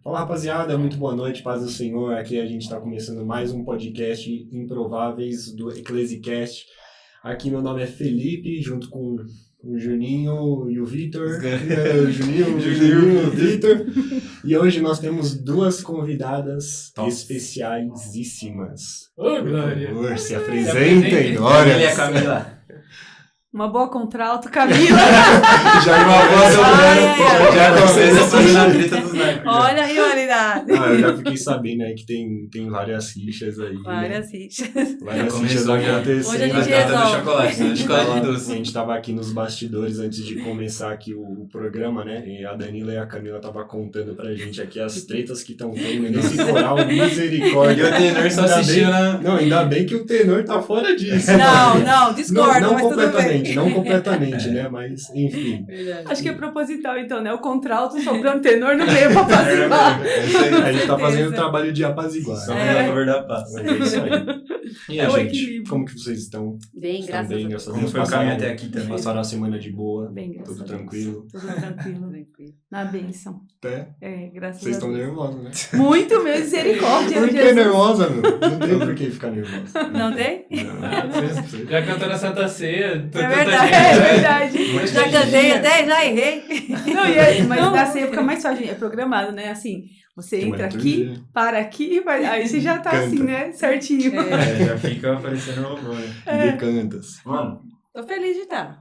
Fala, rapaziada, muito boa noite, paz do Senhor. Aqui a gente está começando mais um podcast Improváveis do Eclesicast. Aqui meu nome é Felipe, junto com o Juninho e o Vitor. O Juninho e o Vitor. E hoje nós temos duas convidadas especiaisíssimas. Ô, Glória! Por favor, se apresentem. Camila e a Camila. Uma boa contralto, Camila. Já uma boa sobrando. Já começa fazendo a treta dos naipes. Olha a rivalidade. Eu já fiquei sabendo aí que tem várias rixas aí. Várias rixas. Várias Já rixas começou, já. acontecendo. Hoje a gente Batata do resolve. chocolate, né? Chocolate doce. A gente tava aqui nos bastidores antes de começar aqui o programa, né? E a Danila e a Camila tava contando pra gente aqui as tretas que estão tendo nesse coral E misericórdia. o tenor só Ainda assistiu bem- na... Não, ainda bem que o tenor tá fora disso. Não, discordo, Não mas tudo bem. completamente, não completamente, né? Mas, enfim. Acho que é proposital, então, né? O contralto sobrando tenor no meio pra apaziguar. A gente tá fazendo o trabalho de apaziguar. Só né? a favor da paz. Mas é isso aí. E É o gente, equilíbrio. como que vocês estão? Bem, Estão graças bem, a Deus. graças a Como Deus. foi o caminho até aqui também? Passaram a semana de boa. Bem, graças Tudo a Deus. tranquilo. Tudo tranquilo. Na bênção. Até. Graças Vocês a estão Deus. nervosos, né? Muito, misericórdia. Por que Jesus. nervosa, meu? Não tem por que ficar nervosa. Não tem? Não. Já cantou na Santa Ceia. É verdade, é verdade. Mas Já já cantei tinha. até, já errei. Mas na ceia fica mais fácil, é programado, né? Assim, você Tem uma entra aqui, liturgia. para aqui, aí você já tá Canta. assim, né? Certinho. Já fica aparecendo o logo, né? De cantas. Mano, Tô feliz de estar.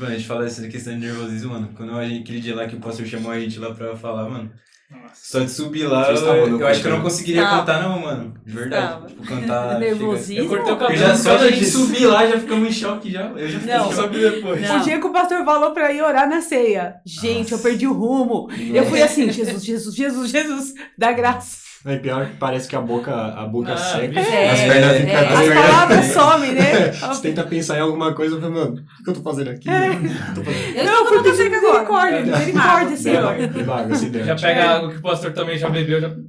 a gente fala essa questão de nervosismo, mano. Quando aquele dia lá que o pastor chamou a gente lá pra falar, mano. Só de subir lá, Vocês estavam no eu acho que eu não culto? conseguiria Tava. cantar, não, mano. De verdade. Tava. Tipo, cantar. Nervosismo? Eu cortei o Porque cabelo já só da gente disso. subir lá já ficamos em choque já. Eu já fiquei Não. em choque depois. O dia que o pastor falou pra ir orar na ceia. Gente, eu perdi o rumo. Eu fui assim, Jesus, Jesus, Jesus, Jesus, dá graça. É pior que parece que a boca seca. As pernas ficam As doidas. palavras somem, né? Você tenta pensar em alguma coisa e fala, mano, o que eu tô fazendo aqui? Tô fazendo... Eu fui pedir misericórdia, misericórdia, Senhor. Beba água, se der. Já pega a água que o pastor também já bebeu. Já... Não,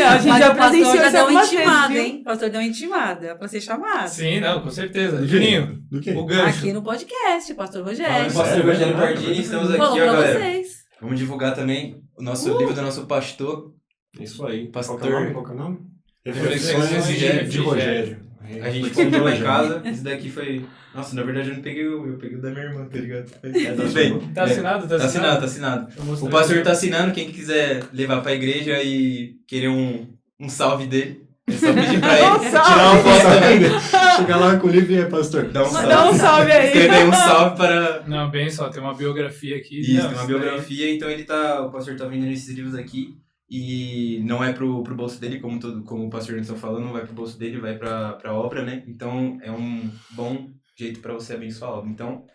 a gente Mas já o pastor presenciou já isso deu uma algumas vezes, intimada, viu? hein? O pastor deu uma intimada pra ser chamado. Sim, não, com certeza. Juninho, Do quê? o gancho. Aqui no podcast, o pastor Fala, Rogério. pastor Sério? Rogério Pardini, estamos aqui, ó, Falou pra galera. vocês. Vamos divulgar também o nosso livro do nosso pastor. Isso aí. Pastor- Qual que é o nome? Qual que é o nome? Reflexões Reflexões de de Rogério. A gente Reflexões de comprou lá em Rogério. casa. Esse daqui foi. Nossa, na verdade eu não peguei eu peguei o da minha irmã, tá ligado? Tudo bem. Tá assinado? Tá assinado, tá assinado. Eu mostrei. O pastor tá assinando, quem quiser levar pra igreja e querer um salve dele, é só pedir pra ele. Um salve. Tirar uma foto também. Chega lá com o livro e aí, pastor. Dá um salve. Dá um salve aí. Escrever um salve para. Não, bem só, tem uma biografia aqui. Isso, Não, tem uma biografia, então o pastor tá vendendo esses livros aqui. E não é pro bolso dele, como o pastor Anderson falou, não vai pro bolso dele, vai pra obra, né? Então é um bom jeito pra você abençoar a obra. Então,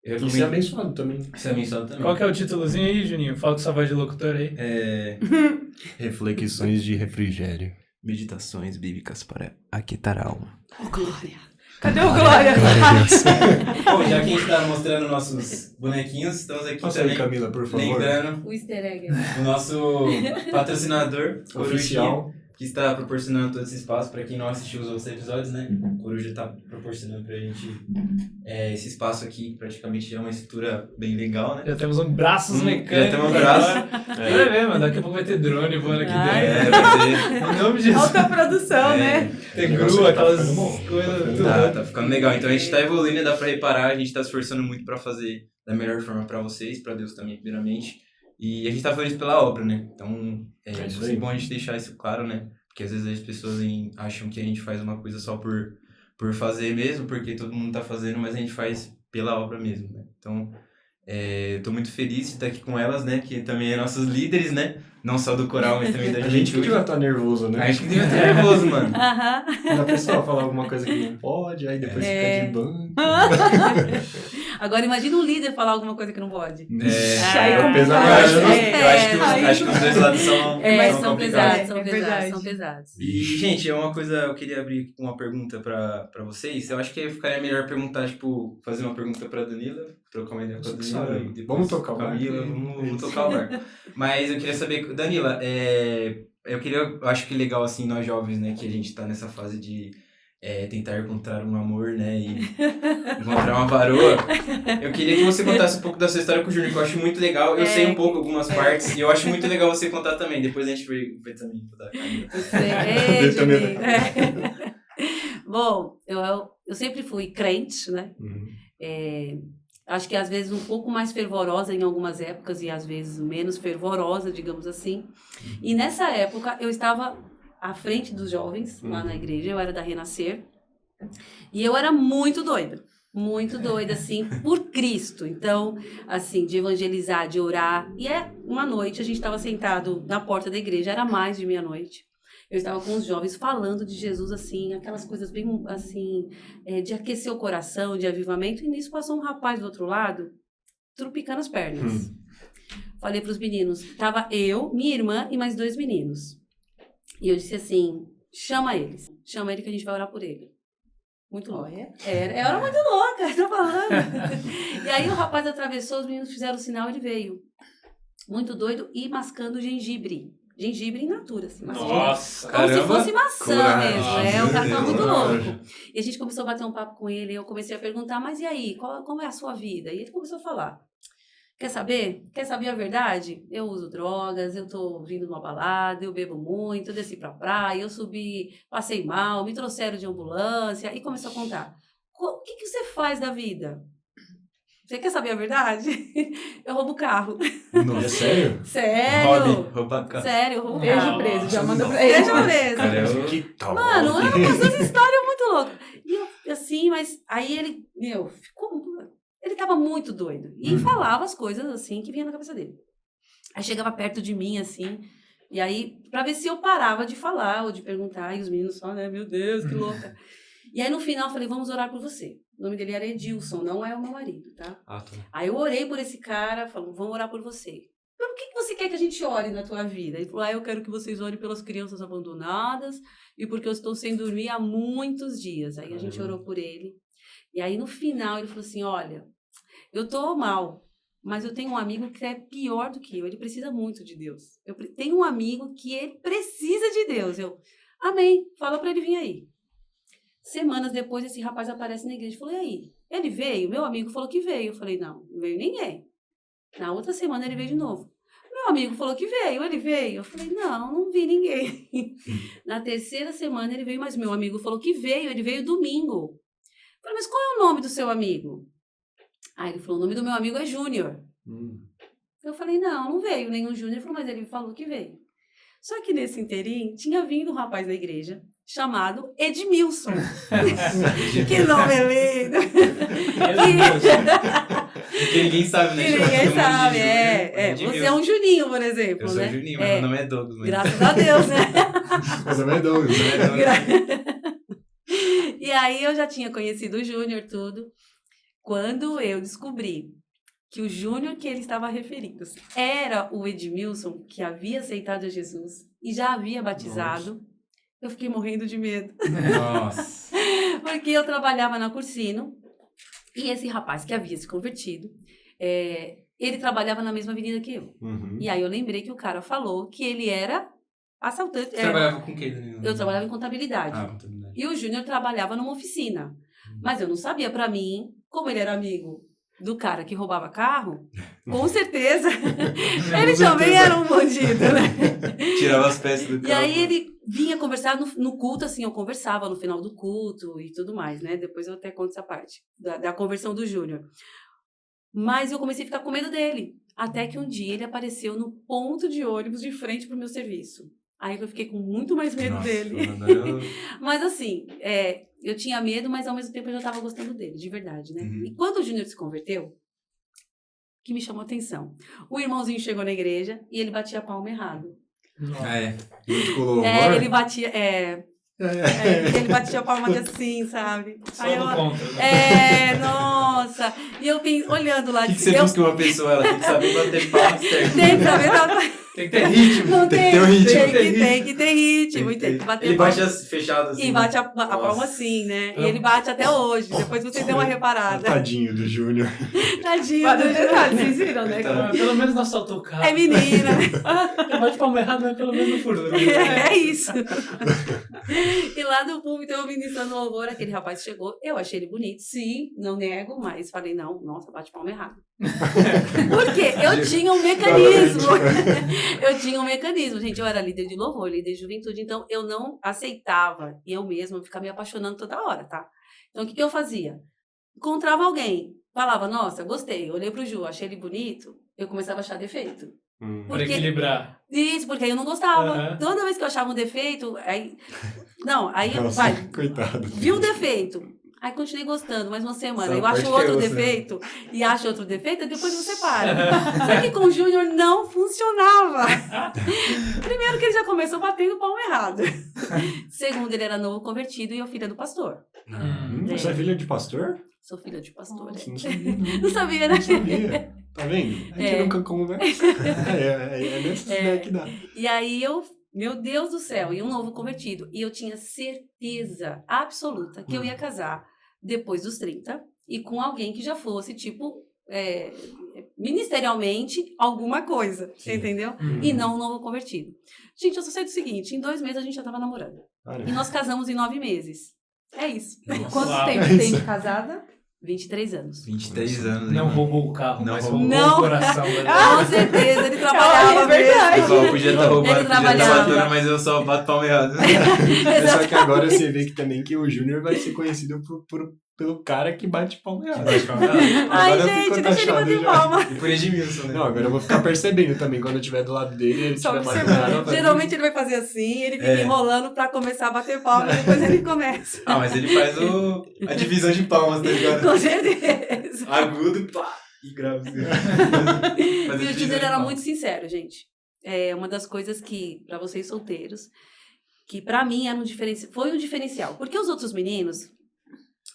eu E ser recomendo. abençoado também. Ser abençoado também. Qual que é o títulozinho aí, Juninho? Fala com sua voz de locutor aí. Reflexões de refrigério. Meditações bíblicas para aquietar a alma. Cadê o Glória? Bom, já que a gente tá mostrando nossos bonequinhos, estamos aqui Passa aí, também Camila, por favor. lembrando O easter egg. o nosso patrocinador, Corujinha, Oficial. que está proporcionando todo esse espaço. Para quem não assistiu os outros episódios, né? O Coruja está proporcionando pra gente esse espaço aqui. Praticamente é uma estrutura bem legal, né? Já temos um braços mecânicos. Já temos um braço. É mesmo, daqui a pouco vai ter drone voando aqui Ai. dentro. vai ter. Em nome de Jesus. Alta produção, né? Tem Negócio grua, tá aquelas ficando bom. coisas. tudo. Tá ficando legal. Então a gente tá evoluindo, dá pra reparar, a gente tá se esforçando muito pra fazer da melhor forma pra vocês, pra Deus também, primeiramente. E a gente tá feliz pela obra, né? Então é isso sempre aí. bom a gente deixar isso claro, né? Porque às vezes as pessoas acham que a gente faz uma coisa só por fazer mesmo, porque todo mundo tá fazendo, mas a gente faz pela obra mesmo, né? Então, eu tô muito feliz de estar aqui com elas, né? Que também é nossos líderes, né? Não só do coral, mas também da A gente que juventude. devia estar nervoso, né? A gente que devia estar nervoso, mano. Aham. A pessoa falar alguma coisa que não pode, aí depois fica de banco. Agora imagina um líder falar alguma coisa que não pode. Aí É como pesado. faz? Eu Aí- acho que os dois lados são São complicados. pesados, são É pesados, verdade. são pesados. E, gente, é uma coisa, eu queria abrir com uma pergunta pra vocês. Eu acho que ficaria melhor perguntar, tipo, fazer uma pergunta pra Danila, trocar uma ideia com a Você Danila. sabe. E depois Vamos tocar o com a barco. Camila, vamos tocar o barco. Mas eu queria saber, Danila, eu acho que legal, assim, nós jovens, né, que a gente tá nessa fase de tentar encontrar um amor, né, e encontrar uma varoa. Eu queria que você contasse um pouco da sua história com o Júnior, que eu acho muito legal. Eu sei um pouco algumas partes, e eu acho muito legal você contar também. Depois a gente vai também contar a Camila. Eu também. Bom, eu sempre fui crente, né? Acho que às vezes um pouco mais fervorosa em algumas épocas e às vezes menos fervorosa, digamos assim. E nessa época eu estava à frente dos jovens lá na igreja, eu era da Renascer. E eu era muito doida, assim, por Cristo. Então, assim, de evangelizar, de orar. E uma noite a gente estava sentado na porta da igreja, era mais de meia-noite. Eu estava com os jovens falando de Jesus, assim, aquelas coisas bem, assim, de aquecer o coração, de avivamento. E nisso passou um rapaz do outro lado, trupicando as pernas. Falei para os meninos, tava eu, minha irmã e mais 2 meninos. E eu disse assim, chama ele que a gente vai orar por ele. Muito louca. Era muito louca, tô falando. E aí o rapaz atravessou, os meninos fizeram o sinal, ele veio. Muito doido e mascando gengibre. Gengibre in natura, assim. Nossa, como caramba. se fosse maçã mesmo. O cara tava muito Coragem. louco. E a gente começou a bater um papo com ele, eu comecei a perguntar, mas e aí, como é a sua vida? E ele começou a falar. Quer saber? Quer saber a verdade? Eu uso drogas, eu tô vindo numa balada, eu bebo muito, eu desci pra praia, eu subi, passei mal, me trouxeram de ambulância, e começou a contar. O que você faz da vida? Você quer saber a verdade? Eu roubo carro. É sério? Sério? Rouba carro. Sério, eu roubo Beijo carro. preso, já manda pra ele. Beijo preso. Cara, Que tal? Mano, essas histórias muito loucas. E eu, assim, mas aí ele, ele tava muito doido. E falava as coisas, assim, que vinha na cabeça dele. Aí chegava perto de mim, assim, e aí, pra ver se eu parava de falar ou de perguntar, e os meninos só, né, meu Deus, que louca. E aí, no final, eu falei, vamos orar por você. O nome dele era Edilson, não é o meu marido, tá? Ah, tá. Aí eu orei por esse cara, falou, vamos orar por você. Por que você quer que a gente ore na tua vida? Ele falou, eu quero que vocês orem pelas crianças abandonadas e porque eu estou sem dormir há muitos dias. Aí a gente orou por ele. E aí, no final, ele falou assim, olha, eu tô mal, mas eu tenho um amigo que é pior do que eu. Ele precisa muito de Deus. Eu tenho um amigo que ele precisa de Deus. Eu, amém, fala pra ele vir aí. Semanas depois, esse rapaz aparece na igreja e falou, e aí? Ele veio? Meu amigo falou que veio. Eu falei, não veio ninguém. Na outra semana, ele veio de novo. Meu amigo falou que veio. Ele veio. Eu falei, não vi ninguém. Na terceira semana, ele veio, mas meu amigo falou que veio. Ele veio domingo. Eu falei, mas qual é o nome do seu amigo? Aí ele falou, o nome do meu amigo é Júnior. Eu falei, não veio nenhum Júnior. Ele falou, mas ele falou que veio. Só que nesse inteirinho, tinha vindo um rapaz da igreja, chamado Edmilson. Que nome lindo! Porque ninguém sabe, né? Ninguém sabe, Edmilson. Você é um Juninho, por exemplo, Eu sou né? o Juninho, mas meu nome é Douglas. Mas... Graças a Deus, né? Mas também é Douglas, né? E aí eu já tinha conhecido o Júnior, tudo. Quando eu descobri que o Júnior que ele estava referindo era o Edmilson, que havia aceitado a Jesus e já havia batizado, eu fiquei morrendo de medo. Nossa. Porque eu trabalhava na Cursino e esse rapaz que havia se convertido, ele trabalhava na mesma avenida que eu. E aí eu lembrei que o cara falou que ele era assaltante. Você trabalhava com o quê, Danilo? Eu trabalhava em contabilidade. Contabilidade. E o Júnior trabalhava numa oficina. Mas eu não sabia, pra mim, como ele era amigo do cara que roubava carro, com certeza, ele também era um bandido, né? Tirava as peças do carro. E aí ele vinha conversar no culto, assim, eu conversava no final do culto e tudo mais, né? Depois eu até conto essa parte, da conversão do Júnior. Mas eu comecei a ficar com medo dele, até que um dia ele apareceu no ponto de ônibus de frente pro meu serviço. Aí eu fiquei com muito mais medo dele. Mas assim, eu tinha medo, mas ao mesmo tempo eu já estava gostando dele, de verdade, né? E quando o Júnior se converteu, que me chamou a atenção, o irmãozinho chegou na igreja e ele batia a palma errado. Muito colou. Ele batia... ele batia a palma assim, sabe? Só Aí do eu, contra. Né? Nossa! E eu olhando lá O que você busca uma pessoa? Ela tem que saber bater palma certo. Tem que saber... Tem que ter ritmo. Não Tem que ter um ritmo. Tem que ter ritmo. Tem que bater Ele palma. bate as fechadas assim. E bate a palma Nossa. assim, né? E ele bate até hoje. Depois vocês dêem uma reparada. Tadinho do Júnior. Tadinho. Olha o do- detalhe, vocês viram, né? Tá. Pelo menos não assaltou o carro. É menina. Bate palma errado, mas pelo menos não furou. É isso. E lá do púlpito, eu ministrando louvor, aquele rapaz chegou, eu achei ele bonito, sim, não nego, mas falei, não, nossa, bate palma errado. Por quê? Eu tinha um mecanismo. Eu tinha um mecanismo, gente, eu era líder de louvor, líder de juventude, então eu não aceitava eu mesma ficar me apaixonando toda hora, tá? Então o que eu fazia? Encontrava alguém, falava, nossa, gostei, olhei pro Ju, achei ele bonito, eu começava a achar defeito. Pra Porque- equilibrar. Isso, porque aí eu não gostava. Aham. Toda vez que eu achava um defeito, aí. Não, aí Nossa, vai. coitado. Vi um defeito. Aí continuei gostando, mais uma semana. Essa Eu parte acho que é outro osso, né? defeito e acho outro defeito, e depois você para. Só que com o Júnior não funcionava. Primeiro que ele já começou batendo palma errado. Segundo, ele era novo convertido e eu filha do pastor. Você é filha de pastor? Sou filha de pastor. Nossa, né? não sabia, não. Não sabia, né? Não sabia. Tá vendo? A gente É. nunca conversa. É nessas ideias que dá. E aí eu, meu Deus do céu, e um novo convertido. E eu tinha certeza absoluta que eu ia casar depois dos 30 e com alguém que já fosse, tipo, ministerialmente, alguma coisa, Sim. entendeu? E não um novo convertido. Gente, eu só sei do seguinte, em 2 meses a gente já tava namorando. Olha. E nós casamos em 9 meses. É isso. Quanto Uau. tempo tem de casada? 23 anos. 23 anos, hein, Não mano? roubou o carro, Não mas roubou. roubou Não. o coração da Com certeza, ele trabalhava É verdade. mesmo. Pessoal, podia estar roubando, Ele podia estar trabalhava. batendo, mas eu só bato palma errado. Só que agora você vê que também que o Júnior vai ser conhecido pelo cara que bate palma errada. Ai, Agora gente, ficou deixa ele taxado bater já. palma. E por Edmilson, né? Não, agora eu vou ficar percebendo também quando eu estiver do lado dele, ele Só estiver observando. batendo palma. Geralmente ele vai fazer assim, ele fica É. enrolando pra começar a bater palma, depois ele começa. Ah, mas ele faz a divisão de palmas, tá ligado? Com certeza. Agudo, pá, e grave. E o Júnior era muito sincero, gente. É uma das coisas que, pra vocês solteiros, que pra mim era foi um diferencial. Porque os outros meninos,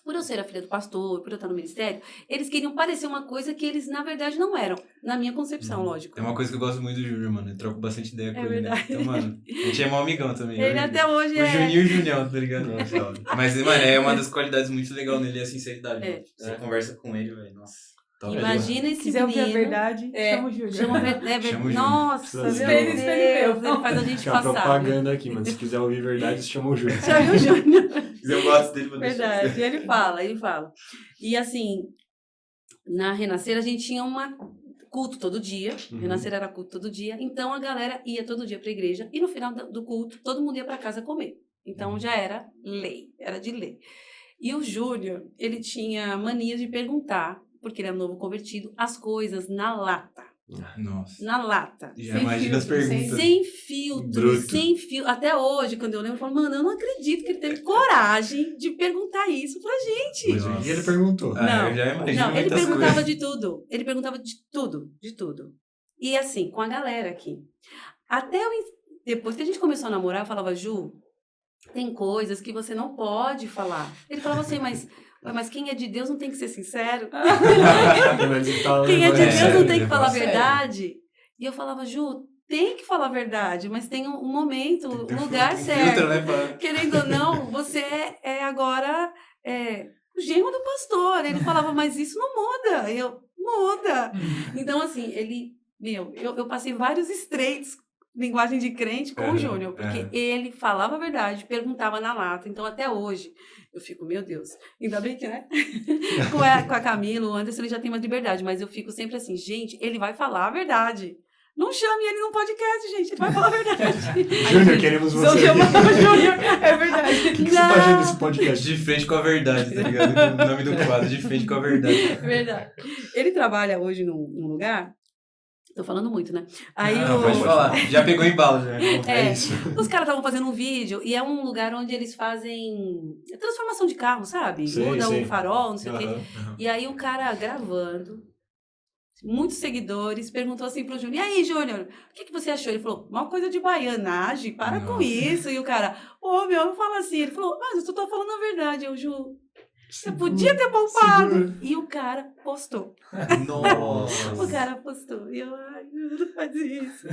por eu ser a filha do pastor, por eu estar no ministério, eles queriam parecer uma coisa que eles, na verdade, não eram. Na minha concepção, lógico. É uma coisa que eu gosto muito do Júnior, mano. Eu troco bastante ideia com É ele, verdade. né? Então, mano, a gente é mó amigão também. Ele né? até hoje O Juninho e o Junião, tá ligado? Nossa. Mas, mano, é uma das qualidades muito legais nele, é a sinceridade. É. mano. Você conversa com ele, velho, nossa. top Imagina Se esse quiser ouvir a menino. verdade, É, chama o Júlio. Chama Chama o Júnior. Nossa, Precisa meu ser Deus, o- ele faz a gente Fica a passar. propaganda aqui, mano. Se quiser ouvir verdade, chama o Júnior. Já viu o Júnior? demais. Eu gosto dele pra deixar. Verdade, ele fala. E assim, na Renascer a gente tinha culto todo dia, Uhum. Renascer era culto todo dia, então a galera ia todo dia pra igreja e no final do culto todo mundo ia pra casa comer. Então já era lei, era de lei. E o Júnior, ele tinha mania de perguntar, porque ele era novo convertido, as coisas na lata. Nossa. Na lata. Já Sem imagina as filtro, perguntas. Sem filtro, Bruto. sem filtro. Até hoje, quando eu lembro, eu falo, mano, eu não acredito que ele teve coragem de perguntar isso pra gente. Mas um dia ele perguntou. Ah, Não, eu já imagino Não, ele muitas perguntava coisas. de tudo. Ele perguntava de tudo, de tudo. E assim, com a galera aqui. Depois que a gente começou a namorar, eu falava, Ju, tem coisas que você não pode falar. Ele falava assim, mas quem é de Deus não tem que ser sincero? Mas ele tava Quem é de levando a Deus sério, não tem que ele falar a falou sério. verdade? E eu falava, Ju, tem que falar a verdade, mas tem um momento, um lugar Um certo. filtro, né? pra- Querendo ou não, você é agora o genro do pastor. Ele falava, mas isso não muda. Muda. Então, assim, eu passei vários estreitos, linguagem de crente, com o Júnior, porque ele falava a verdade, perguntava na lata. Então, até hoje, eu fico, meu Deus, ainda bem que, né? com a Camila, o Anderson, ele já tem mais liberdade, mas eu fico sempre assim, gente, ele vai falar a verdade. Não chame ele num podcast, gente, ele vai falar a verdade. Júnior, queremos Só você. chama o Júnior. É verdade. O que você tá achando desse podcast? De frente com a verdade, tá ligado? O nome do quadro, de frente com a verdade. Verdade. Ele trabalha hoje num lugar. Tô falando muito, né? Aí Não, pode falar. Já pegou embalo, já. É. isso. Os caras estavam fazendo um vídeo e é um lugar onde eles fazem transformação de carro, sabe? Sei, Muda sei. o farol, não sei o quê. Aham. E aí o cara gravando, muitos seguidores, perguntou assim pro Júnior, e aí, Júnior, o que você achou? Ele falou, uma coisa de baianagem, para com Nossa. isso. E o cara, não fala assim. Ele falou, mas eu só tô falando a verdade, eu Ju. Você podia ter poupado. Segura. E o cara postou. Nossa. O cara postou. E eu, ai, não faz isso.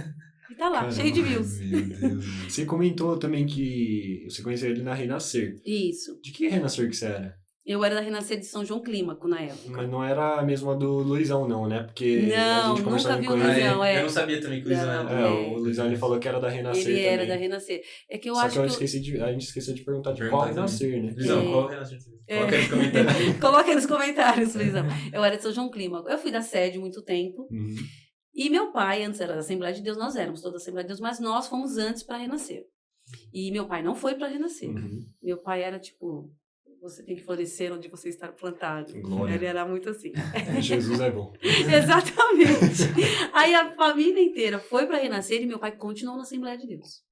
E tá lá, Caramba. cheio de views. Meu Deus. Você comentou também que você conheceu ele na Renascer. Isso. De que Renascer que você era? Eu era da Renascer de São João Clímaco na época. Mas não era a mesma do Luizão, não, né? Porque a Não, gente começou nunca a vi o conhecer. Luizão, é. Eu não sabia também que o Luizão era. Não, O Luizão ele falou que era da Renascer Ele era também. da Renascer. É que eu Só acho que eu que... esqueci a gente esqueceu de perguntar de Perguntar qual também. Renascer, né? Luizão, É. qual relação? É. Coloca aí nos comentários. Coloca aí nos comentários, Luizão. Eu era de São João Clímaco. Eu fui da sede muito tempo. Uhum. E meu pai, antes era da Assembleia de Deus, nós éramos toda a Assembleia de Deus, mas nós fomos antes para Renascer. E meu pai não foi para Renascer. Uhum. Meu pai era tipo, você tem que florescer onde você está plantado. Glória. Ele era muito assim. Jesus é bom. Exatamente. Aí a família inteira foi para Renascer e meu pai continuou na Assembleia de Deus.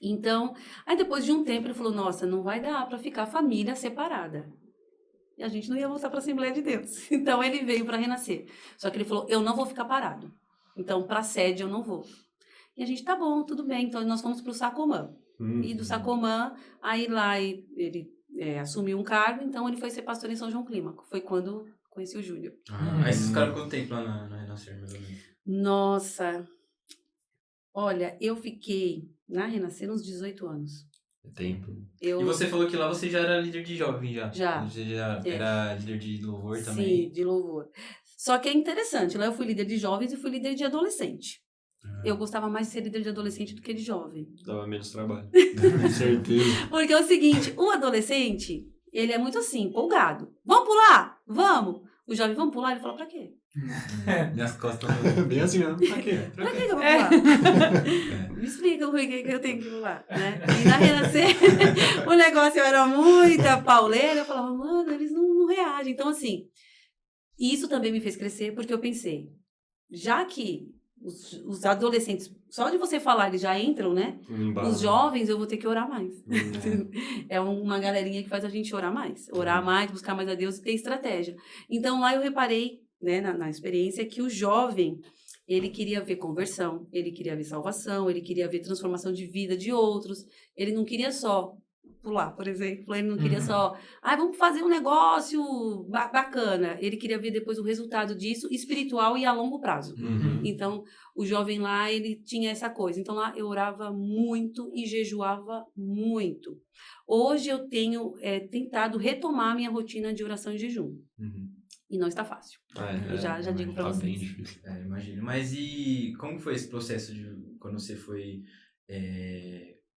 Então, aí depois de um tempo ele falou, nossa, não vai dar para ficar família separada. E a gente não ia voltar para a Assembleia de Deus. Então ele veio para Renascer. Só que ele falou, eu não vou ficar parado. Então, para a sede eu não vou. E a gente, tá bom, tudo bem. Então nós fomos para o Sacomã. E do Sacomã, aí lá ele assumiu um cargo, então ele foi ser pastor em São João Clímaco. Foi quando conheci o Júlio. Aí vocês ficaram quanto tempo lá na Renascer, mais ou menos? Nossa, olha, eu fiquei na Renascer uns 18 anos. Tempo. Eu, E você falou que lá você já era líder de jovem já. Já. Você já É. era líder de louvor sim, também. de louvor. Só que é interessante, lá eu fui líder de jovens e fui líder de adolescente. Eu gostava mais de ser líder de adolescente do que de jovem. Dava menos trabalho. Com certeza. Porque é o seguinte, o adolescente, ele é muito assim, empolgado. Vamos pular? Vamos. O jovem, vamos pular? Ele fala, pra quê? Minhas costas. Bem assim mesmo. Pra quê? Pra que eu vou pular? Me explica por que eu tenho que pular, né? E na Renascer, o negócio era muita pauleira. Eu falava, mano, eles não reagem. Então, assim, isso também me fez crescer, porque eu pensei, já que os adolescentes, só de você falar, eles já entram, né? Os jovens, eu vou ter que orar mais. É uma galerinha que faz a gente orar mais. Orar mais, buscar mais a Deus e ter estratégia. Então, lá eu reparei, né, na experiência, que o jovem, ele queria ver conversão, ele queria ver salvação, ele queria ver transformação de vida de outros. Ele não queria só pular, por exemplo. Ele não queria só, vamos fazer um negócio bacana. Ele queria ver depois o resultado disso, espiritual e a longo prazo. Então, o jovem lá, ele tinha essa coisa. Então, lá eu orava muito e jejuava muito. Hoje eu tenho tentado retomar a minha rotina de oração e jejum. E não está fácil. Eu já digo para Tá vocês. bem difícil. Imagino. Mas e como foi esse processo de quando você foi...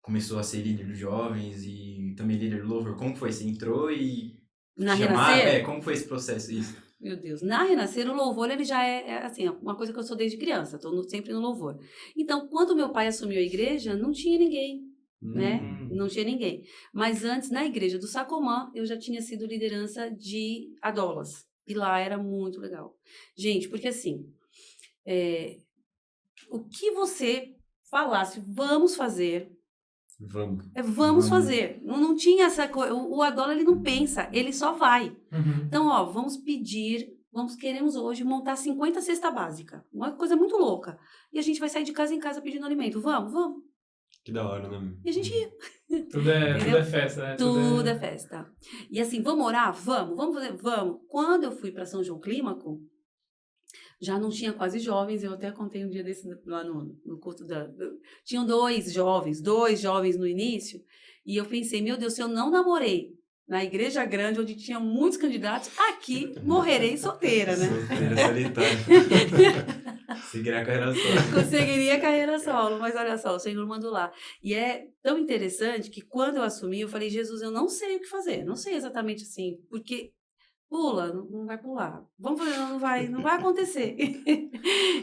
começou a ser líder dos jovens e também líder do louvor? Como foi? Você entrou e... Na chamar? Renascer? Como foi esse processo? Isso. Meu Deus. Na Renascer, o louvor, ele já é assim, uma coisa que eu sou desde criança. Estou sempre no louvor. Então, quando meu pai assumiu a igreja, não tinha ninguém, né? Não tinha ninguém. Mas antes, na igreja do Sacomã, eu já tinha sido liderança de Adolas. E lá era muito legal. Gente, porque assim, o que você falasse, vamos fazer... Vamos. fazer. Não tinha essa coisa. O Adola, ele não pensa, ele só vai. Então, vamos pedir, queremos hoje montar 50 cesta básica. Uma coisa muito louca. E a gente vai sair de casa em casa pedindo alimento. Vamos. Que da hora, né? E a gente ia. Tudo é festa, né? Tudo é festa. E assim, vamos orar? Vamos fazer? Vamos. Quando eu fui para São João Clímaco, já não tinha quase jovens, eu até contei um dia desse lá no culto tinham dois jovens no início, e eu pensei, meu Deus, se eu não namorei na igreja grande, onde tinha muitos candidatos, aqui morrerei solteira, né? Solteira, solitária. Seguir a carreira solo. Conseguiria carreira solo, mas olha só, o Senhor mandou lá. E é tão interessante que quando eu assumi, eu falei, Jesus, eu não sei o que fazer, não sei exatamente assim, porque... Pula, não vai pular. Vamos fazer, não vai acontecer.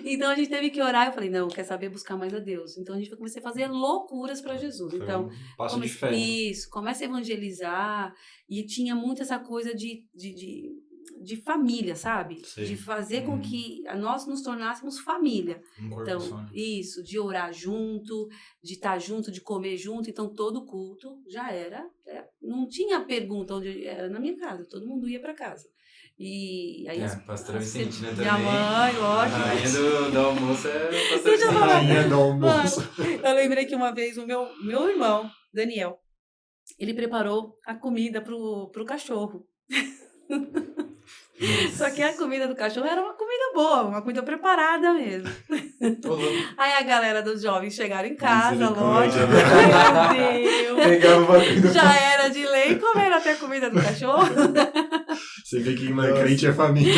Então a gente teve que orar. Eu falei, não, quer saber buscar mais a Deus. Então a gente comecei a fazer loucuras para Jesus. Então, passo de fé. Isso, começa a evangelizar. E tinha muito essa coisa de família, sabe? Sim. De fazer com que nós nos tornássemos família. Um corpo Então, só, né? isso, de orar junto, de estar junto, de comer junto. Então, todo culto já era. Não tinha pergunta onde era na minha casa, todo mundo ia para casa. E aí A pastora Vicentina também. minha mãe, A lógico. rainha do almoço é a pastora Deixa eu falar. Vicentina. Rainha do almoço. Eu lembrei que uma vez o meu irmão, Daniel, ele preparou a comida pro cachorro. Só que a comida do cachorro era uma comida boa, uma comida preparada mesmo. Aí a galera dos jovens chegaram em casa, lógico. Meu Deus! Pegava o bagulho. Já era de lei comer até a comida do cachorro. Você vê que crente é família.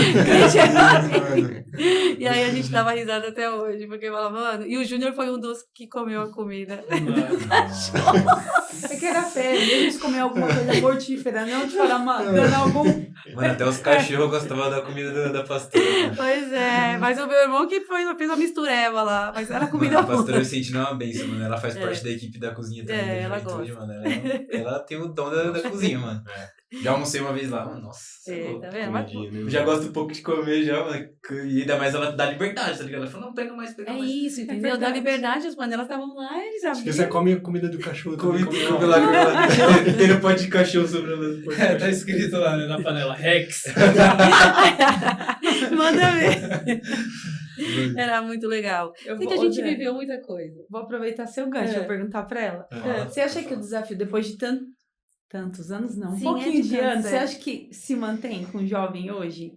E aí a gente dava risada até hoje, porque falava, mano. E o Júnior foi um dos que comeu a comida. É que era férias, a gente comeu alguma coisa mortífera, não de falar dando algum. Mano, até os cachorros gostavam da comida da pastora. Né? Pois é, mas o meu irmão que fez uma mistureba lá, mas era comida Mano, a boa. pastora eu senti uma benção, mano. Ela faz parte da equipe da cozinha também. É, da ela juventude, gosta. mano. Ela tem o dom da cozinha, mano. Já almocei uma vez lá, mano. Nossa. Tá vendo? Mas, Eu já gosto um pouco de comer já, mano. E ainda mais ela dá liberdade, tá ligado? Ela fala, não, pega mais. é isso, entendeu? Da liberdade, as panelas estavam lá, eles Se quiser, come comida do cachorro. Come também, lá, tem um pote de cachorro sobrando. Tá escrito lá, né, na panela, Rex. Manda ver. Era muito legal. Sei que a gente viveu muita coisa. Vou aproveitar seu gancho pra perguntar pra ela. Você acha que o desafio, depois de tantos anos, não, um Sim, pouquinho é de anos, é. você acha que se mantém com o jovem hoje?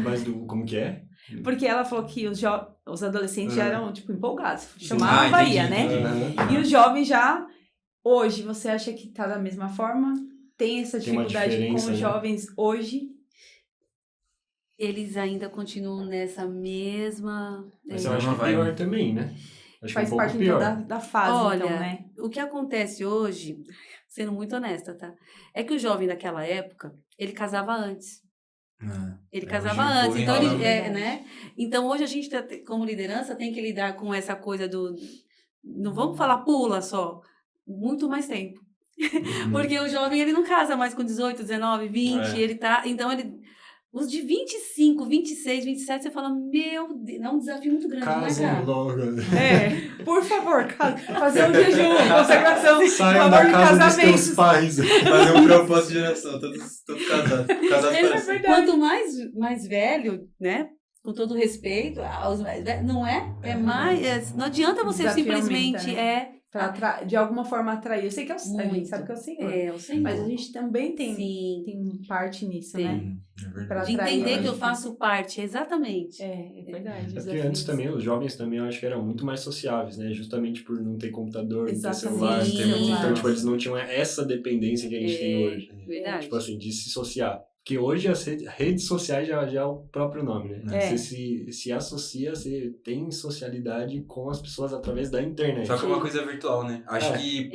Mas como que é? Porque ela falou que os adolescentes já eram, tipo, empolgados. Sim. Chamava Bahia, né? Uhum. E os jovens já, hoje, você acha que tá da mesma forma? Tem essa Tem uma dificuldade com diferença, os né? jovens hoje? Eles ainda continuam nessa mesma... Mas eu acho que é pior também, né? Acho Faz que é um pouco parte, pior. então, da fase, Olha, então, né? o que acontece hoje, sendo muito honesta, tá? É que o jovem daquela época, ele casava antes. Ele casava hoje antes, então empurra, ele, né? Então hoje a gente, como liderança, tem que lidar com essa coisa do... Não vamos falar pula só, muito mais tempo. Porque o jovem, ele não casa mais com 18, 19, 20, ele tá... Então, os de 25, 26, 27, você fala, meu Deus, é um desafio muito grande, Casem né, cara? logo. Por favor, fazer um jejum, consagração, Saiam favor da de casa dos casamento. teus pais. Fazer um propósito de geração, todos casados. Casados para sempre. Quanto mais velho, né? Com todo respeito aos mais velhos, não é? É mais... não adianta você Desafio simplesmente... aumenta, né? De alguma forma atrair. Eu sei que a gente Muito. sabe que é o Senhor. o Senhor. Mas a gente também tem parte nisso, Tem. né? É verdade. Pra De atrair, entender né? que eu faço parte, exatamente. É verdade. É porque antes também, os jovens também, eu acho que eram muito mais sociáveis, né? Justamente por não ter computador, não ter Exatamente. celular, não ter... Sim. Então, tipo, eles não tinham essa dependência que a gente tem hoje. Verdade. Tipo assim, de se associar. Porque hoje as redes sociais já é o próprio nome, né? É. Você se associa, você tem socialidade com as pessoas através da internet. Só que é uma coisa virtual, né? Acho É. que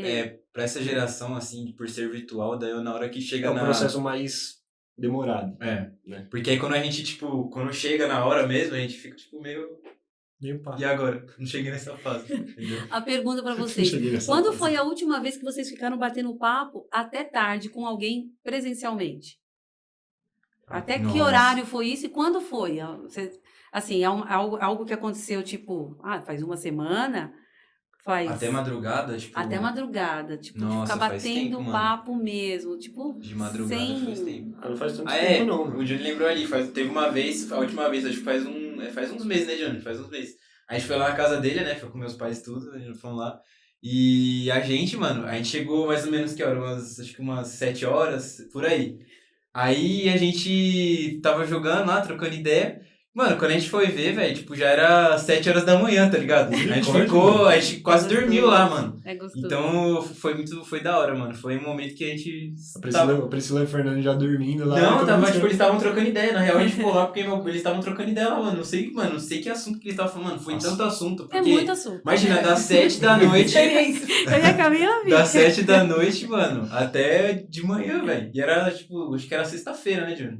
pra essa geração, assim, por ser virtual, daí na hora que chega É um na... processo mais demorado. É, né? porque aí quando a gente, tipo, quando chega na hora mesmo, a gente fica, tipo, meio... Meio pá. E agora? Não cheguei nessa fase, entendeu? A pergunta pra vocês. Cheguei nessa Quando fase. foi a última vez que vocês ficaram batendo papo até tarde com alguém presencialmente? Até que Nossa. horário foi isso e quando foi? Assim, é algo que aconteceu, tipo, faz uma semana? Faz... Até madrugada, tipo... Até madrugada, tipo, Nossa, ficar faz batendo tempo, mano. papo mesmo, tipo, De madrugada sem... faz tempo. Não faz tanto É, tempo, não. o Johnny lembrou ali, teve uma vez, a última vez, acho que faz uns meses, né, Johnny? Faz uns meses. A gente foi lá na casa dele, né, foi com meus pais e tudo, a gente foi lá. E a gente, mano, a gente chegou mais ou menos, que hora? Acho que umas 7 horas, por aí. Aí a gente tava jogando lá, trocando ideia. Mano, quando a gente foi ver, velho, tipo, já era 7 horas da manhã, tá ligado? A gente quase dormiu lá, mano. É gostoso. Então, foi da hora, mano. Foi um momento que a gente... A Priscila e o Fernando já dormindo lá. Não, tipo, eles estavam trocando ideia. Na real, a gente ficou lá porque eles estavam trocando ideia lá, mano. Não sei que assunto que eles estavam falando. Mano, foi tanto assunto. Porque, É muito assunto. imagina, das 7 da noite... Eu ia caminhar, amiga. Das 7 da noite, mano, até de manhã, velho. E era, tipo, acho que era sexta-feira, né, Júnior?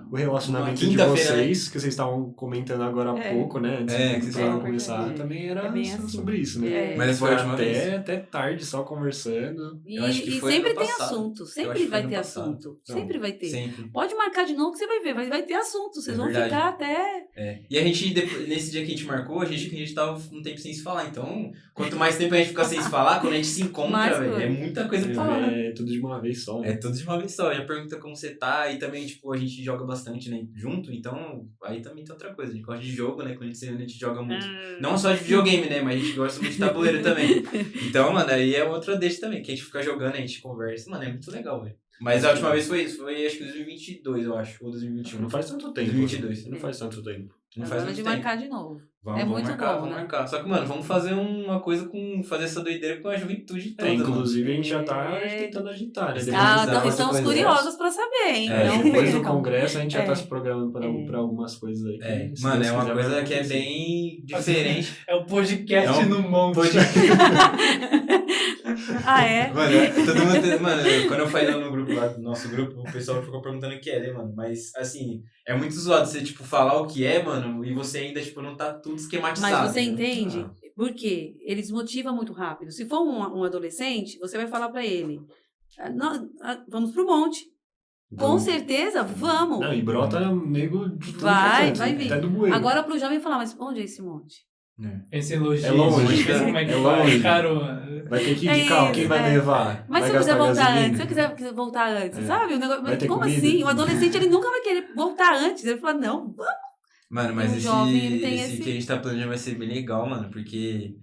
O relacionamento Uma de quinta-feira, vocês, que vocês estavam comentando agora há pouco, né? Antes que de vocês estavam estavam começar, também era bem assim. sobre isso, né? Mas foi a última vez. Até tarde só conversando. E, Eu acho que foi sempre ano tem passado. assunto. Eu acho Sempre que vai foi ter ano passado. assunto. Não. Sempre vai ter. Sempre. Pode marcar de novo que você vai ver. Vai ter assunto. Vocês É vão verdade. ficar até... É. E a gente, nesse dia que a gente marcou, a gente tava um tempo sem se falar. Então, quanto mais tempo a gente ficar sem se falar, quando a gente se encontra, Mais velho, coisa. é muita coisa pra falar, né? É tudo de uma vez só. Né? É tudo de uma vez só. Já pergunta como você tá. E também, tipo, a gente joga bastante, né? Junto. Então, aí também tem outra coisa. A gente gosta de jogo, né? Quando a gente joga muito. Não só de videogame, né? Mas a gente gosta muito de tabuleiro também. Então, mano, aí é outra deixa também. Que a gente fica jogando, a gente conversa. Mano, é muito legal, velho. Mas a última vez foi isso, foi acho que 2022, eu acho, ou 2021. Não faz tanto tempo. 2022. Não faz tanto tempo. Não faz Agora muito de tempo. marcar de novo. Vamos, É vamos muito marcar, bom, vamos né? marcar. Só que, mano, vamos fazer uma coisa fazer essa doideira com a juventude toda, mano. Inclusive a gente já tá É. tentando agitar, né? Ah, Depois Ah, do- então essa estamos coisa. curiosos pra saber, hein? É, Então, Depois do percam. congresso a gente já tá É. se programando pra, É. pra algumas coisas aí. É, Se mano, Deus é uma quiser, vai coisa que é acontecer. bem diferente. É o podcast É um no monte. Ah, é? Mano, todo mundo. Mano, quando eu falei lá no grupo, lá do nosso grupo, o pessoal ficou perguntando o que é, né, mano? Mas, assim, é muito zoado você, tipo, falar o que é, mano, e você ainda, tipo, não tá tudo esquematizado. Mas você né? entende? Ah. Por quê? Ele desmotiva muito rápido. Se for um adolescente, você vai falar pra ele: vamos pro monte. Com Vamos. certeza, vamos. Não, e brota nego de tudo Vai, que é canto, vai vir. até do bueiro. Agora pro jovem falar, mas onde é esse monte? Esse elogio. É longe, como é que é vai, longe. carona? Vai ter que ir É de carro, isso, quem vai é. levar? Mas Vai se eu quiser gastar voltar gasolina? antes, se eu quiser voltar antes, É. sabe? O negócio, Vai mas ter como comida? assim? O adolescente ele nunca vai querer voltar antes. Ele fala, não, vamos. Mano, mas O esse, jovem, ele tem esse esse- que a gente tá planejando vai ser bem legal, mano, porque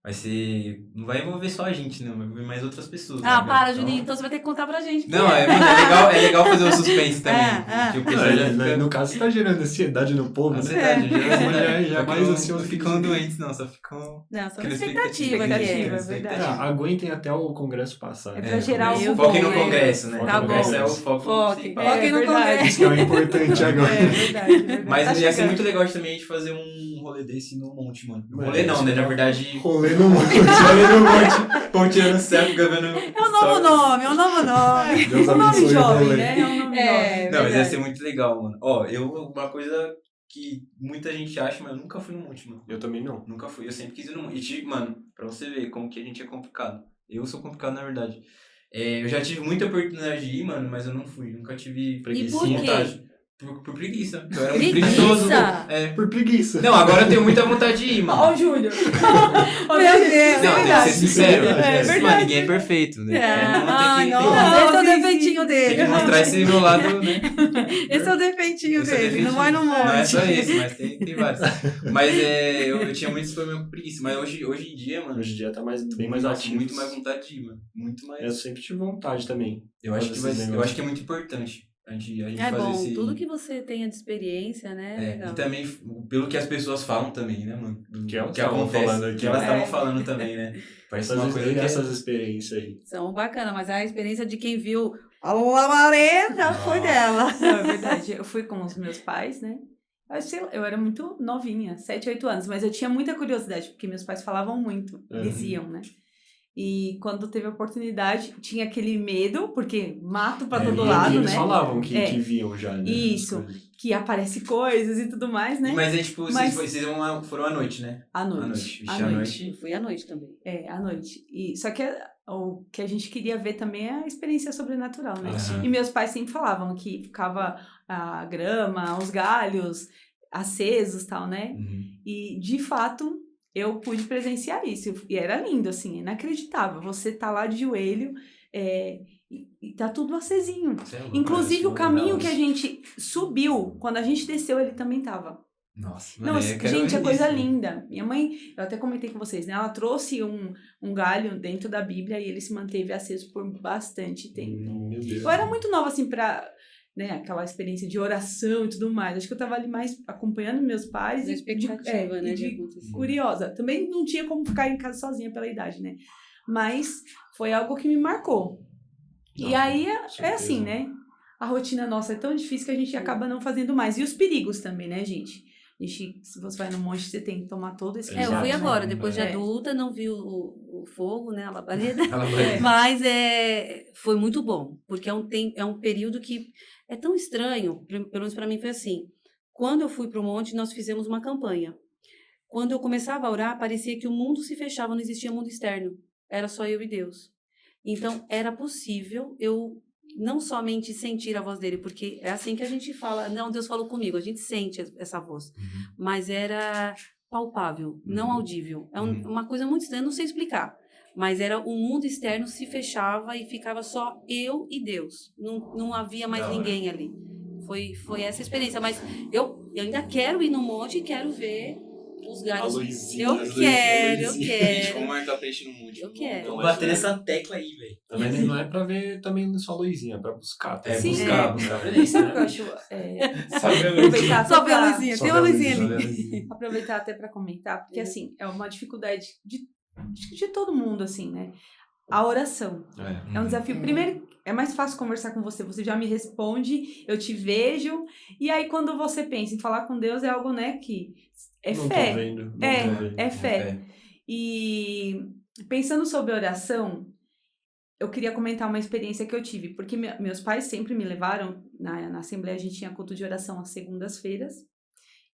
vai ser. Não vai envolver só a gente, não, vai envolver mais outras pessoas. Ah, né, para, então- Juninho, então você vai ter que contar pra gente. Não, mano, é legal fazer o suspense também. Que o Não, pessoal já fica. no caso, você tá gerando ansiedade no povo, né? Ansiedade, Já Só que mais não- ansioso não que ficam isso. doentes, não, só ficam. Não, só uma Aquela expectativa expectativa, aqui. é expectativa. verdade. Aguentem até o congresso passar. É pra gerar algo algo Foquem bom, no né? congresso, né? Tá O congresso bom. é o foco. Foque. principal. Foque no verdade. congresso. Isso que é o importante agora. É verdade. Mas Tá ia ser chegando. muito legal também a gente fazer um rolê desse no monte, mano. Mano, Rolê não, né? Na verdade, Rolê no monte. Rolê no monte. ponteando no céu, gravando. É um novo nome, é um novo nome. Deus Um nome abençoe o jovem, rolê. né? É um nome É. jovem. Não, mas ia verdade. ser muito legal, mano. Ó, uma coisa que muita gente acha, mas eu nunca fui no monte, mano. Eu também não. Nunca fui, eu sempre quis ir no monte. E, tipo, mano, pra você ver como que a gente é complicado. Eu sou complicado, na verdade. Eu já tive muita oportunidade de ir, mano, mas eu não fui. Nunca tive Preguiça. por quê? vontade. Por preguiça. Eu era muito Preguiça? preguiçoso. É. Por preguiça. Não, agora eu tenho muita vontade de ir, mano. Ó o Júlio. Meu Deus, Não, tem que verdade. ser sincero. É Mano, verdade. ninguém é perfeito, né? É. Então, Ah, tem não, que, esse é o sim, defeitinho sim. dele. tem que mostrar esse meu lado, né? Esse é o defeitinho Esse é o dele, defeitinho. não vai no monte. Não é só esse, mas tem vários. Mas eu tinha muito esse problema com preguiça. Mas hoje em dia, mano, Hoje em dia tá bem mais nossa, ativo. muito mais vontade de ir, mano. Muito mais. Eu sempre tive vontade também. Eu acho que Esses eu negócios. acho que é muito importante a gente É fazer bom, esse. tudo que você tenha de experiência, né? Legal. E também pelo que as pessoas falam também, né, mano? Do Que elas estavam acontece, falando aqui. que elas É. estavam falando também, né? Parece uma coisa que Essas experiências aí. São bacana, mas a experiência de quem viu a Lamaré já foi dela. Não, é verdade. Eu fui com os meus pais, né? Eu era muito novinha, 7, 8 anos, mas eu tinha muita curiosidade, porque meus pais falavam muito, eles iam, né? E quando teve a oportunidade, tinha aquele medo, porque mato pra todo E lado, eles né? falavam que, É. que viam já, né? Isso. as coisas. Que aparece coisas e tudo mais, né? Mas aí, tipo, Mas- vocês foram à noite, né? À À noite. noite. À Vixe, à noite. Eu fui à noite também. É, à noite. E, só que o que a gente queria ver também é a experiência sobrenatural, né? Aham. E meus pais sempre falavam que ficava a grama, os galhos acesos e tal, né? E, de fato, eu pude presenciar isso. E era lindo, assim, inacreditável. Você tá lá de joelho e tá tudo acesinho. Você é louco, Inclusive, né? o caminho que a gente subiu, quando a gente desceu, ele também tava. Nossa, Não, mano, eu quero gente, é ver coisa isso. linda. Minha mãe, eu até comentei com vocês, né? Ela trouxe um galho dentro da Bíblia e ele se manteve aceso por bastante tempo. Meu Deus. Eu era muito nova, assim, pra... Né, aquela experiência de oração e tudo mais. Acho que eu tava ali mais acompanhando meus pais. Da expectativa, né, de de acontecer. curiosa. Também não tinha como ficar em casa sozinha pela idade, né? Mas foi algo que me marcou. E Nossa, aí com certeza. assim, né? A rotina nossa é tão difícil que a gente acaba não fazendo mais. E os perigos também, né, gente? Se você vai no monte, você tem que tomar todo esse Eu Exato, fui né? agora, depois de É. adulta, não vi o fogo, né, a labareda. Ela vai- Mas foi muito bom, porque é um período que é tão estranho, pelo menos para mim foi assim. Quando eu fui para o monte, nós fizemos uma campanha. Quando eu começava a orar, parecia que o mundo se fechava, não existia mundo externo. Era só eu e Deus. Então, era possível eu não somente sentir a voz dele, porque é assim que a gente fala, não, Deus falou comigo, a gente sente essa voz. Mas era palpável, não audível. É uma coisa muito estranha, não sei explicar. Mas era o mundo externo se fechava e ficava só eu e Deus. Não havia mais Da hora. ninguém ali. Foi essa experiência. Mas eu ainda quero ir no monte e quero ver os A galhos. luzinha, Eu as quero, eu luzinhas. Gente, quero. vamos marcar peixe no mundo. Eu quero. Vamos bater nessa tecla aí, velho. Também não é pra ver também só luzinha, é pra buscar. É, Sim, buscar pra ver. Sabe o que eu acho? Sabe a Aproveitar até Só ver a pra- luzinha, Só tem uma ver a luzinha luzinha, ali. aproveitar até para comentar, porque assim, é uma dificuldade de todo mundo, assim, né? A oração. É um desafio. Primeiro, é mais fácil conversar com você. Você já me responde, eu te vejo. E aí, quando você pensa em falar com Deus, é algo, né, que é Não fé. tô vendo. Não É, tô vendo. é fé. E pensando sobre oração, eu queria comentar uma experiência que eu tive. Porque meus pais sempre me levaram, na Assembleia a gente tinha culto de oração às segundas-feiras.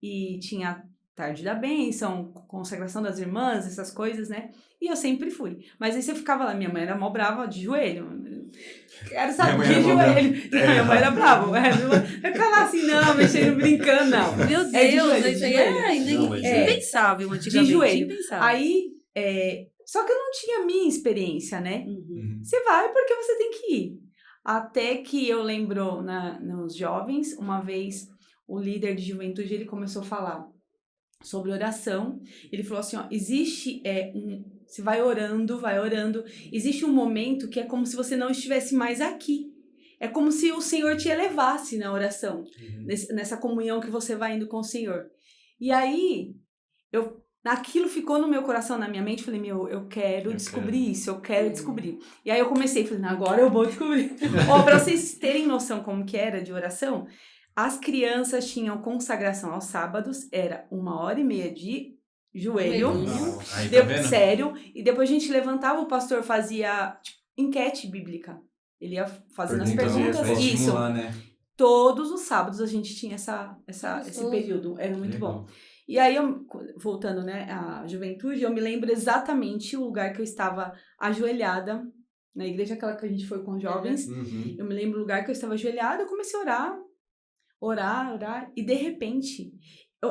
E tinha tarde da bênção, consagração das irmãs, essas coisas, né? E eu sempre fui. Mas aí você ficava lá, minha mãe era mó brava, de joelho. Quero saber Minha de mãe era mó joelho. Minha mãe era brava. Eu ficava assim, não, mexendo, brincando, não. Meu Deus, É de joelho, isso de aí joelho. Não, mas é impensável antigamente. De joelho. Impensável. Aí, só que eu não tinha minha experiência, né? Uhum. Você vai porque você tem que ir. Até que eu lembro nos jovens, uma vez o líder de juventude, ele começou a falar sobre oração. Ele falou assim, ó, existe você vai orando, existe um momento que é como se você não estivesse mais aqui. É como se o Senhor te elevasse na oração, nessa comunhão que você vai indo com o Senhor. E aí, aquilo ficou no meu coração, na minha mente, falei, eu quero descobrir isso, eu quero descobrir. E aí eu comecei, falei, agora eu vou descobrir. Ó, pra vocês terem noção como que era de oração, as crianças tinham consagração aos sábados, era 1h30 de joelho, Aí, tá vendo? sério, e depois a gente levantava, o pastor fazia enquete bíblica. Ele ia fazendo as perguntas. Pra Isso. estimular, né? Todos os sábados a gente tinha esse Gostoso. período, era muito Legal. bom. E aí, voltando, né, à juventude, eu me lembro exatamente o lugar que eu estava ajoelhada, na igreja aquela que a gente foi com os jovens. Uhum. Eu me lembro o lugar que eu estava ajoelhada, eu comecei a orar, e de repente,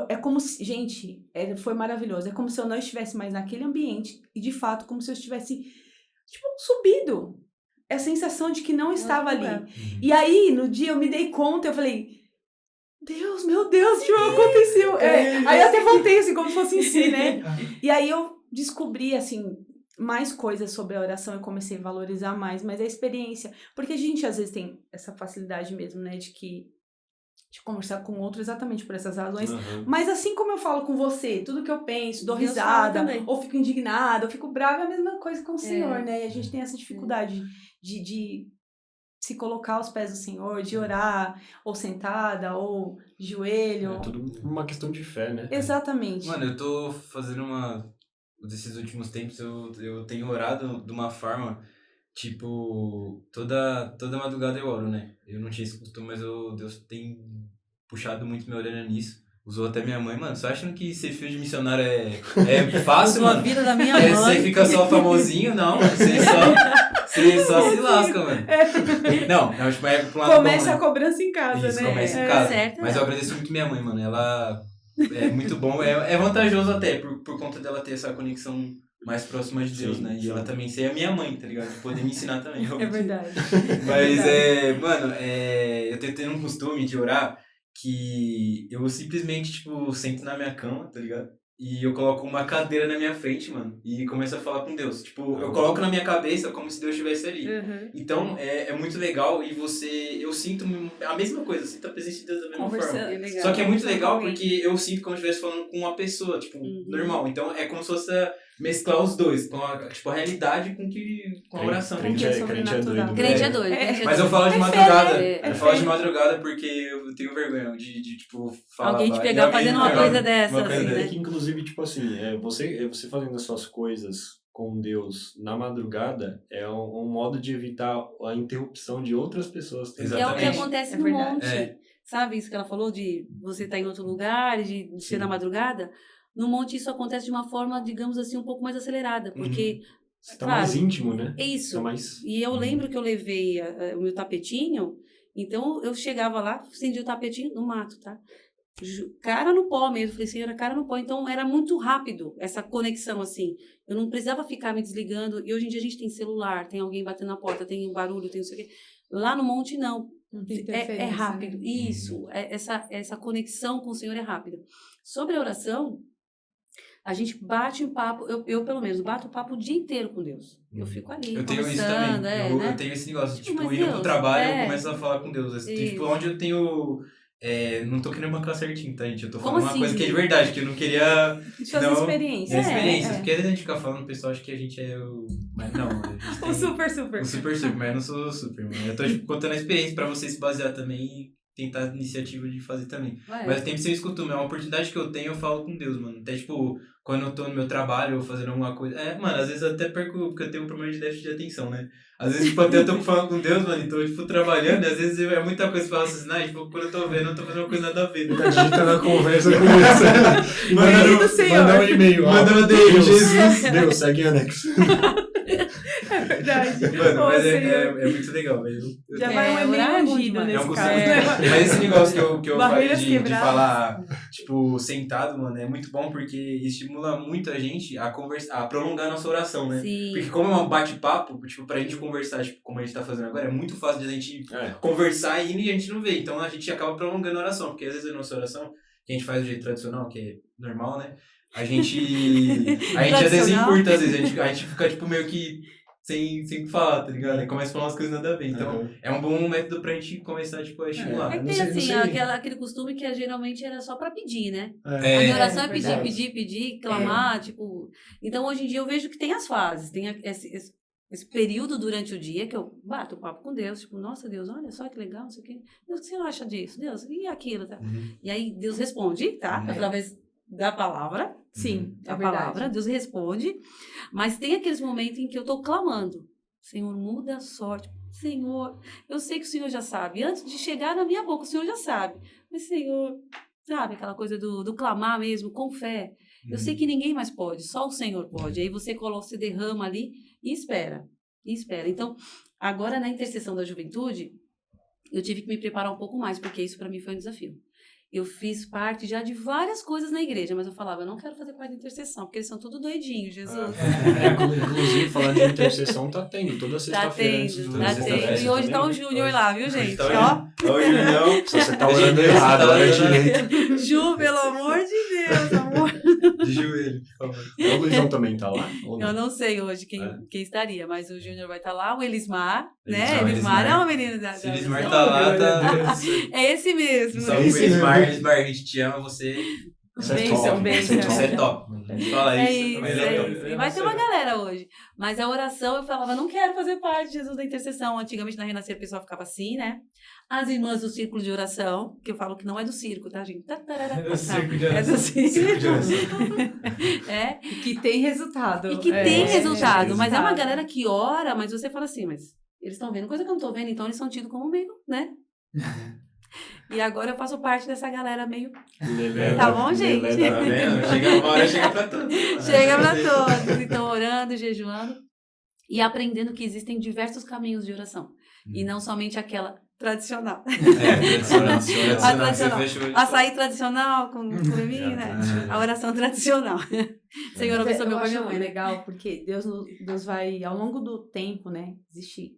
é como se, gente, foi maravilhoso, é como se eu não estivesse mais naquele ambiente, e de fato, como se eu estivesse, tipo, subido. É a sensação de que não estava ali. E aí, no dia, eu me dei conta, eu falei, Deus, meu Deus, tipo, aconteceu. Aí eu até voltei, assim, como se fosse em si, né? E aí eu descobri, assim, mais coisas sobre a oração, eu comecei a valorizar mais, mas a experiência, porque a gente, às vezes, tem essa facilidade mesmo, né, de conversar com outro exatamente por essas razões. Uhum. Mas assim como eu falo com você, tudo que eu penso, dou Deus fala risada, também. ou fico indignada, ou fico brava, é a mesma coisa com o Senhor, né? E a gente tem essa É. dificuldade de se colocar aos pés do Senhor, de orar, ou sentada, ou de joelho. É tudo uma questão de fé, né? Exatamente. Mano, eu tô fazendo desses últimos tempos, eu tenho orado de uma forma, tipo, toda madrugada eu oro, né? Eu não tinha esse costume, mas Deus tem puxado muito minha orelha nisso. Usou até minha mãe, mano. Só achando que ser filho de missionário é fácil, Usou a mano? vida da minha Você mãe. fica só famosinho, não. Você só se lasca, mano. Não, tipo, é pro lado Começa bom, né? a cobrança em casa, Isso, né? começa em casa. certo, Mas né? eu agradeço muito minha mãe, mano. Ela é muito bom. É vantajoso até, por conta dela ter essa conexão mais próxima de Deus, Sim, né? E sim. ela também ser a minha mãe, tá ligado? De poder me ensinar também. É verdade. Mas verdade. mano, eu tenho tendo um costume de orar que eu simplesmente, tipo, sento na minha cama, tá ligado? E eu coloco uma cadeira na minha frente, mano, e começo a falar com Deus. Tipo, eu coloco na minha cabeça como se Deus estivesse ali. Uhum. Então, é muito legal e eu sinto a mesma coisa, eu sinto a presença de Deus da mesma forma. Conversando. É legal. Só que é muito legal Alguém. porque eu sinto como se eu estivesse falando com uma pessoa, tipo, Uhum. normal. Então, é como se fosse mesclar os dois, com a realidade com a oração. Crente é é sobrenatural. doido. Crente é né? doido. crente é Mas eu doido. falo de É madrugada. fé, né? Eu É falo fé. de madrugada porque eu tenho vergonha de tipo, falar. Alguém te vai, pegar e alguém fazendo me uma pegar coisa dessa, uma coisa assim, dessa. né? É que, inclusive, tipo assim, você fazendo as suas coisas com Deus na madrugada é um modo de evitar a interrupção de outras pessoas. Que é o que Exatamente. acontece É no verdade. monte. É. Sabe isso que ela falou de você estar em outro lugar, de ser Sim. na madrugada? No monte isso acontece de uma forma, digamos assim, um pouco mais acelerada. Porque, Você tá claro, mais íntimo, né? é isso. Tá mais... E eu lembro que eu levei o meu tapetinho, então eu chegava lá, acendia o tapetinho no mato, tá? Cara no pó mesmo, falei, senhora, cara no pó. Então era muito rápido essa conexão, assim. Eu não precisava ficar me desligando. E hoje em dia a gente tem celular, tem alguém batendo na porta, tem barulho, tem não sei o quê. Lá no monte, não. Não tem É interferência, rápido. né? Isso. Essa conexão com o Senhor é rápida. Sobre a oração, A gente bate um papo, eu pelo menos bato o papo o dia inteiro com Deus. Eu fico ali Eu tenho isso conversando, também. Eu tenho esse negócio, tipo, Mas indo pro Deus, trabalho, eu começo a falar com Deus. Assim, Isso. tipo, onde eu tenho... não tô querendo bancar certinho, tá, gente? Eu tô Como falando uma assim, coisa que é de gente? verdade, que eu não queria... Suas experiências. Experiência. É. Porque às vezes a gente fica falando, o pessoal acha que a gente é o... Mas não, a gente tem... O super. O super, mas eu não sou super, mano. Eu tô tipo, contando a experiência pra você se basear também e tentar a iniciativa de fazer também. Mas o tempo que você escuta, é uma oportunidade que eu tenho, eu falo com Deus, mano. Até, tipo, quando eu tô no meu trabalho ou fazendo alguma coisa... mano, às vezes eu até perco, porque eu tenho um problema de déficit de atenção, né? Às vezes, tipo, até eu tô falando com Deus, mano, e tô, tipo, trabalhando, e às vezes é muita coisa pra raciocinar, e, tipo, quando eu tô vendo, eu tô fazendo uma coisa nada a ver. Tá digitando a conversa com você. Mandando um e-mail. Mandando um DM, Jesus. Deus, segue em anexo. É verdade. Mano, Ô, mas Senhor. é muito legal, velho. Já vai um orar é e-mail bom ungido demais. É um nesse costume. caso. Mas esse negócio que eu falei Barreiras de quebradas. falar, tipo, sentado, mano, é muito bom porque estimula muito a gente a conversar, a prolongar a nossa oração, né? Sim. Porque como é um bate-papo, tipo, pra gente conversar, tipo, como a gente tá fazendo agora, é muito fácil de a gente conversar e a gente não vê. Então a gente acaba prolongando a oração, porque às vezes a nossa oração, que a gente faz do jeito tradicional, que é normal, né? A gente às vezes encurta, às vezes, a gente fica, tipo, meio que sem falar, tá ligado? Aí começa a falar umas coisas nada a ver. Então, é um bom método pra gente começar, tipo, a estimular. É que não tem sei, assim, aquele costume que geralmente era só pra pedir, né? A É. minha oração é verdade. pedir, clamar, tipo... Então, hoje em dia, eu vejo que tem as fases. Tem esse período durante o dia que eu bato o papo com Deus. Tipo, nossa, Deus, olha só que legal, não sei o quê. Deus, o que você acha disso? Deus, e aquilo? Tá? E aí, Deus responde, tá? Através da palavra. Sim, é A verdade. palavra, Deus responde. Mas tem aqueles momentos em que eu tô clamando. Senhor, muda a sorte. Senhor, eu sei que o Senhor já sabe. Antes de chegar na minha boca, o Senhor já sabe. Mas, Senhor, sabe aquela coisa do clamar mesmo, com fé. Eu sei que ninguém mais pode, só o Senhor pode. Aí você coloca, se derrama ali e espera. E espera. Então, agora na intercessão da juventude, eu tive que me preparar um pouco mais, porque isso para mim foi um desafio. Eu fiz parte já de várias coisas na igreja, mas eu falava, eu não quero fazer parte da intercessão, porque eles são tudo doidinhos, Jesus. Inclusive, falando de intercessão, tá tendo toda sexta-feira antes do Tá tendo. E hoje tá o Júnior lá, viu, gente? Ó, Hoje não. Se você tá orando errado, ora direito. Ju, pelo amor de Deus, amor. De joelho, por favor. O Luizão também tá lá? Ou Eu não sei hoje quem estaria, mas o Júnior vai estar lá, o Elismar, né? Elismar, Elismar é uma menina da... Se o Elismar tá lá, tá... É esse mesmo. Salve pro Elismar, Elismar, a gente te ama, você... Você é Bênção, top, bênção. Você é top. Fala É isso. isso, Mas é top. isso. E vai ter uma galera hoje. Mas a oração, eu falava, não quero fazer parte de Jesus da intercessão. Antigamente, na Renascer, o pessoal ficava assim, né? As irmãs do círculo de oração, que eu falo que não é do circo, tá, gente? É do circo de É oração. do circo. Circo de oração. É. E que tem resultado. E que tem resultado. Mas é uma resultado. galera que ora, mas você fala assim, mas eles estão vendo coisa que eu não tô vendo, então eles são tidos como meio, né? E agora eu faço parte dessa galera meio... Tá bom, gente? Tá vendo? Chega uma hora, chega pra todos. Chega pra todos. Então, orando, jejuando e aprendendo que existem diversos caminhos de oração. E não somente aquela tradicional. Tradicional. A tradicional. Você fechou. Açaí tradicional com mim, né? A oração tradicional. Senhor, abençoe meu pai e minha mãe. É legal, porque Deus vai, ao longo do tempo, né? Existe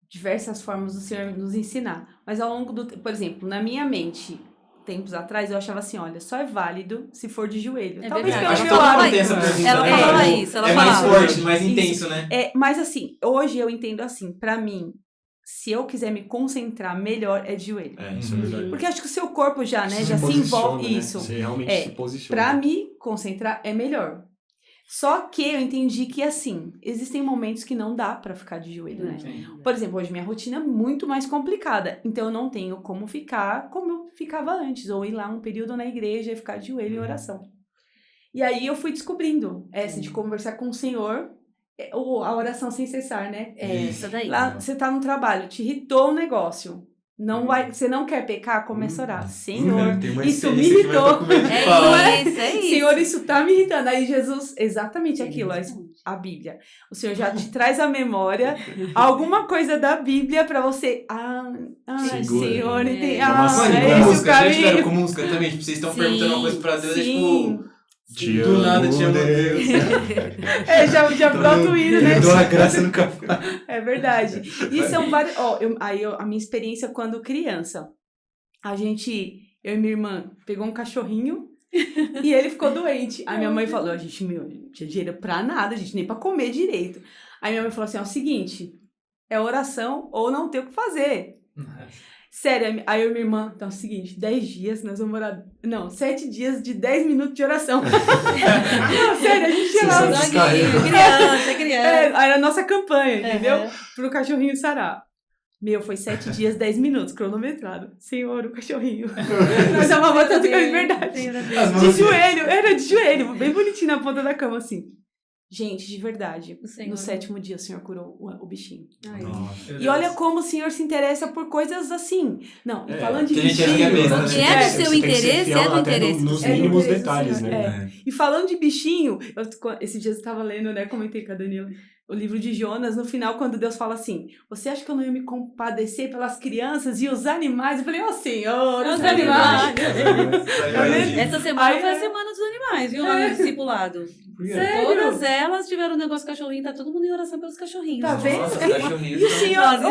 diversas formas do Senhor nos ensinar. Mas ao longo do tempo, por exemplo, na minha mente, tempos atrás, eu achava assim, olha, só é válido se for de joelho. É Talvez verdade. pelo Acho que todo meu mundo tem hábito. essa pergunta, Ela né? falava isso, ela É mais falava. forte, mais Isso. intenso, né? Mas assim, hoje eu entendo assim, pra mim, se eu quiser me concentrar melhor, é de joelho. É, isso é verdade. Porque acho que o seu corpo já, né, já se posiciona, envolve né? isso. Você realmente É, se posiciona. Pra me concentrar é melhor. Só que eu entendi que, assim, existem momentos que não dá pra ficar de joelho, né? Por exemplo, hoje minha rotina é muito mais complicada. Então eu não tenho como ficar como eu ficava antes. Ou ir lá um período na igreja e ficar de joelho em oração. E aí eu fui descobrindo essa de conversar com o Senhor, ou a oração sem cessar, né? Isso daí. Lá você tá no trabalho, te irritou o negócio. Não vai, você não quer pecar, começa a orar. Senhor, Tem uma isso me experiência que vai irritou. estar com medo de falar. É isso, é isso. Senhor, isso tá me irritando. Aí Jesus, exatamente aquilo, a Bíblia. O Senhor já te traz à memória alguma coisa da Bíblia pra você. Segura. Senhor, entendi. Nossa, Mano, e com É esse o música, já tiveram caminho. com música também? Tipo, vocês estão Sim, perguntando uma coisa pra Deus, é Sim. tipo... Te Do nada amo, te amo, Deus. Já brota o hino, né? Eu dou a graça no café. É verdade. E são vários. A minha experiência quando criança. Eu e minha irmã pegou um cachorrinho E ele ficou doente. Aí minha mãe falou, a gente, não tinha dinheiro pra nada, a gente nem pra comer direito. Aí minha mãe falou assim, ó, o seguinte, é oração ou não tem o que fazer. Sério, aí eu e minha irmã, então é o seguinte, 10 dias, nós vamos orar, não, 7 dias de 10 minutos de oração. Não, sério, a gente ia lá. Era a nossa campanha, entendeu? Pro cachorrinho sarar. Meu, foi 7 dias, 10 minutos, cronometrado. Senhor, o cachorrinho. Nós amávamos tanto que é verdade. De joelho, era de joelho, bem bonitinho na ponta da cama, assim. Gente, de verdade, no 7º dia o Senhor curou o bichinho. E olha como o Senhor se interessa por coisas assim. Não, e falando de bichinho... O que é do seu interesse é do interesse. Nos mínimos detalhes, né? E falando de bichinho, esses dias eu estava lendo, né, comentei com a Daniela, o livro de Jonas, no final, quando Deus fala assim, você acha que eu não ia me compadecer pelas crianças e os animais? Eu falei, ó Senhor, os animais! Essa semana foi a semana dos animais, viu? Lá no discipulado. Sério? Todas elas tiveram um negócio cachorrinho, tá todo mundo em oração pelos cachorrinhos. Tá vendo? Cachorrinhos. E o Senhor, Nós o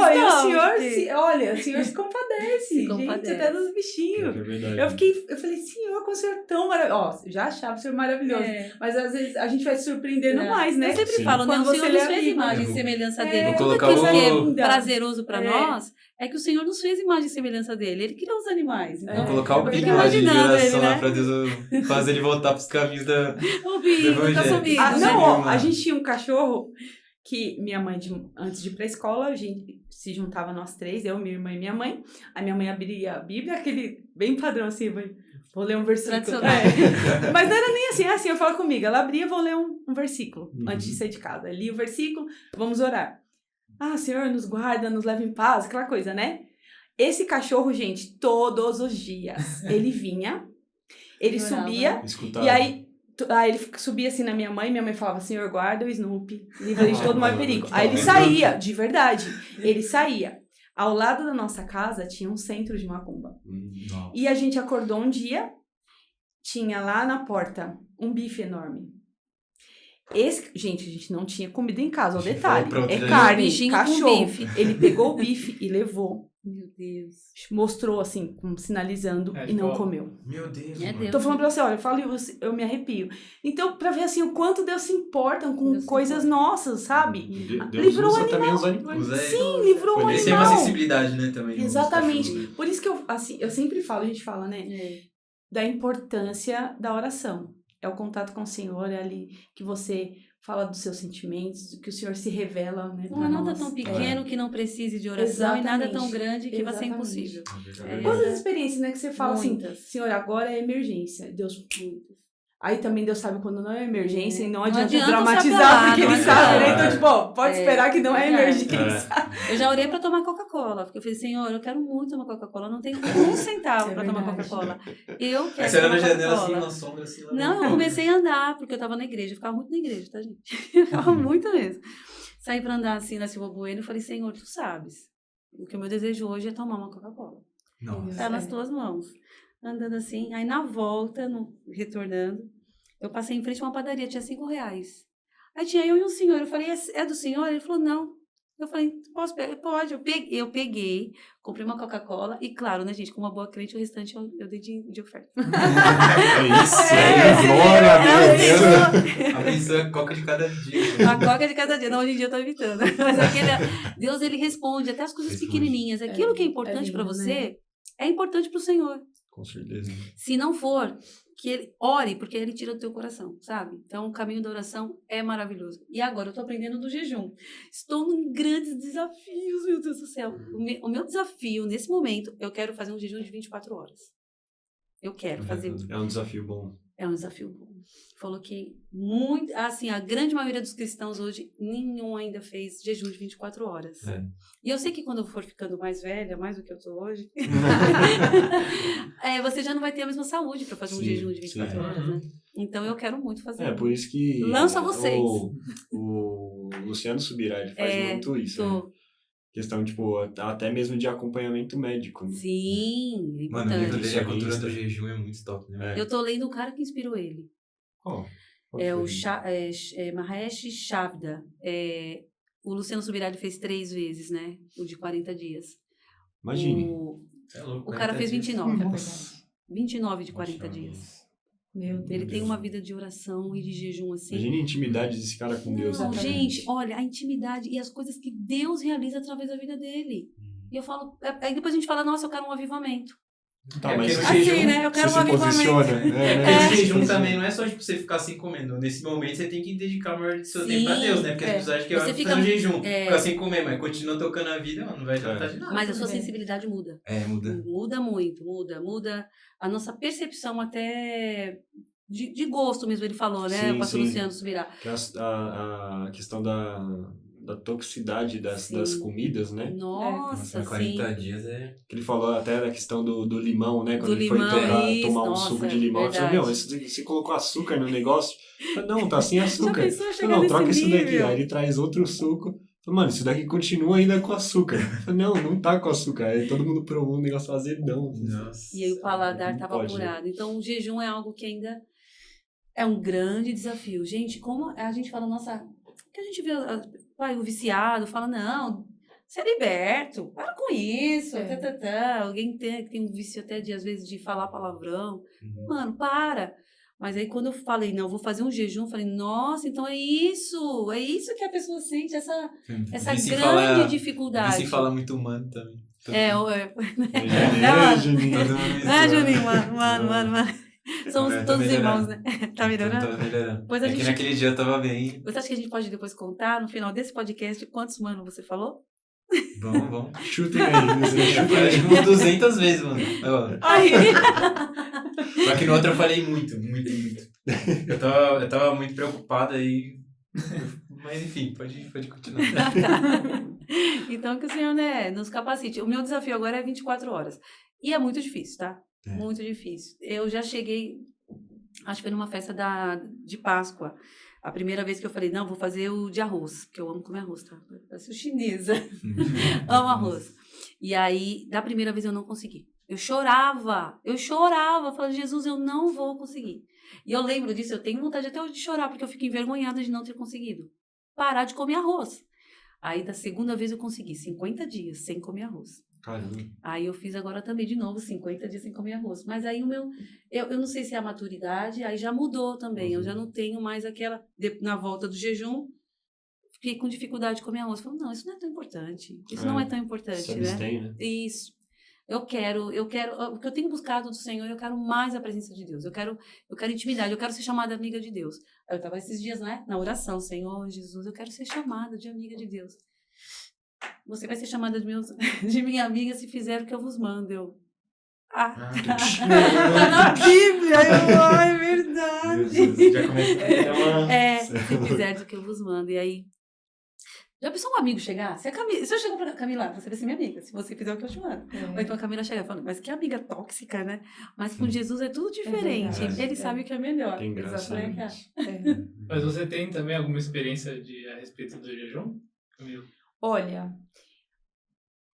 Senhor se compadece, gente, até dos bichinhos. Eu falei, Senhor, como o Senhor é tão maravilhoso. Ó, eu já achava o Senhor maravilhoso. Mas às vezes a gente vai se surpreendendo mais, né? Eu sempre falo, né? O Senhor nos fez imagem e semelhança dele. Tudo que é prazeroso pra nós é que o Senhor nos fez imagem e semelhança dele. Ele criou os animais. Então, vou colocar o pique fica lá de imaginando oração ele, lá né? pra Deus fazer ele voltar pros caminhos da... O bico tá sumindo. A gente tinha um cachorro que minha mãe, antes de ir pra escola, a gente se juntava nós três, eu, minha irmã e minha mãe. A minha mãe abria a Bíblia, aquele bem padrão assim, vou ler um versículo. Mas não era nem assim, eu falo comigo, ela abria, vou ler um versículo antes de sair de casa. Eu li o versículo, vamos orar. Ah, Senhor, nos guarda, nos leva em paz, aquela coisa, né? Esse cachorro, gente, todos os dias, ele vinha, ele subia, escutava. E aí ele subia assim na minha mãe falava, Senhor, guarda o Snoopy, livra ele de todo mal e perigo. Aí ele saía, de verdade, ele saía. Ao lado da nossa casa tinha um centro de macumba. E a gente acordou um dia, tinha lá na porta um bife enorme. Gente, a gente não tinha comida em casa, o detalhe. É carne, cachorro. Ele pegou o bife e levou. Meu Deus. Mostrou assim, sinalizando e não comeu. Meu Deus. Tô falando pra você, olha, eu falo e eu me arrepio. Então, pra ver assim, o quanto Deus se importa com coisas nossas, sabe? Deus livrou usa o animal. também os animais. Sim, livrou o animal. Ele tem uma sensibilidade, né, também. Exatamente. Por isso que eu sempre falo, a gente fala, né? Da importância da oração. É o contato com o Senhor, é ali que você fala dos seus sentimentos, que o Senhor se revela, né? Não é nada tão pequeno que não precise de oração. Exatamente. E nada tão grande que vai ser impossível. Quantas experiências, né, que você fala Muitas. assim, Senhor, agora é emergência. Deus, aí também Deus sabe quando não é emergência e não adianta dramatizar, porque Ele sabe, né? Então, tipo, pode esperar que não é emergência. Eu já orei pra tomar Coca-Cola, porque eu falei, Senhor, eu quero muito tomar Coca-Cola, não tenho um centavo pra tomar Coca-Cola. Eu quero você era na tomar janela assim, Coca-Cola. na sombra assim. Lá Não, eu comecei a andar, porque eu tava na igreja, eu ficava muito na igreja, tá, gente? Eu ficava muito mesmo. Saí pra andar assim na Silva Bueno e falei, Senhor, tu sabes, o que o meu desejo hoje é tomar uma Coca-Cola. Tá nas tuas mãos. Andando assim, aí na volta, retornando, eu passei em frente a uma padaria, tinha R$5. Aí tinha eu e um senhor, eu falei, é do senhor? Ele falou, não. Eu falei, posso pegar? Pode. Eu peguei, comprei uma Coca-Cola e, claro, né, gente, como uma boa crente, o restante eu dei de oferta. É isso, glória a Deus. Abençoa a Coca de cada dia. A Coca de cada dia. Não, hoje em dia eu tô evitando. Mas Deus, ele responde até as coisas pequenininhas. Aquilo que é importante para você é importante para o Senhor. Com certeza. Se não for, que ele ore, porque ele tira do teu coração, sabe? Então, o caminho da oração é maravilhoso. E agora, eu tô aprendendo do jejum. Estou em grandes desafios, meu Deus do céu. O meu desafio, nesse momento, eu quero fazer um jejum de 24 horas. Eu quero fazer. É um desafio bom. É um desafio bom. Falou que muito, assim, a grande maioria dos cristãos hoje, nenhum ainda fez jejum de 24 horas. E eu sei que quando eu for ficando mais velha, mais do que eu tô hoje, você já não vai ter a mesma saúde para fazer um jejum de 24 horas, né? Então eu quero muito fazer. É por isso que lanço a vocês. O Luciano Subirá, ele faz muito isso, né? Questão, tipo, até mesmo de acompanhamento médico. Né? Sim, é importante. Mano, o livro dele, a cultura do jejum é muito top, né? Eu tô lendo o cara que inspirou ele. É o Mahesh Chavda. O Luciano Subirá fez 3 vezes, né? O de 40 dias. Imagine. O cara fez 29. 29 de 40 dias. Meu Deus. Ele tem uma vida de oração e de jejum assim. Imagina a intimidade desse cara com Deus. Não, né? gente, olha, a intimidade e as coisas que Deus realiza através da vida dele. E eu falo, aí depois a gente fala, nossa, eu quero um avivamento. Tá, É, mas porque você, no Assim, jejum, né? Eu quero um você se avivamento. posiciona. Porque o jejum Você- também não é só tipo, você ficar sem comendo. Nesse momento você tem que dedicar a maior do seu Sim, tempo pra Deus, né? Porque as é. pessoas acham que Você vai fica- fazer um jejum, é. ficar sem comer, mas continua tocando a vida, mano, não vai adiantar de nada. Mas a sua também. sensibilidade muda. Muda. Muda muito, muda a nossa percepção até de gosto mesmo, ele falou, né? Sim, o pastor sim. Luciano Subirá. Que a questão da toxicidade das Sim. comidas, né? Nossa, sim. 40 dias é... Que ele falou até da questão do limão, né? Quando Do ele foi limão, isso, tomar um nossa, suco de limão. Ele falou, verdade. você colocou açúcar no negócio? Eu falei, não, tá sem açúcar. Já pensou Eu chegar falei, não, nesse troca isso daqui. nível? Aí ele traz outro suco. Eu falei, mano, isso daqui continua ainda com açúcar. Eu falei, não tá com açúcar. Aí todo mundo provou um negócio azedão. Nossa. E aí o paladar Não estava pode, né? apurado. Então o jejum é algo que ainda é um grande desafio. Gente, como a gente fala, nossa, que a gente vê pai, o viciado, fala, não, você é liberto, para com isso, Alguém tem um vício até de, às vezes, de falar palavrão. Mano, para. Mas aí quando eu falei, não, eu vou fazer um jejum, eu falei, nossa, então é isso que a pessoa sente, essa grande dificuldade. Vici fala muito humano também. Juninho. Juninho, mano. Somos Tá todos melhorando. irmãos, né? Tá melhorando? Tá melhorando. Pois a É que gente- naquele dia eu tava bem. Você acha que a gente pode depois contar, no final desse podcast, quantos mano você falou? Vamos. Chutem aí, Misery, chutem Eu aí. acho que umas 200 vezes, mano. Ó, Ai. Só que no outro eu falei muito. Eu tava muito preocupado aí. Mas enfim, pode continuar. Então, que o Senhor, né, nos capacite. O meu desafio agora é 24 horas. E é muito difícil, tá? É. Muito difícil. Eu já cheguei, acho que foi numa festa de Páscoa. A primeira vez que eu falei, não, vou fazer o de arroz, porque eu amo comer arroz, tá? Eu sou chinesa. Amo arroz. E aí, da primeira vez eu não consegui. Eu chorava, falando, Jesus, eu não vou conseguir. E eu lembro disso, eu tenho vontade até hoje de chorar, porque eu fico envergonhada de não ter conseguido parar de comer arroz. Aí, da segunda vez eu consegui, 50 dias sem comer arroz. Caramba. Aí eu fiz agora também de novo, 50 dias sem comer arroz. Mas aí o meu, eu não sei se é a maturidade, aí já mudou também. Eu já não tenho mais aquela, na volta do jejum, fiquei com dificuldade de comer arroz. Falei, não, isso não é tão importante. Isso não é tão importante, Se né? abstém, né? Isso. Eu quero, o que eu tenho buscado do Senhor, eu quero mais a presença de Deus. Eu quero intimidade, eu quero ser chamada amiga de Deus. Eu estava esses dias, né, na oração, Senhor Jesus, eu quero ser chamada de amiga de Deus. Você vai ser chamada de minha amiga se fizer o que eu vos mando. Tá na Bíblia, é verdade. Jesus, já começa. Se fizer o que eu vos mando. E aí, já pensou um amigo chegar? Se eu chego pra Camila, você vai ser minha amiga, se você fizer o que eu te mando. Ou então a Camila chega falando, mas que amiga tóxica, né? Mas com Jesus é tudo diferente. verdade. Ele sabe o que é melhor. Tem graça, Exato, né? cara? Mas você tem também alguma experiência a respeito do jejum? Camilo? Olha,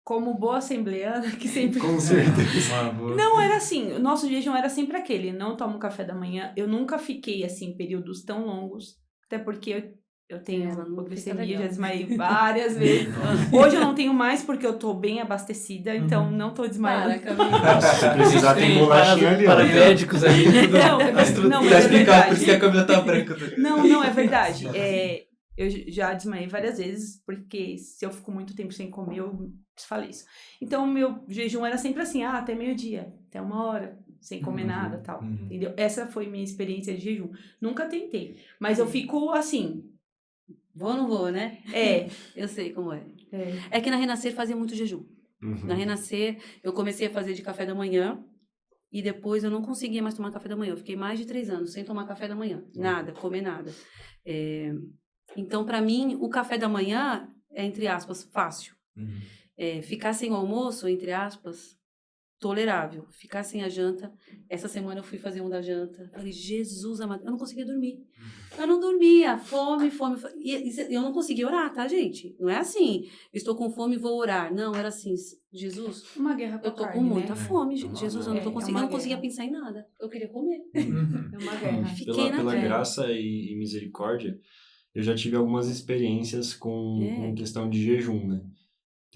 como boa assembleana, que sempre... Com certeza. Não, era assim, o nosso jejum era sempre aquele, não tomo café da manhã, eu nunca fiquei, assim, períodos tão longos, até porque eu tenho Ela não fica hipoglicemia, legal. já desmaiei várias vezes. Hoje eu não tenho mais porque eu tô bem abastecida, então não tô Para, desmaiando. Camila. Se precisar, tem bolachinha ali, ó. Paramédicos ali. Não, mas Pra é explicar, por isso que verdade. a Camila tá branca. Não, é verdade. Eu já desmaiei várias vezes, porque se eu fico muito tempo sem comer, eu desfaleço. Então, o meu jejum era sempre assim, até meio-dia, até 1 hora, sem comer nada, tal. Entendeu? Essa foi minha experiência de jejum. Nunca tentei, mas eu fico assim, Vou ou não vou, né? é. Eu sei como é. É que na Renascer fazia muito jejum. Na Renascer, eu comecei a fazer de café da manhã e depois eu não conseguia mais tomar café da manhã. Eu fiquei mais de 3 anos sem tomar café da manhã. Nada, comer nada. Então, para mim, o café da manhã é, entre aspas, fácil. Ficar sem o almoço, entre aspas, tolerável. Ficar sem a janta. Essa semana eu fui fazer um da janta. Falei, Jesus amado, eu não conseguia dormir. Eu não dormia, fome. E eu não conseguia orar, tá, gente? Não é assim, estou com fome e vou orar. Não, era assim, Jesus, Uma guerra com eu a tô carne, com muita né? fome. Jesus, eu não tô É conseguindo. uma Eu não conseguia guerra. pensar em nada. Eu queria comer. É uma guerra. Fiquei na Pela guerra. graça e misericórdia, eu já tive algumas experiências com questão de jejum, né?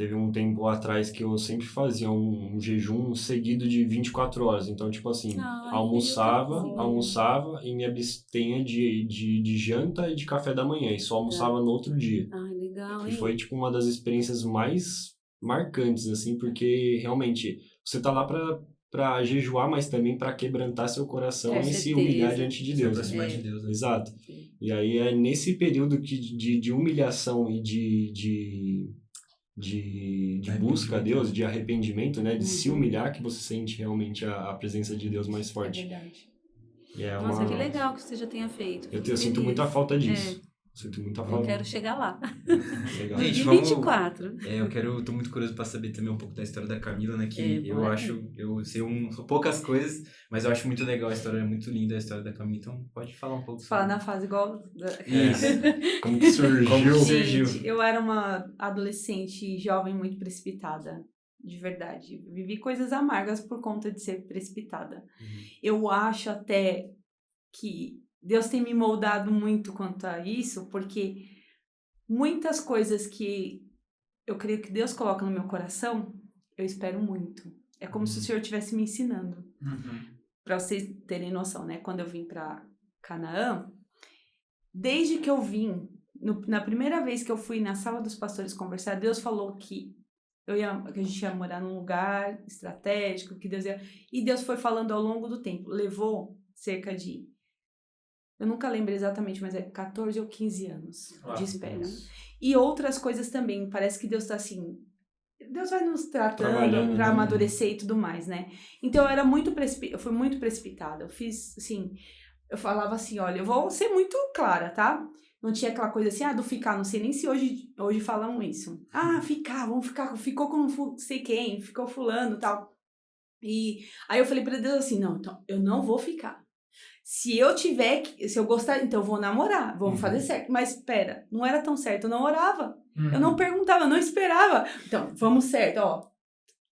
teve um tempo atrás que eu sempre fazia um jejum seguido de 24 horas. Então, tipo assim, Ai, almoçava e me abstenha de janta e de café da manhã. E só almoçava no outro dia. Ai, legal, E hein? foi, tipo, uma das experiências mais marcantes, assim, porque realmente você tá lá pra jejuar, mas também pra quebrantar seu coração Com e se certeza. humilhar diante de Se Deus. aproximar de Deus, né? Exato. Sim. E aí é nesse período de humilhação e de busca a Deus, de arrependimento, né? De se humilhar, que você sente realmente a presença de Deus mais É forte. verdade. E é Nossa, que legal que você já tenha feito. Eu sinto Feliz. muita falta disso. Sinto muita Eu falta. quero chegar lá. Legal. Gente, De vamos- 24. Tô muito curioso pra saber também um pouco da história da Camila, né? Que eu bora. acho, eu sei poucas coisas, mas eu acho muito legal a história, é muito linda a história da Camila, então pode falar um pouco Falar sobre na fase igual... Isso. Como que surgiu? Como surgiu? Gente, eu era uma adolescente jovem muito precipitada. De verdade. Vivi coisas amargas por conta de ser precipitada. Eu acho até que Deus tem me moldado muito quanto a isso, porque muitas coisas que eu creio que Deus coloca no meu coração, eu espero muito. É como se o Senhor estivesse me ensinando. Para vocês terem noção, né? Quando eu vim para Canaã, desde que eu vim, na primeira vez que eu fui na sala dos pastores conversar, Deus falou que que a gente ia morar num lugar estratégico, que Deus ia... E Deus foi falando ao longo do tempo. Levou cerca de... Eu nunca lembro exatamente, mas é 14 ou 15 anos de espera. E outras coisas também. Parece que Deus tá assim... Deus vai nos tratando pra amadurecer e tudo mais, né? Então eu era eu fui muito precipitada. Eu fiz, assim... Eu falava assim, olha, eu vou ser muito clara, tá? Não tinha aquela coisa assim, do ficar, não sei nem se hoje falam isso. Vamos ficar, ficou com não sei quem, ficou fulano e tal. E aí eu falei pra Deus assim, não, então eu não vou ficar. Se eu gostar, então eu vou namorar, vamos fazer certo. Mas espera, não era tão certo, eu não orava. Eu não perguntava, eu não esperava. Então, vamos certo, ó.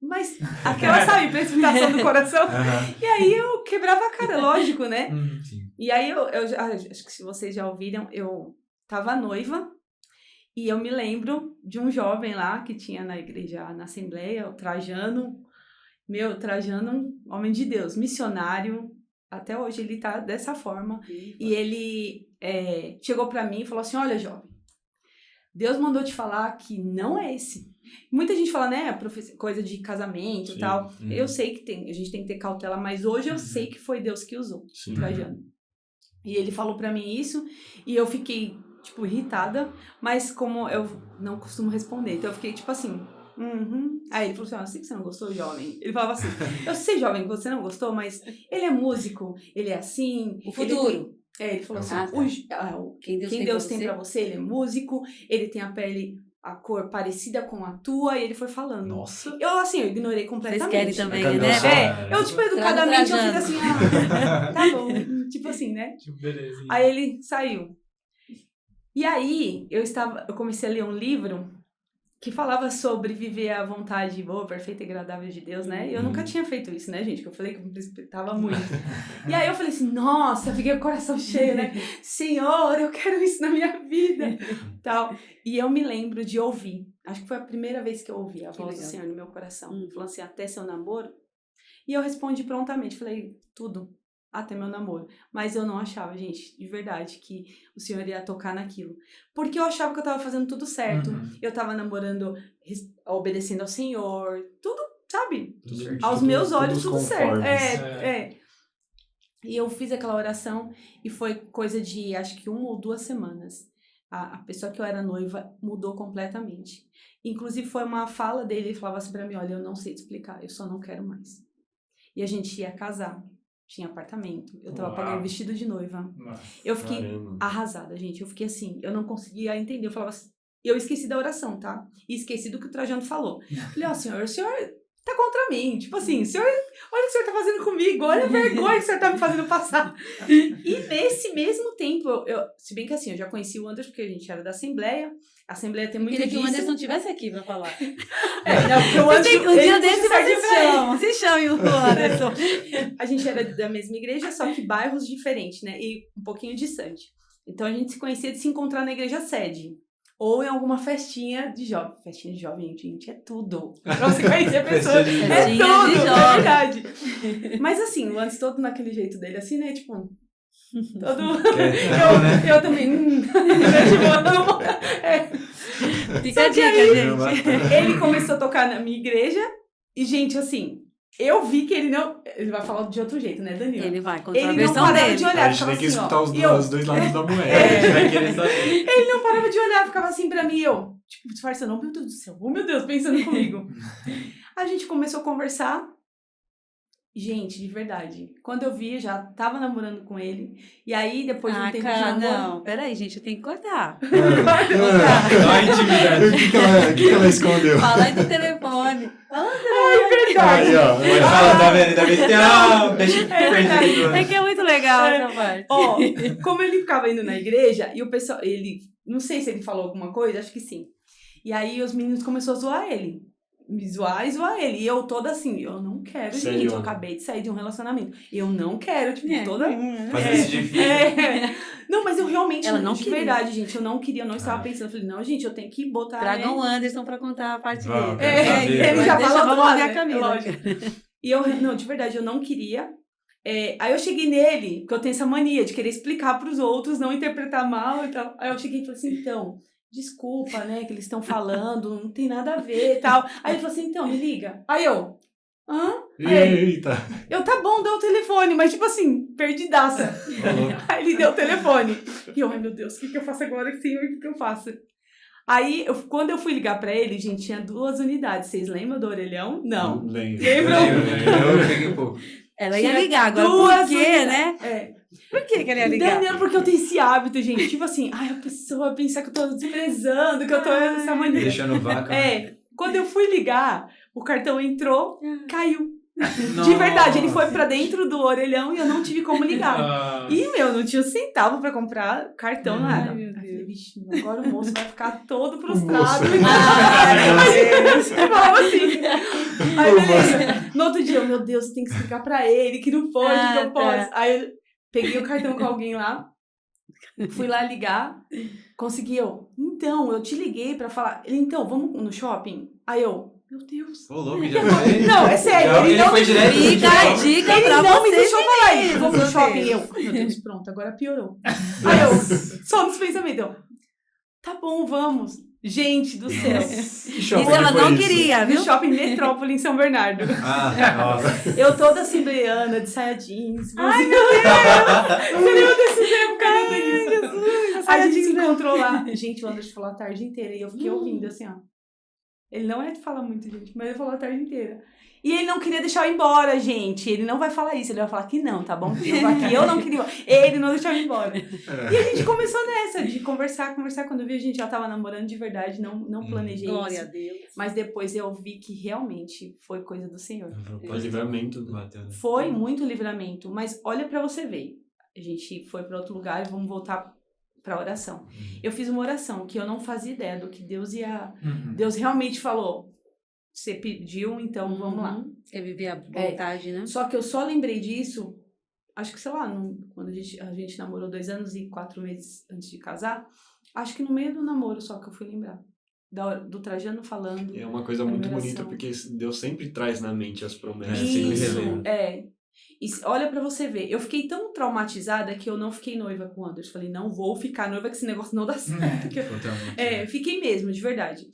Mas aquela, sabe, precipitação do coração. E aí eu quebrava a cara, lógico, né? Sim. E aí eu já, acho que se vocês já ouviram, eu tava noiva e eu me lembro de um jovem lá que tinha na igreja, na Assembleia, o Trajano, homem de Deus, missionário, até hoje ele tá dessa forma. E ele chegou pra mim e falou assim, olha, jovem, Deus mandou te falar que não é esse. Muita gente fala, né, coisa de casamento e tal. Eu sei que a gente tem que ter cautela, mas hoje eu sei que foi Deus que usou o Trajano. E ele falou pra mim isso, e eu fiquei, tipo, irritada, mas como eu não costumo responder, então eu fiquei, tipo assim, Aí ele falou assim, eu sei que você não gostou, jovem. Ele falava assim, eu sei, jovem, que você não gostou, mas ele é músico, ele é assim... O futuro. Ele falou assim, Quem quem Deus tem pra você, ele é músico, ele tem a cor parecida com a tua, e ele foi falando. Nossa. Eu ignorei completamente. Vocês querem também, A né? Camila Eu, tipo, educadamente, eu fiz Trajano. assim, tá bom, tipo assim, né? Tipo, beleza. Aí ele saiu. E aí, eu comecei a ler um livro que falava sobre viver a vontade boa, perfeita e agradável de Deus, né? E eu nunca tinha feito isso, né, gente? Que eu falei que eu me precipitava muito. E aí eu falei assim, nossa, fiquei com o coração cheio, né? Senhor, eu quero isso na minha vida. Tal. E eu me lembro de ouvir. Acho que foi a primeira vez que eu ouvi a voz do Senhor no meu coração. Falando assim, até seu namoro. E eu respondi prontamente. Falei, tudo. Até meu namoro. Mas eu não achava, gente, de verdade, que o Senhor ia tocar naquilo. Porque eu achava que eu tava fazendo tudo certo. Eu tava namorando, obedecendo ao Senhor. Tudo, sabe? Aos meus olhos, tudo certo. E eu fiz aquela oração e foi coisa de, acho que 1 ou 2 semanas. A pessoa que eu era noiva mudou completamente. Inclusive, foi uma fala dele, ele falava assim pra mim, olha, eu não sei te explicar, eu só não quero mais. E a gente ia casar. Tinha apartamento, eu tava pagando vestido de noiva. Nossa. Eu fiquei arrasada, gente. Eu fiquei assim, eu não conseguia entender. Eu falava assim, eu esqueci da oração, tá? E esqueci do que o Trajano falou. Falei, ó, senhor, o senhor tá contra mim. Tipo assim, o senhor, olha o que o senhor tá fazendo comigo, olha a vergonha que o senhor tá me fazendo passar. E nesse mesmo tempo, se bem que assim, eu já conheci o Anderson, porque a gente era da Assembleia. A Assembleia tem muito Queria que o disso. Anderson estivesse aqui pra falar. Não, porque Um dia desse você chame o Anderson. A gente era da mesma igreja, só que bairros diferentes, né? E um pouquinho distante. Então a gente se conhecia de se encontrar na igreja sede. ou em alguma festinha de jovem. Festinha de jovem, gente, é tudo. Pra você conhecer a pessoa, é Festinha de tudo, é jovem. verdade. Mas assim, o antes todo naquele jeito dele, assim, né, tipo... Todo... eu também... Fica a Só que dica, aí- gente. Ele começou a tocar na minha igreja e, gente, assim, eu vi que ele não... Ele vai falar de outro jeito, né, Danilo? Ele vai contar a Ele não versão parava dele. de A olhar, gente ficava tem que assim, escutar ó. os, E eu- os dois lados da moeda. A gente vai querer saber. Ele não parava de olhar, ficava assim pra mim, eu, tipo, disfarçando, oh meu Deus do céu, oh meu Deus, pensando comigo. A gente começou a conversar. Gente, de verdade, quando eu vi, eu já tava namorando com ele. E aí, depois de um tempo de Cara, namoro... não. Peraí, gente, eu tenho que cortar. Dá uma intimidade. O que ela escondeu? Fala aí do telefone. Aí, ó. Pode falar, tá vendo? Ainda bem que tem deixa eu perder. É que é muito legal essa parte. Ó, como ele ficava indo na igreja, e o pessoal, ele, não sei se ele falou alguma coisa, acho que sim. E aí os meninos começaram a zoar ele. Me zoar e zoar ele. E eu toda assim, eu não quero, Sério? gente, eu acabei de sair de um relacionamento. Eu não quero, tipo, toda... Fazer isso difícil. Não, mas eu realmente, Ela não de queria. verdade, gente, eu não queria, eu não estava pensando. Eu falei, não, gente, eu tenho que botar, Tragam o né? Anderson pra contar a parte Vamos, dele. quero saber, ele vai. já Deixa, falou, vamos ouvir né? a Camila. Lógico. E eu, não, de verdade, eu não queria. Aí eu cheguei nele, porque eu tenho essa mania de querer explicar pros outros, não interpretar mal e tal. Aí eu cheguei e falei assim, então, desculpa, né, que eles estão falando, não tem nada a ver e tal. Aí ele falou assim, então, me liga. Aí eu, hã? Aí ele, Eita. eu, tá bom, dá o telefone, mas tipo assim, perdidaça. Aí ele deu o telefone. E eu, ai meu Deus, o que eu faço agora, Senhor, o que eu faço? Aí, quando eu fui ligar pra ele, gente, tinha 2 unidades. Vocês lembram do orelhão? Não. Lembro. Lembram? Eu peguei um pouco. Ela ia Tinha ligar agora. 2 Por quê, unidades. né? É. Por que ela ia ligar? Daniel, porque eu tenho esse hábito, gente. Tipo assim, ai, a pessoa vai pensar que eu tô desprezando, que eu tô dessa maneira. Deixando vaca. Quando eu fui ligar, o cartão entrou, caiu. De Nossa. verdade, ele foi pra dentro do orelhão e eu não tive como ligar. Ah, E, não tinha um centavo pra comprar cartão, nada. Ai, meu Aí eu falei, Deus. vixe, agora o moço vai ficar todo frustrado. moço. Ai, meu Deus. Eu falava assim. Aí, beleza. No outro dia, meu Deus, eu tenho que explicar pra ele que não pode, que Ah, eu tá. posso. Aí eu peguei o cartão com alguém lá, fui lá ligar, consegui eu. Então, eu te liguei pra falar. Ele, então, vamos no shopping? Aí eu, meu Deus. Ô, louco, já foi. Não, é sério. Já Ele não foi direto. Fica a dica ele pra não me vocês, deixou falar meninos, isso. Vamos no shopping. vocês. Eu, meu Deus, pronto, agora piorou. Aí eu, só nos pensamentos, eu, tá bom, vamos. Gente do céu. Que Isso shopping ela foi não isso? queria, No viu? shopping Metrópole, em São Bernardo. Ah, nossa. Eu toda assembleana, de saia jeans. Ai, meu Deus! Você lembra desses épocas, né, Denise? A gente se encontrou lá. Gente, o Anderson falou a tarde inteira e eu fiquei ouvindo, assim, ó. Ele não é de falar muito, gente, mas ele falou a tarde inteira. E ele não queria deixar eu ir embora, gente. Ele não vai falar isso, ele vai falar que não, tá bom? Que eu não queria. Ele não deixou eu ir embora. E a gente começou nessa, de conversar. Quando eu vi, a gente já tava namorando de verdade, não planejei Glória a isso. Deus. Mas depois eu vi que realmente foi coisa do Senhor. Foi livramento. Bateu, né? Foi muito livramento, mas olha pra você ver. A gente foi pra outro lugar e vamos voltar pra oração. Eu fiz uma oração que eu não fazia ideia do que Deus ia... Deus realmente falou, você pediu, então vamos lá. Quer viver a vontade, né? Só que eu só lembrei disso, acho que, sei lá, quando a gente namorou 2 anos e 4 meses antes de casar, acho que no meio do namoro só que eu fui lembrar. Do Trajano falando. É uma coisa muito Oração. bonita, porque Deus sempre traz na mente as promessas. sempre Isso, relembra. E olha pra você ver, eu fiquei tão traumatizada que eu não fiquei noiva com o Anderson. Falei, não vou ficar noiva que esse negócio não dá certo. que eu- Totalmente. fiquei mesmo, de verdade.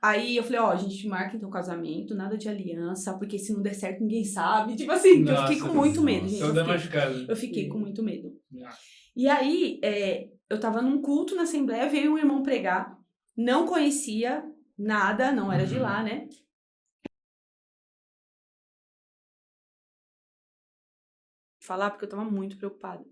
Aí eu falei, ó, a gente marca então o casamento, nada de aliança, porque se não der certo ninguém sabe. Tipo assim, eu fiquei com muito medo, gente. Toda machucada. Eu fiquei com muito medo. Ah. E aí, eu tava num culto na Assembleia, veio um irmão pregar, não conhecia nada, não era de lá, né? Falar porque eu tava muito preocupada.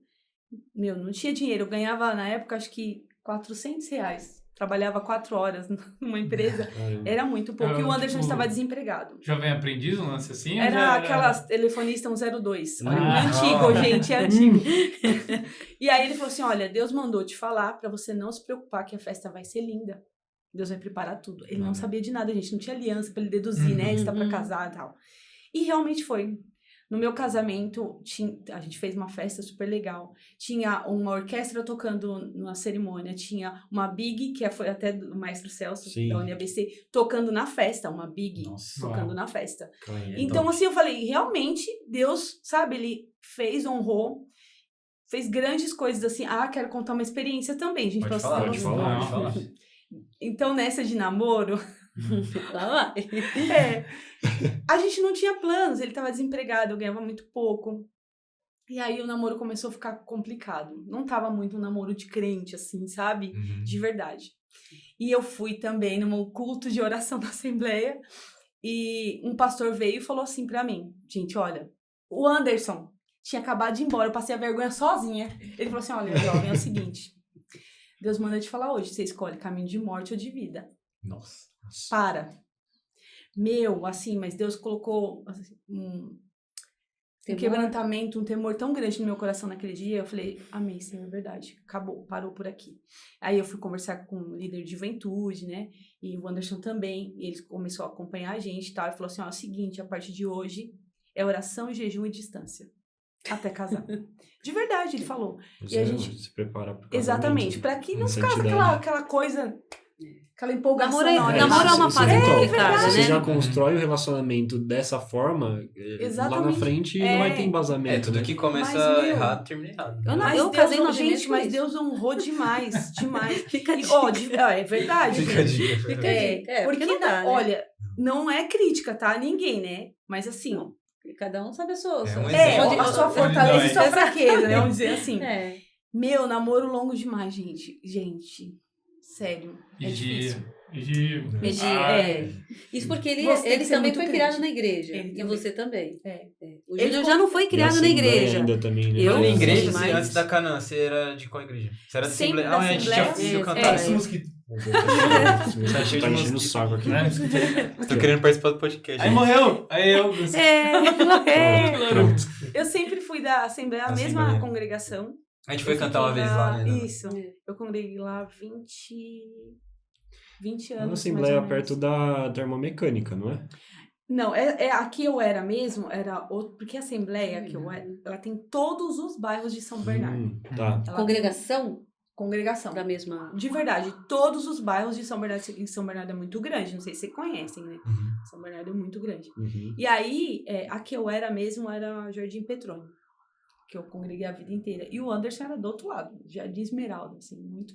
Não tinha dinheiro. Eu ganhava, na época, acho que R$400. Trabalhava 4 horas numa empresa. Era muito pouco. E o Anderson Tipo, estava desempregado. Jovem aprendiz, um lance assim? ou Era já aquela telefonista 102. Olha, Ah, é antigo, gente, é antigo. E aí ele falou assim, olha, Deus mandou te falar pra você não se preocupar que a festa vai ser linda. Deus vai preparar tudo. Ele não sabia de nada, gente. Não tinha aliança pra ele deduzir, né? Ele está pra casar e tal. E realmente foi. No meu casamento, a gente fez uma festa super legal. Tinha uma orquestra tocando na cerimônia, tinha uma Big, que foi até do Maestro Celso, Sim. da UniABC, tocando na festa, uma Big Nossa. tocando na festa. É Então, top. assim, eu falei, realmente, Deus, sabe, ele fez, honrou, fez grandes coisas assim. Quero contar uma experiência também, gente. Pode pra falar, vocês pode terem falar, noção. pode falar. Então, nessa de namoro, Lá vai. a gente não tinha planos, ele tava desempregado, eu ganhava muito pouco. E aí o namoro começou a ficar complicado. Não tava muito um namoro de crente, assim, sabe? De verdade. E eu fui também num culto de oração da Assembleia, e um pastor veio e falou assim pra mim, gente, olha, o Anderson tinha acabado de ir embora, eu passei a vergonha sozinha. Ele falou assim, olha, jovem, é o seguinte, Deus manda te falar hoje, você escolhe caminho de morte ou de vida. Nossa. Para. Meu, assim, mas Deus colocou assim, um quebrantamento, um temor tão grande no meu coração naquele dia. Eu falei, amém, Senhor, é verdade. Acabou, parou por aqui. Aí eu fui conversar com o líder de juventude, né? E o Anderson também. E ele começou a acompanhar a gente e tal. E falou assim, ó, é o seguinte, a partir de hoje é oração, jejum e distância. Até casar. De verdade, ele falou. Você e a gente se prepara pro exatamente, casamento, pra que em não se casa santidade. aquela coisa, aquela empolgação Namoro na hora. namoro é uma Você fase já tá- complicada, Você né? já constrói o relacionamento dessa forma, lá na Exatamente. frente não vai ter embasamento. Tudo que começa Mas, meu, errado, termina errado. Eu casei Deus, 9 meses gente, por mas isso. Deus honrou demais, demais. Fica a E, dica. é verdade, Fica a gente. dica. Fica a dica. Porque não dá, né? olha, não é crítica, tá? Ninguém, né? Mas assim, Não. Cada um sabe a sua. É um a sua Onde fortaleza dói. e sua fraqueza, né? Vamos dizer assim. É. Meu, namoro longo demais, gente. Gente, sério, é difícil. Megi, é. Isso porque ele Você tem também que ser muito foi crente. criado na igreja. Ele e também. você também. É. O Ele Júnior ficou- já não foi criado na igreja. Ainda também, né? Eu- Falando em igreja, Demais. você, antes da Canaã, você era de qual igreja? Você era da Sempre Assembleia? da A gente já Assembleia. viu cantar É. esse mosquito. Tá cheio de enchendo o mosquito. saco aqui. Tô querendo participar do podcast. Aí morreu! Aí eu... Eu sempre fui da Assembleia, a mesma Assembleia. congregação. A gente foi Eu cantar uma fiquei vez lá, né? Isso. Eu congreguei lá 20 Na anos. Assembleia mais ou menos. perto da termomecânica, não é? Não, aqui eu era mesmo, era outro, porque a Assembleia que eu era, ela tem todos os bairros de São Bernardo. Tá. Ela Congregação tem congregação. da mesma. De verdade, todos os bairros de São Bernardo, em São Bernardo é muito grande, não sei se vocês conhecem, né? São Bernardo é muito grande. Uhum. E aí, a que eu era mesmo era Jardim Petrônio, que eu congreguei a vida inteira. E o Anderson era do outro lado, Jardim Esmeralda, assim, muito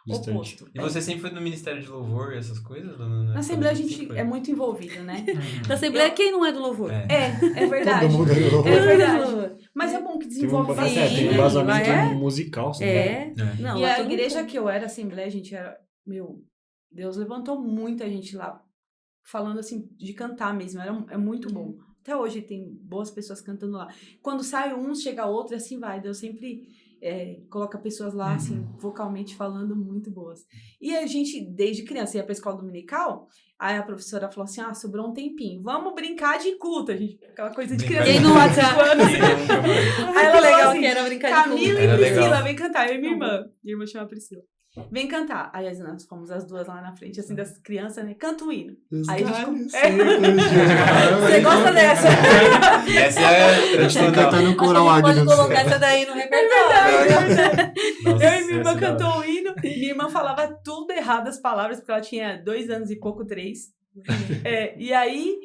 Distante. oposto. E você sempre foi no Ministério de Louvor e essas coisas? Na Assembleia a gente é muito envolvido, né? Da Assembleia, quem não é do louvor? É verdade. Todo mundo é É verdade. louvor. Mas é bom que Tem um, desenvolve tem um Sim, embasamento é? musical. sabe? É. É. Não, E lá a todo mundo igreja sabe. que eu era, a Assembleia, a gente era... Deus levantou muita gente lá, falando assim, de cantar mesmo. É muito bom. Até hoje tem boas pessoas cantando lá. Quando sai um, chega outro, e assim vai. Deus sempre coloca pessoas lá, assim, vocalmente falando, muito boas. E a gente, desde criança, ia pra escola dominical, aí a professora falou assim, sobrou um tempinho, vamos brincar de culto. A gente, aquela coisa de Brincar criança. de de 5 culto. anos. Aí Aí ela que legal falou assim, que era brincar de Camila culto. e Era Priscila, legal. vem cantar. Eu e minha irmã. Minha irmã chama Priscila. Vem cantar. Aí nós fomos as duas lá na frente, assim, das crianças, né? Canta o hino. Aí a gente... Você gosta dessa? Essa é a A gente tá tradicional. cantando Acho que coral a gente pode Agnes. colocar essa daí no repertório. Nossa, Eu e minha irmã essa é da hora. cantou o hino. Minha irmã falava tudo errado as palavras, porque ela tinha 2 anos e pouco, 3. E aí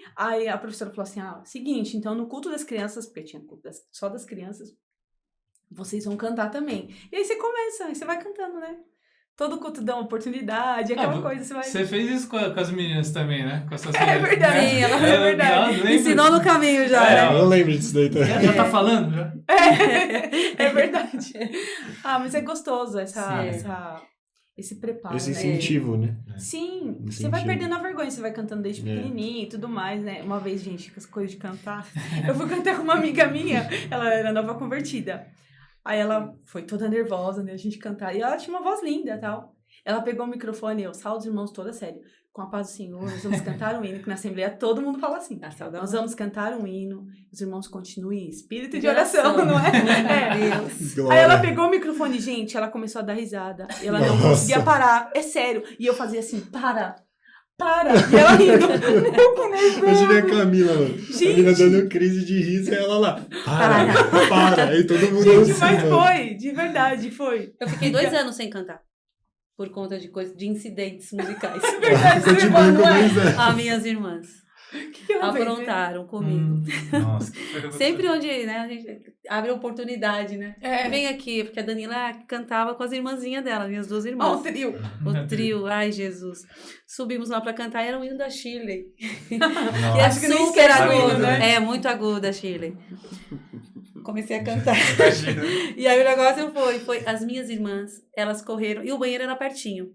a professora falou assim, seguinte, então no culto das crianças, porque tinha culto só das crianças, vocês vão cantar também. E aí você começa, aí você vai cantando, né? Todo culto dá uma oportunidade, aquela coisa, você vai... Você fez isso com as meninas também, né? Com as suas É filhas, verdade, né? sim, ela- é verdade. Ela lembra? Ensinou no caminho já, É, né? Eu lembro disso daí também. Já tá falando? Já? É verdade. Mas é gostoso Sim. esse preparo, Esse né? incentivo, né? Sim, você Incentivo. vai perdendo a vergonha, você vai cantando desde pequenininho e tudo mais, né? Uma vez, gente, com as coisas de cantar, eu fui cantar com uma amiga minha, ela era nova convertida. Aí ela foi toda nervosa, né? A gente cantar. E ela tinha uma voz linda e tal. Ela pegou o microfone e eu, salve os irmãos, toda sério. Com a paz do Senhor, nós vamos cantar um hino, que na Assembleia todo mundo fala assim. Nós vamos cantar um hino, os irmãos continuem em espírito de oração, não é? Deus. Aí ela pegou o microfone, gente, ela começou a dar risada. E ela não Nossa. conseguia parar, é sério. E eu fazia assim, para. para! E ela rindo. Eu que nervoso. Imagina a Camila, mano. Gente. A Camila dando crise de riso e ela lá. Para. Aí todo mundo Gente, assim, mas mano. foi, de verdade, foi. Eu fiquei 2 anos sem cantar. Por conta de incidentes musicais. Verdade, Ficou de sua irmã, banco, não é? mas é. As minhas irmãs O que ela fez, né? aprontaram comigo. Nossa. Sempre onde, né, a gente abre oportunidade, né? É. Vem aqui, porque a Danila cantava com as irmãzinhas dela, minhas 2 Ó, irmãs. o trio. O trio, ai Jesus. Subimos lá pra cantar, era o hino da Shirley. E é Nossa. Acho que nem super esquece o hino, agudo, né? É, muito aguda a Shirley. Comecei a cantar. Imagina. E aí o negócio foi as minhas irmãs, elas correram, e o banheiro era pertinho.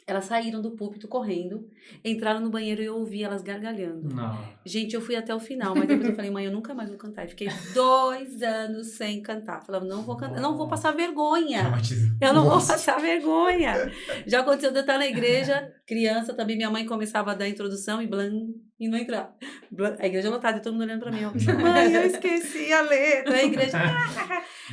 Elas saíram do púlpito correndo, entraram no banheiro e eu ouvi elas gargalhando. Não. Gente, eu fui até o final, mas depois eu falei, mãe, eu nunca mais vou cantar. E fiquei 2 anos sem cantar. Falava, não vou cantar, não vou passar vergonha. Eu não vou passar vergonha. Já aconteceu de eu estar na igreja, criança também, minha mãe começava a dar a introdução e e não entrar. A igreja lotada, e todo mundo olhando pra mim. Eu, mãe, eu esqueci a letra. A igreja.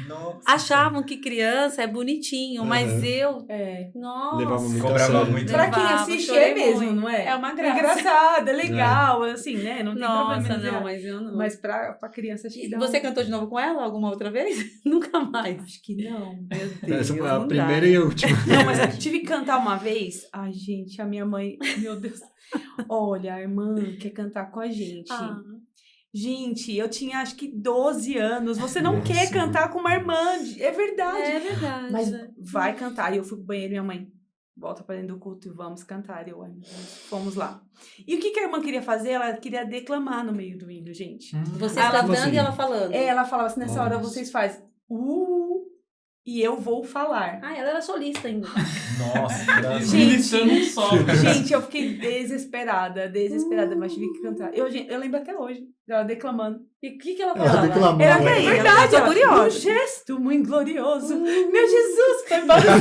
Nossa. Achavam que criança é bonitinho, mas eu. É. Nossa. Levava muito a Cobrava sério. muito. Pra quem Levava, assiste chorei é mesmo, muito. não é? É uma graça. Engraçado, é legal, assim, né? Não tem Nossa, problema. não, mas eu não. Mas pra criança acho que E dá você um... cantou de novo com ela alguma outra vez? Nunca mais. Acho que não. Meu Deus. Essa foi a não primeira dá. e a última. Não, mas eu tive que cantar uma vez. Ai, gente, a minha mãe... Meu Deus. Olha, a irmã quer cantar com a gente. Ah, Gente, eu tinha acho que 12 anos. Você não Nossa. quer cantar com uma irmã. É verdade. é verdade. Mas vai cantar. E eu fui pro banheiro e minha mãe... Volta pra dentro do culto e vamos cantar. E eu, ai, meu Deus, fomos lá. E o que a irmã queria fazer? Ela queria declamar no meio do hino, gente. Você Ah, cantando assim. e ela falando. Ela falava assim, nessa hora Nossa. vocês fazem e eu vou falar. Ah, ela era solista ainda. Nossa. Isso Gente. ministrando um sol. Gente, eu fiquei desesperada, mas tive que cantar. Eu lembro até hoje, dela declamando. E o que ela Ela falava? declamava. Era né? bem, eu verdade, tô ela, curiosa. um gesto muito glorioso. Meu Jesus, foi embora do céu.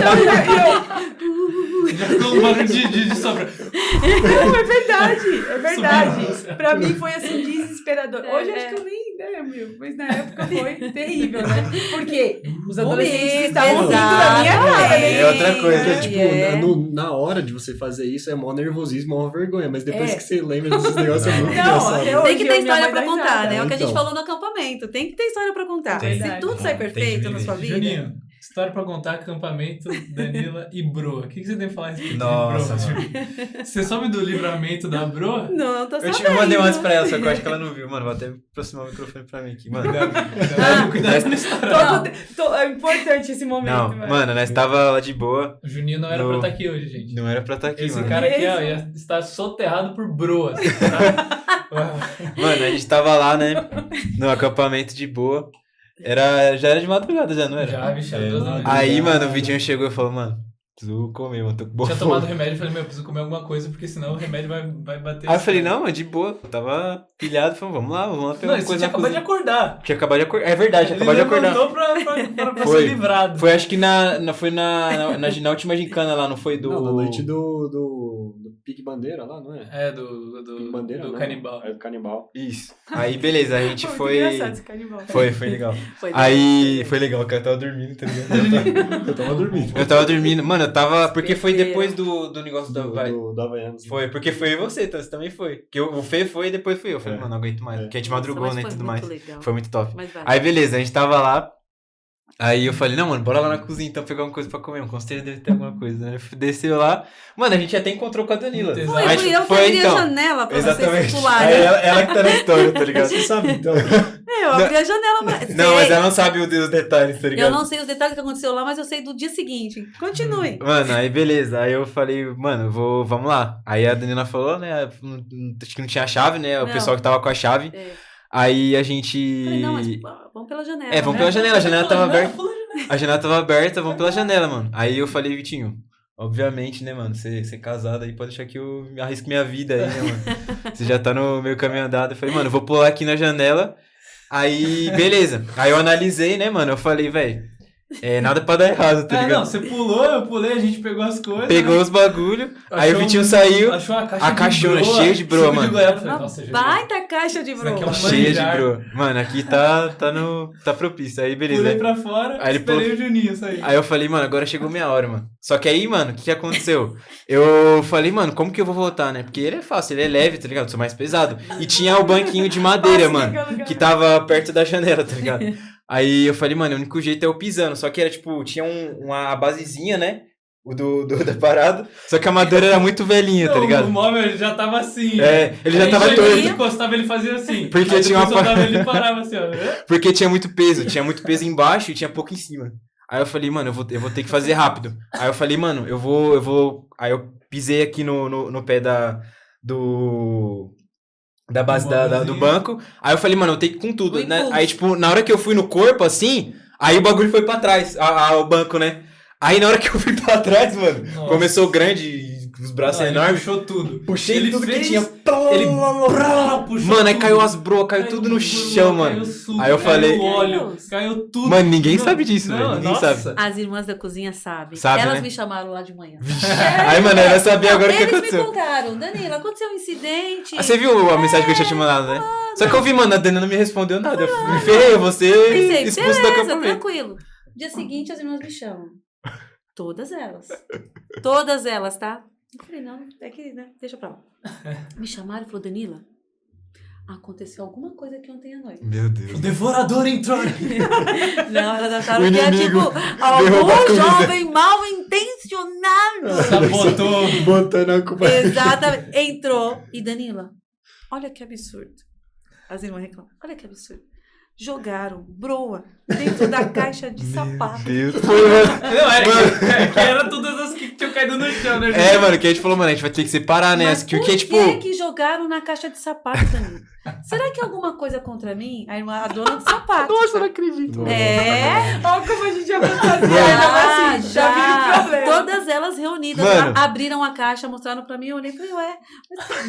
Já ficou um barulho de sobra. Não, é verdade. Subindo. Pra mim foi assim, desesperador. Hoje É, acho é. que eu nem ideia, meu. Mas na época foi terrível, né? Porque os O adolescentes medo, estavam rindo da minha cara. É outra coisa, Porque, tipo, É. na hora de você fazer isso é mó nervosismo, mó vergonha. Mas depois É. que você lembra desses negócios é muito Não, engraçado. até hoje Tem que ter eu, minha história mãe pra dá contar, risada. né? É o que a gente Então. falou no acampamento. Tem que ter história pra contar. Tem. Se tudo sai Tem que perfeito na viver. sua vida. Juninho, história pra contar, acampamento, Danila e Broa. O que você tem que falar a respeito Nossa, de Broa? Você soube do livramento da Broa? Não, tô sabendo. Eu mandei umas pra ela, só que eu acho que ela não viu. Mano, vou até aproximar o microfone pra mim aqui, mano. Cuidado na história. É importante esse momento, Não, velho. mano, nós tava lá de boa. O Juninho não era pra estar aqui hoje, gente. Não era pra estar aqui, Esse mano. cara aqui, ó, Mesmo? ia estar soterrado por Broa. Tá? Mano, a gente tava lá, né? No acampamento de boa. Já era de madrugada, já, não era? Já, bicho, era 2 da manhã. Aí, mano, o Vitinho chegou e falou, mano, preciso comer, mano, tô com boa Tinha fome. tomado remédio e falei, meu, eu preciso comer alguma coisa, porque senão o remédio vai bater. Aí eu falei, não, mano, de boa. Tava pilhado, falei, vamos lá pegar Não, uma você coisa tinha na acabado de cozinha. acordar. Tinha acabado de acordar. É verdade, tinha Ele acabado de acordar. levantou pra Foi. ser livrado. Foi, acho que foi na última gincana lá, não foi do... Não, na noite do Pique Bandeira lá, não é? É, Pique do Bandeira, não. canibal. É do canibal. Isso. Aí, beleza, a gente Muito foi... engraçado esse canibal. Foi legal. Foi Aí, foi legal, o cara tava dormindo, tá ligado? Eu tava dormindo. Eu tava dormindo. Mano, eu tava... Porque foi Besteira. depois do negócio da... Do Havaianas. Foi, porque foi você, então você também foi. Porque o Fê foi e depois fui eu. Falei, É. mano, não aguento mais. É. Porque a gente Nossa, madrugou, mas né, e foi tudo muito mais. legal. Foi muito top. Mas vai. Aí, beleza, a gente tava lá. Aí eu falei, não, mano, bora lá na cozinha então pegar uma coisa pra comer. Com certeza deve ter alguma coisa, né? Desceu lá. Mano, a gente até encontrou com a Danila. Foi, Foi, Mas fui eu que abri a janela pra Exatamente. vocês circularem. Aí ela que tá na história, tá ligado? Você sabe, então. Eu abri a janela pra... Não, mas Sei. ela não sabe os detalhes, tá ligado? Eu não sei os detalhes que aconteceu lá, mas eu sei do dia seguinte. Continue. Mano, aí beleza. Aí eu falei, mano, vamos lá. Aí a Danila falou, né? Acho que não tinha chave, né? O Não. pessoal que tava com a chave. É. Aí a gente. Falei, não, mas vamos pela janela. É, vamos né? pela janela, a janela tava aberta. Pula. A janela tava aberta, vamos pela janela, mano. Aí eu falei, Vitinho, obviamente, né, mano, você casado aí, pode deixar que eu arrisco minha vida aí, né, mano. Você já tá no meio caminho andado. Eu falei, mano, eu vou pular aqui na janela. Aí, beleza. Aí eu analisei, né, mano, eu falei, velho, nada pra dar errado, tá Não, ligado? você pulou, eu pulei, a gente pegou as coisas. Pegou né? os bagulho, aí o Achou Vitinho saiu, Achou a caixa a de caixona broa, cheia de broa, suco mano. De goiaba. Falei, Uma nossa, gente, baita caixa de Isso aqui é broa. um cheia de manjar. broa. Mano, aqui tá propício, aí beleza. Pulei Aí, pra fora, Aí ele esperei pulou- o Juninho sair. aí eu falei, mano, agora chegou minha hora, mano. Só que aí, mano, o que aconteceu? Eu falei, mano, como que eu vou voltar, né? Porque ele é fácil, ele é leve, tá ligado? Eu sou mais pesado. E tinha o banquinho de madeira, mano, que tava perto da janela, tá ligado? Aí eu falei, mano, o único jeito é eu pisando. Só que era tipo, tinha uma basezinha, né? O da parada. Só que a madeira era muito velhinha, tá Não, ligado? O móvel já tava assim. Ele já Aí tava chegou, torto. ele encostava, ele fazia assim. Porque Aí tinha uma depois soltava, ele parava assim, ó. Porque tinha muito peso embaixo e tinha pouco em cima. Aí eu falei, mano, eu vou ter que fazer rápido. Aí eu falei, mano, eu vou. Aí eu pisei aqui no pé da base do banco. Aí eu falei, mano, eu tenho que ir com tudo, O né? impulso. Aí, tipo, na hora que eu fui no corpo, assim, aí o bagulho foi pra trás, o banco, né? Aí na hora que eu fui pra trás, mano, Nossa. começou grande, os braços Não, ele enormes. puxou tudo. Puxei Ele tudo fez- que tinha. Ele puxou Mano, aí tudo. caiu as broas, caiu tudo no chão, mano. Caiu suco, Aí eu falei- Caiu óleo, Deus. caiu tudo. Mano, ninguém Não, sabe disso, não, velho. Ninguém nossa. sabe. As irmãs da cozinha sabem. Sabe, Elas né? me chamaram lá de manhã. Aí, mano, eu ia saber Não, agora o que eles me aconteceu. contaram. Danila, aconteceu um incidente. Ah, você viu a mensagem que eu tinha te mandado, né? Só que eu vi, mano, a Dana não me respondeu nada. Eu me ferrei, eu vou ser Pensei, expulso do beleza, acampamento. tranquilo. Dia seguinte, as irmãs me chamam. Todas elas. Todas elas, tá? Eu falei, não, é que, né, deixa pra lá. Me chamaram e falou, Danila, aconteceu alguma coisa aqui ontem à noite. Meu Deus. O devorador entrou. Não, elas acharam O que era, inimigo tipo, derrubou a algum comida. jovem mal intencionado. Sabotou. Botando a culpa. Exatamente. Entrou. E Danila, olha que absurdo. As irmãs reclamam. Olha que absurdo. Jogaram broa dentro da caixa de sapato. Deus. Foi, mano. Não, que era todas as que tinham caído no chão, né? É, mano, que a gente falou, mano, a gente vai ter que separar, né? Mas Porque, por tipo. que jogaram na caixa de sapato, Danilo? Será que é alguma coisa contra mim? A irmã, a dona do sapato. Nossa, eu não acredito. É. Olha como a gente já fantasiada, Já, assim, já viu o problema. Todas elas reunidas Mano. lá, abriram a caixa, mostraram pra mim, eu olhei e falei, ué.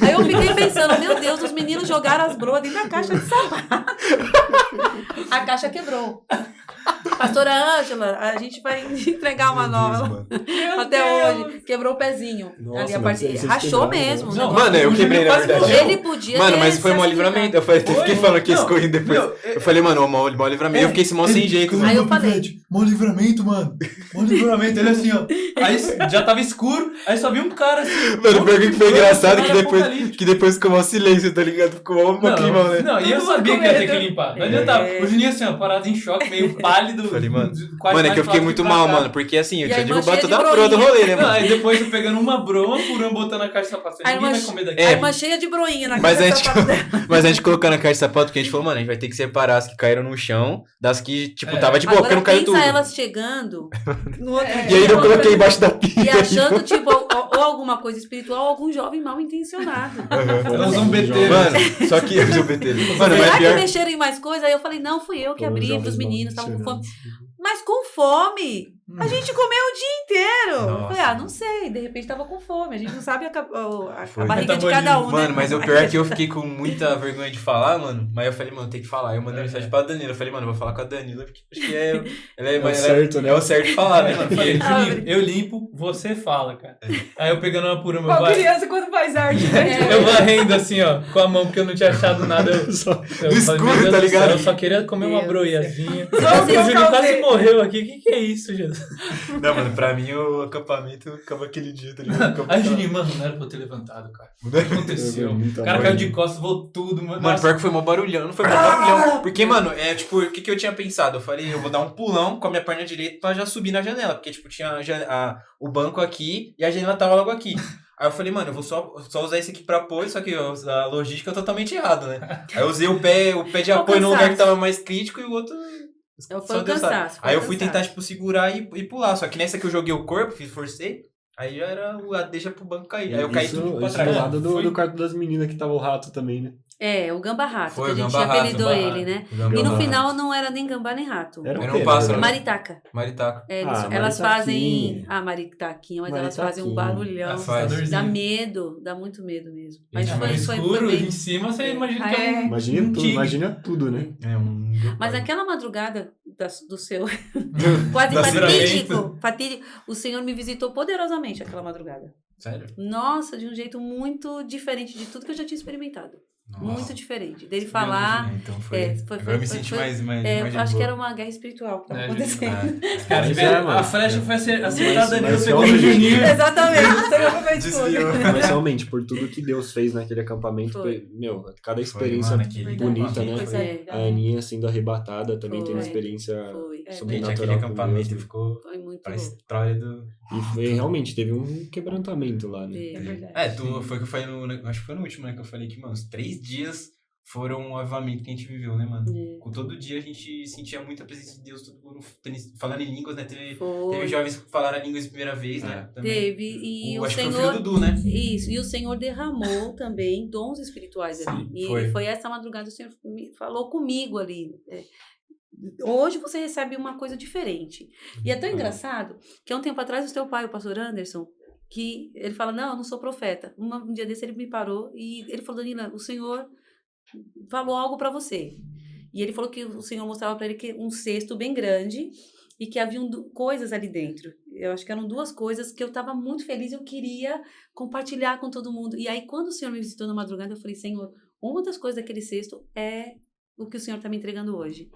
Aí eu fiquei pensando, meu Deus, os meninos jogaram as broas dentro da caixa de sapato. A caixa quebrou. Pastora Ângela, a gente vai entregar uma nova. Até hoje. Quebrou o pezinho. Nossa, ali a mas parte. vocês Rachou quebraram, mesmo. né? o Não, negócio. Mano, eu quebrei, na quase verdade. morreu. Ele podia Mano, ter mas foi se mó acidentado. livramento. Eu falei, fiquei falando que Não, escorri depois. não, Eu falei, mano, mó livramento. Eu fiquei mó sem jeito, Aí mano. eu falei, Mó livramento, mano. Mó livramento. Ele assim, ó. Aí já tava escuro, aí só vi um cara assim. Mano, pior que foi engraçado que Apocalipse. depois ficou um silêncio, tá ligado? Ficou uma climão, né? Não, e eu Todo sabia mundo que ia com ter que medo. limpar. Não adiantava. O Juninho assim, ó, parado em choque, meio pálido. Falei, mano. quase Mano, é mais que eu fiquei fácil muito pra mal, cá. mano. Porque assim, eu E a tinha irmã derrubado cheia toda de a broa do broinha. rolê, né, Não, mano? aí depois eu pegando uma broma, furando, botando a caixa de sapato. a Ninguém irmã, vai comer daqui. a irmã cheia de broinha na Mas caixa a de gente, sapato dela. mas a gente colocou na caixa de sapato, porque a gente falou, mano, a gente vai ter que separar as que caíram no chão das que, tipo, É. tava de boa, porque Agora não caiu pensa tudo. elas chegando no outro E dia, aí eu coloquei embaixo da pia. e achando, tipo, ou alguma coisa espiritual, ou algum jovem mal intencionado. Elas vão meter. Mano, só que eu sou BT. Mano, Será mas que pior. mexeram em mais coisa? Aí eu falei, não, fui eu que abri pros meninos, estavam com fome. Mas com fome? A gente comeu o dia inteiro. Eu Nossa. falei, não sei, de repente tava com fome. A gente não sabe a Foi. barriga de cada um, Mano, né? mas o pior é que eu fiquei com muita vergonha de falar, mano. Mas eu falei, mano, tem que falar. Aí eu mandei mensagem pra Danila. Eu falei, mano, eu vou falar com a Danila, porque acho que ela é o certo, né? É o certo de falar, né, mano? Eu falei, Porque- Juninho, eu limpo, você fala, cara. Aí eu pegando uma por uma, Qual criança quando faz arte? eu varrendo assim, ó, com a mão, porque eu não tinha achado nada. Eu No falei, escuro, meu Deus tá do ligado? céu, eu só queria comer uma Deus. broiazinha. Você O Juninho quase causei. morreu aqui. O que é isso, Jesus? Não, mano, pra mim o acampamento acabou aquele dia, tá ligado? Aí, Juninho, mano, não era pra eu ter levantado, cara. O que aconteceu? Muita O cara boa. caiu de costas, voou tudo, mano. Mano, Nossa. pior que foi mó barulhão, não foi mó barulhão. Porque, mano, é tipo, o que eu tinha pensado? Eu falei, eu vou dar um pulão com a minha perna direita pra já subir na janela. Porque, tipo, tinha o banco aqui e a janela tava logo aqui. Aí eu falei, mano, eu vou só usar esse aqui pra apoio, só que a logística é totalmente errada, né? Aí eu usei o pé de Foi o apoio no lugar que cansaço. tava mais crítico e o outro... Foi só o Deus sabe. cansaço. Aí eu fui tentar, tipo, segurar e pular. Só que nessa que eu joguei o corpo, forcei, aí já era a deixa pro banco cair. Aí eu caí tudo pra Isso trás. do lado Foi. do quarto das meninas que tava o rato também, né? É, o gamba rato, Foi que a o gente gamba rato, apelidou gamba ele, né? O gamba E no rato. final não era nem gambá nem rato. Era o Era quê, um pássaro. né? Maritaca. Maritaca. É, Ah, elas maritaquinha. fazem. Ah, maritaquinha, mas elas fazem um Maritaquinha. barulhão. Faz. Dá medo, dá muito medo mesmo. Mas Gente, foi, no foi, escuro, foi bem. em cima, você imagina que É. é um... Imagina tudo, tigre. imagina tudo, né? É um... Mas aquela madrugada do seu... Quase fatídico. O Senhor me visitou poderosamente aquela madrugada. Sério? Nossa, de um jeito muito diferente de tudo que eu já tinha experimentado. Nossa. Muito diferente. Dele falar... Então agora eu me senti mais de acho que boa. era uma guerra espiritual que estava acontecendo. Cara, Mas a mano. flecha foi acertada ali, Mas pegou o realmente- Juninho. Exatamente. O Senhor foi Desviou. Mas realmente, por tudo que Deus fez naquele acampamento, Foi. meu, cada experiência mano, aquele bonita, né? Pois é. A Aninha sendo arrebatada também tendo Foi. experiência Foi. Gente, sobrenatural. aquele com acampamento Deus, né? ficou Foi muito pra louco. história do... E foi, realmente, teve um quebrantamento lá, né? É. verdade. Foi o que eu falei acho que foi no último, né? Que eu falei que, mano, os 3 dias foram um avivamento que a gente viveu, né, mano? É. Com todo dia a gente sentia muita presença de Deus, todo mundo falando em línguas, né? Teve Foi. jovens que falaram línguas pela primeira vez, né? Também. Teve. E o acho que foi o Senhor... filho do Dudu, né? Isso, e o Senhor derramou também dons espirituais ali. Sim, E foi. essa madrugada o Senhor falou comigo ali. Hoje você recebe uma coisa diferente. E é tão engraçado que há um tempo atrás o teu pai, o pastor Anderson, que ele fala, não, eu não sou profeta. Um dia desse ele me parou e ele falou, Danila, o Senhor falou algo para você. E ele falou que o Senhor mostrava para ele que um cesto bem grande e que haviam coisas ali dentro. Eu acho que eram 2 coisas que eu estava muito feliz, eu queria compartilhar com todo mundo. E aí, quando o Senhor me visitou na madrugada, eu falei, Senhor, uma das coisas daquele cesto é o que o Senhor está me entregando hoje.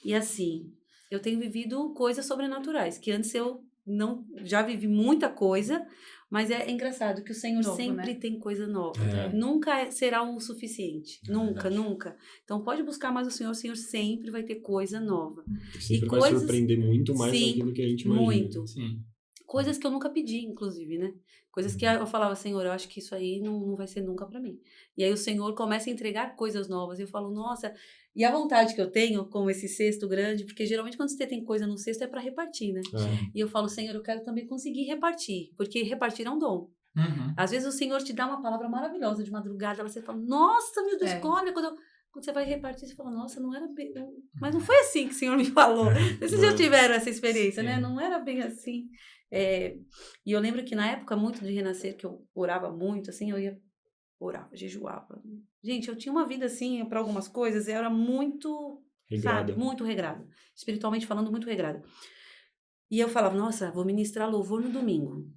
E assim, eu tenho vivido coisas sobrenaturais, que antes eu não já vivi muita coisa, mas é engraçado que o Senhor Novo, sempre né? tem coisa nova. É. Nunca será o suficiente. É Nunca, verdade. nunca. Então pode buscar mais o Senhor sempre vai ter coisa nova. Sempre E vai coisas- surpreender muito mais Sim, daquilo que a gente imagina. muito. Sim. Coisas que eu nunca pedi, inclusive, né? Coisas que eu falava, Senhor, eu acho que isso aí não vai ser nunca para mim. E aí o Senhor começa a entregar coisas novas. E eu falo, nossa... E a vontade que eu tenho com esse cesto grande, porque geralmente quando você tem coisa no cesto é para repartir, né? É. E eu falo, Senhor, eu quero também conseguir repartir, porque repartir é um dom. Uhum. Às vezes o Senhor te dá uma palavra maravilhosa de madrugada, você fala, nossa, meu Deus, É. olha, quando você vai repartir, você fala, nossa, não era bem... Mas não foi assim que o Senhor me falou. Vocês já tiveram essa experiência, né? Sim. Não era bem assim. E eu lembro que na época muito de renascer, que eu orava muito, assim, eu ia orava, jejuava. Gente, eu tinha uma vida assim, para algumas coisas, eu era muito, Regrada. sabe, muito regrada. Espiritualmente falando, muito regrada. E eu falava, nossa, vou ministrar louvor no domingo.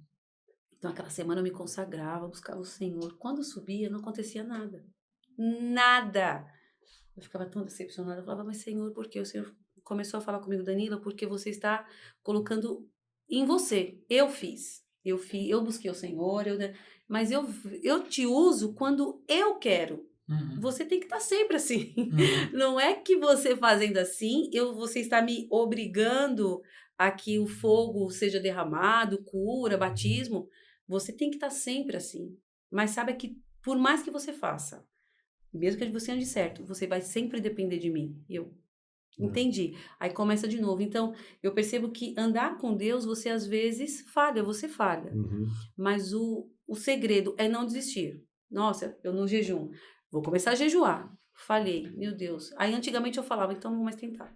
Então, aquela semana eu me consagrava, buscava o Senhor. Quando eu subia, não acontecia nada. Nada. Eu ficava tão decepcionada. Eu falava, mas Senhor, por quê? O Senhor começou a falar comigo, Danila, porque você está colocando em você. Eu fiz. Eu busquei o Senhor, mas eu te uso quando eu quero. Uhum. Você tem que estar sempre assim. Uhum. Não é que você fazendo assim, você está me obrigando a que o fogo seja derramado, cura, batismo. Você tem que estar sempre assim. Mas saiba que por mais que você faça, mesmo que você ande certo, você vai sempre depender de mim. E eu entendi. Aí começa de novo. Então, eu percebo que andar com Deus, você às vezes falha, você falha. Uhum. Mas o segredo é não desistir. Nossa, eu no jejum. Vou começar a jejuar. Falhei, meu Deus. Aí antigamente eu falava, então não vou mais tentar.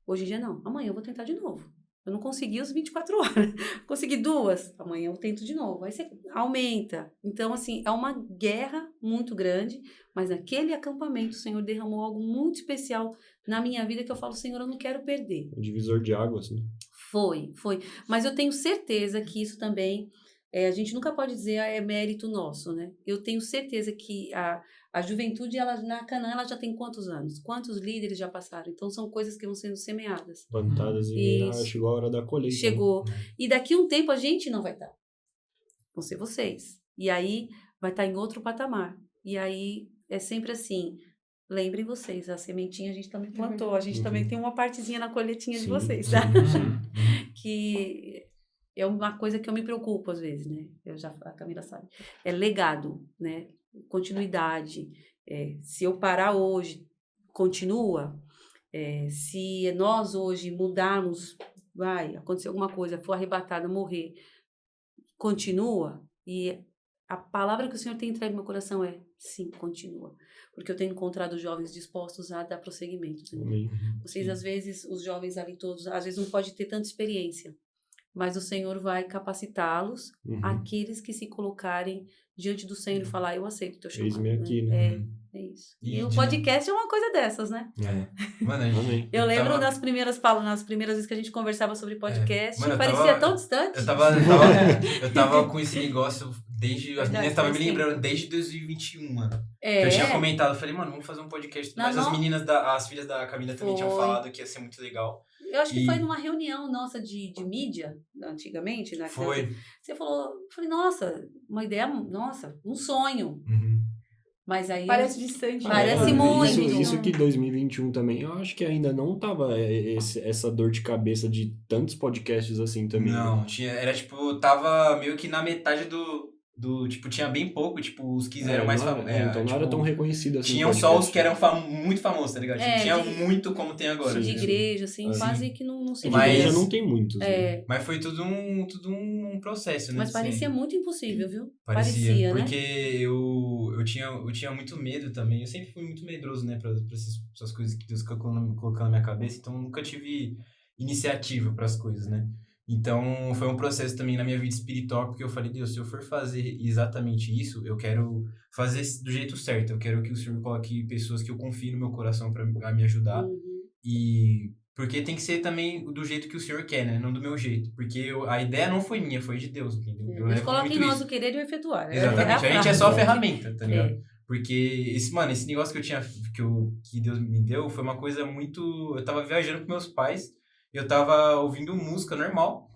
Hoje em dia não. Amanhã eu vou tentar de novo. Eu não consegui os 24 horas. Consegui 2. Amanhã eu tento de novo. Aí você aumenta. Então, assim, é uma guerra muito grande. Mas naquele acampamento, o Senhor derramou algo muito especial na minha vida que eu falo, Senhor, eu não quero perder. Um divisor de águas, né? Foi. Mas eu tenho certeza que isso também... a gente nunca pode dizer é mérito nosso, né? Eu tenho certeza que a juventude, ela, na Canaã, ela já tem quantos anos? Quantos líderes já passaram? Então, são coisas que vão sendo semeadas. Plantadas e Isso. chegou a hora da colheita. né? Chegou. E daqui a um tempo a gente não vai estar. Vão ser vocês. E aí vai estar em outro patamar. E aí é sempre assim. Lembrem vocês, a sementinha a gente também plantou. A gente Uhum. também tem uma partezinha na colheitinha de Sim. vocês, tá? Uhum. Que é uma coisa que eu me preocupo às vezes, né? A Camila sabe. É legado, né? Continuidade. Se eu parar hoje, continua. Se nós hoje mudarmos, vai acontecer alguma coisa, for arrebatada, morrer, continua. E a palavra que o Senhor tem entregue no meu coração é sim, continua. Porque eu tenho encontrado jovens dispostos a dar prosseguimento. Né? Amém. Vocês, às vezes, os jovens ali todos, às vezes não pode ter tanta experiência. mas o Senhor vai capacitá-los, Uhum. aqueles que se colocarem diante do Senhor e falar, eu aceito o teu chamado. Eis-me aqui, né? É isso. E E o de- podcast é uma coisa dessas, né? Mano, a gente... Amém. Eu lembro tava- nas primeiras vezes que a gente conversava sobre podcast, Mano, eu parecia tava- tão distante. Eu tava com esse negócio desde... As Verdade, meninas estavam me faz tempo. lembrando desde 2021, mano. É, Eu tinha comentado, eu falei, mano, vamos fazer um podcast. Não, Mas as não. meninas, as filhas da Camila também tinham Foi. falado que ia ser muito legal. eu acho que E- foi numa reunião nossa de mídia, antigamente, né? Foi. Você falou, eu falei, nossa, uma ideia, nossa, um sonho. Uhum. Mas aí... Parece distante. né? Parece Isso- muito. Isso que 2021 também, eu acho que ainda não tava essa dor de cabeça de tantos podcasts assim também. né? Não, era tipo, tava meio que na metade do tipo, tinha bem pouco, tipo, os que eram mais não era- famosos. então não era tão reconhecido assim. Tinham só os que eram muito famosos, tá ligado? Tipo, É, tinha de- muito como tem agora. de né? igreja, assim, Sim. quase que não se De Mas- igreja não tem muitos. né? É, Mas foi tudo um processo, né? mas assim. parecia muito impossível, viu? Parecia, né? porque eu tinha muito medo também. Eu sempre fui muito medroso, né, pra essas coisas que Deus colocou na minha cabeça. Então, eu nunca tive iniciativa para as coisas, né? Então, foi um processo também na minha vida espiritual, porque eu falei, Deus, se eu for fazer exatamente isso, eu quero fazer do jeito certo. Eu quero que o Senhor coloque pessoas que eu confie no meu coração para me ajudar. Uhum. E porque tem que ser também do jeito que o Senhor quer, né? Não do meu jeito. Porque a ideia não foi minha, foi de Deus, entendeu? Eu Deus levo coloca em muito nós isso. o querer e o efetuar. Exatamente. A gente é só a ferramenta, tá ligado? É. Porque esse negócio que Deus me deu foi uma coisa muito... Eu tava viajando com meus pais, eu tava ouvindo música normal,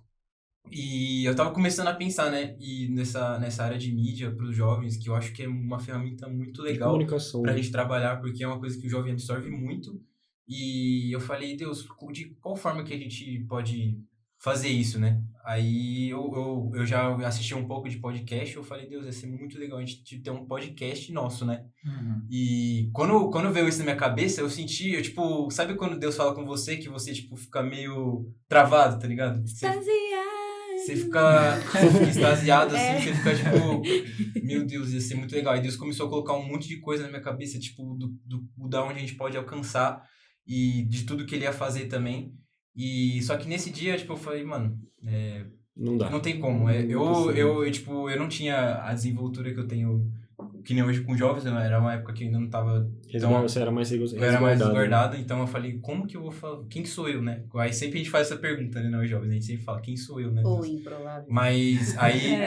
e eu tava começando a pensar, né? E nessa área de mídia pros jovens, que eu acho que é uma ferramenta muito De legal comunicação. pra né? gente trabalhar, porque é uma coisa que o jovem absorve muito. E eu falei, Deus, de qual forma que a gente pode fazer isso, né? Aí eu já assisti um pouco de podcast, eu falei, Deus, ia ser muito legal a gente ter um podcast nosso, né? Uhum. E quando veio isso na minha cabeça, eu senti, tipo, sabe quando Deus fala com você, que você, tipo, fica meio travado, tá ligado? Você fica extasiado, assim, você fica, tipo, meu Deus, ia ser muito legal. E Deus começou a colocar um monte de coisa na minha cabeça, tipo, da onde a gente pode alcançar e de tudo que ele ia fazer também. E só que nesse dia, tipo, eu falei, mano, Não dá. não tem como. Eu não tinha a desenvoltura que eu tenho, que nem hoje com jovens, né? Era uma época que eu ainda não tava... Você era mais Eu era mais resguardado, né? resguardado, então eu falei, como que eu vou falar? Quem que sou eu, né? Aí sempre a gente faz essa pergunta, né, nós jovens? A gente sempre fala, quem sou eu, né? Ou improvável. Mas aí...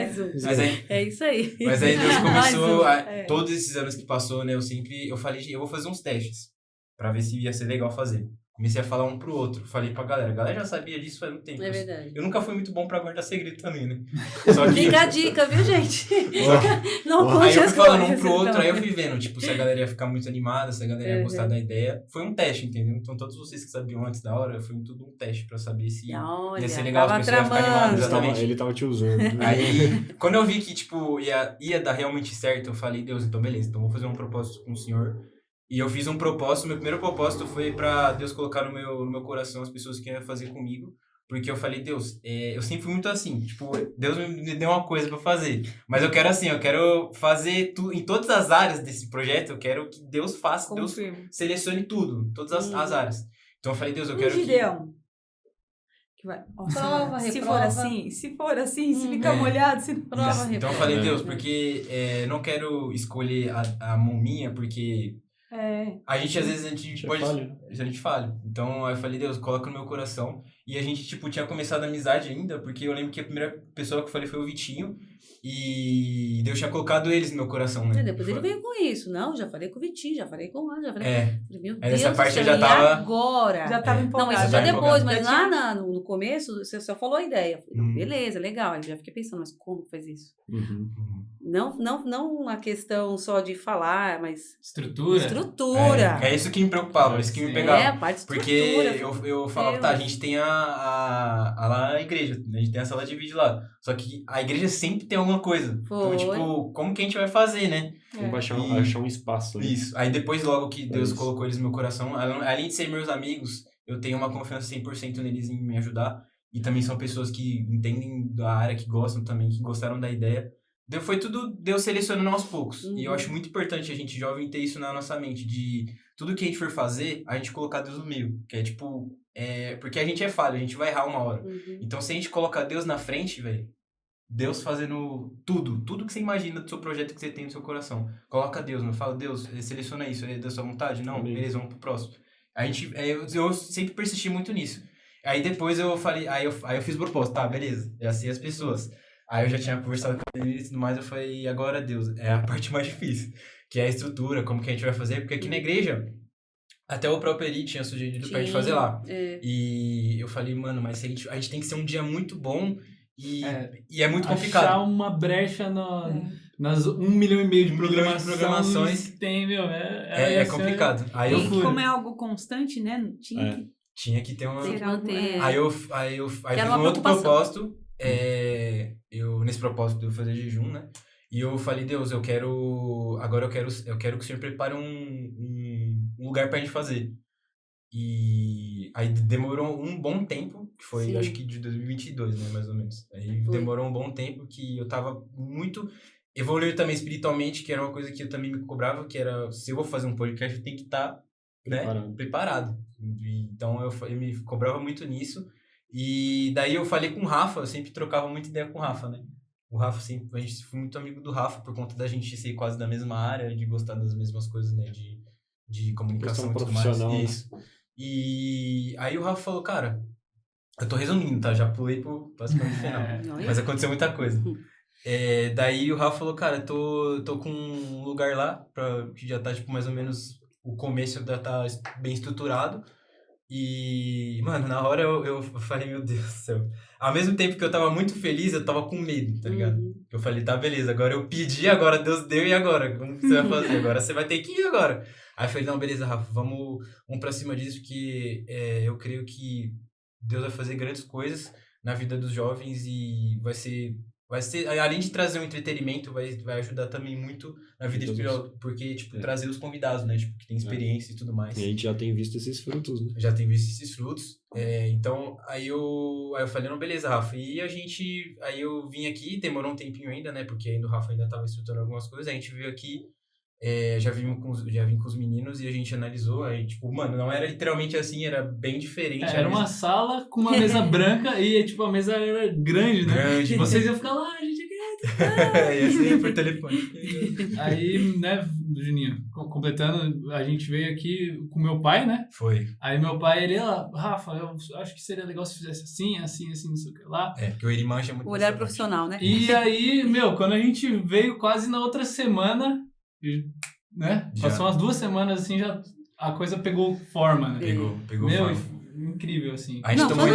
Mas aí, É isso aí. mas aí Deus começou, Mais um. todos esses anos que passou, né, eu falei, eu vou fazer uns testes, pra ver se ia ser legal fazer. Comecei a falar um pro outro, falei pra galera, a galera já sabia disso faz muito tempo. É verdade. Eu nunca fui muito bom pra guardar segredo também, né? Só que... Fica a dica, viu, gente? Não Aí conte eu as fui falando um coisas, pro outro, então. aí eu fui vendo, tipo, se a galera ia ficar muito animada, se a galera ia gostar da ideia. Foi um teste, entendeu? Então todos vocês que sabiam antes da hora, foi tudo um teste pra saber se Olha, ia ser legal, tava as pessoas iam ficar animadas, tramando. exatamente. Ele tava te usando. Aí, quando eu vi que, tipo, ia dar realmente certo, eu falei, Deus, então beleza, então vou fazer um propósito com o Senhor. E eu fiz um propósito, meu primeiro propósito foi pra Deus colocar no meu coração as pessoas que iam fazer comigo. Porque eu falei, Deus, eu sempre fui muito assim, tipo, Deus me deu uma coisa pra fazer. Mas eu quero assim, eu quero fazer tudo, em todas as áreas desse projeto, eu quero que Deus faça, Deus Confirmo. selecione tudo, todas as áreas. Então eu falei, Deus, eu quero que... Gideão. Que vai. Nossa, Prova, se reprova. for assim, se ficar molhado, se Prova, Então eu reprova. falei, Deus, porque não quero escolher a mão minha, porque a gente às vezes a gente pode... falha, né? A gente falha. Então eu falei, Deus, coloca no meu coração. E a gente, tipo, tinha começado a amizade ainda, porque eu lembro que a primeira pessoa que eu falei foi o Vitinho. E Deus tinha colocado eles no meu coração, né? Depois ele veio com isso. Não, já falei com o Vitinho, já falei com o Ana, já falei... Falei, meu Aí nessa Deus parte do céu, eu já e tava- agora? já tava É. Não, empolgado. isso Já já tava depois, empolgado. mas lá no começo, você só falou a ideia. Falei, Uhum. beleza, legal. Aí já fiquei pensando, mas como faz isso? Uhum. Não uma questão só de falar, mas Estrutura. estrutura. É isso que me preocupava, isso que me Sim. pegava. É, a parte de Porque estrutura. eu falava, Deus. tá, a gente tem lá a igreja, né? A gente tem a sala de vídeo lá. Só que a igreja sempre tem alguma coisa. Então, Foi. tipo, como que a gente vai fazer, né? Vamos E- achar um espaço. né? Isso. Aí depois, logo que Deus Isso. colocou eles no meu coração, além de ser meus amigos, eu tenho uma confiança 100% neles em me ajudar. E também são pessoas que entendem da área, que gostam também, que gostaram da ideia. Foi tudo Deus selecionando aos poucos. Uhum. E eu acho muito importante a gente, jovem, ter isso na nossa mente, de tudo que a gente for fazer, a gente colocar Deus no meio. Que é tipo, porque a gente é falho, a gente vai errar uma hora. Uhum. Então se a gente colocar Deus na frente, velho, Deus fazendo tudo que você imagina do seu projeto que você tem no seu coração. Coloca Deus, não fala, Deus, seleciona isso, é da sua vontade? Não, Amém. beleza, vamos pro próximo. Eu sempre persisti muito nisso. Aí depois eu falei, aí eu fiz propósito, tá, beleza, já sei as pessoas. Aí eu já tinha conversado com ele e tudo mais, eu falei, agora Deus, é a parte mais difícil, que é a estrutura, como que a gente vai fazer, porque aqui na igreja, até o próprio Eli tinha sugerido pra gente fazer lá. E eu falei, mano, mas a gente tem que ser um dia muito bom e é muito complicado. Achar uma brecha nas 1,5 milhão de programações que tem, meu, é complicado. Aí E como é algo constante, né? Tinha que ter uma... Tem que manter. Aí eu fiz uma um outro preocupação. propósito, nesse propósito de eu fazer jejum, né? E eu falei, Deus, agora eu quero que o Senhor prepare um lugar pra gente fazer. E aí demorou um bom tempo, que foi, Sim. acho que de 2022, né, mais ou menos. Aí demorou um bom tempo que eu tava muito evoluindo também espiritualmente, que era uma coisa que eu também me cobrava, que era, se eu vou fazer um podcast, eu tenho que estar preparado. Então eu me cobrava muito nisso. E daí eu falei com o Rafa, eu sempre trocava muita ideia com o Rafa, né? O Rafa, sempre, a gente foi muito amigo do Rafa, por conta da gente ser quase da mesma área, de gostar das mesmas coisas, né? De comunicação e tudo mais. Profissional, Isso. E aí o Rafa falou, cara, eu tô resumindo, tá? Já pulei pro basicamente final. Mas aconteceu muita coisa. Daí o Rafa falou, cara, tô com um lugar lá, que já tá, tipo, mais ou menos, o começo já tá bem estruturado. E, mano, na hora eu falei, meu Deus do céu. Ao mesmo tempo que eu tava muito feliz, eu tava com medo, tá ligado? Eu falei, tá, beleza, agora eu pedi, agora Deus deu, e agora? Como você vai fazer? Agora você vai ter que ir agora. Aí eu falei, não, beleza, Rafa, vamos pra cima disso, que eu creio que Deus vai fazer grandes coisas na vida dos jovens e vai ser, além de trazer um entretenimento, vai ajudar também muito na vida espiritual, porque, tipo, trazer os convidados, né, tipo, que tem experiência e tudo mais. E a gente já tem visto esses frutos, né? Já tem visto esses frutos. Então, aí eu falei, não, beleza, Rafa. E aí eu vim aqui, demorou um tempinho ainda, né, porque ainda o Rafa ainda tava estruturando algumas coisas, a gente veio aqui, já vim com os meninos e a gente analisou, aí, tipo, mano, não era literalmente assim, era bem diferente. Era uma sala com uma mesa branca e, tipo, a mesa era grande, né? Grande. Vocês iam ficar lá, a gente aqui. E assim, por telefone. Aí, né, Juninho, completando, a gente veio aqui com meu pai, né? Foi. Aí meu pai, ele, Rafa, eu acho que seria legal se fizesse assim, não sei o que lá. Porque o Eri mancha muito. O olhar profissional, né? E aí, quando a gente veio quase na outra semana, né? Já. Passou umas 2 semanas assim, já a coisa pegou forma, né? Pegou forma. Incrível, assim. A gente Não, tomou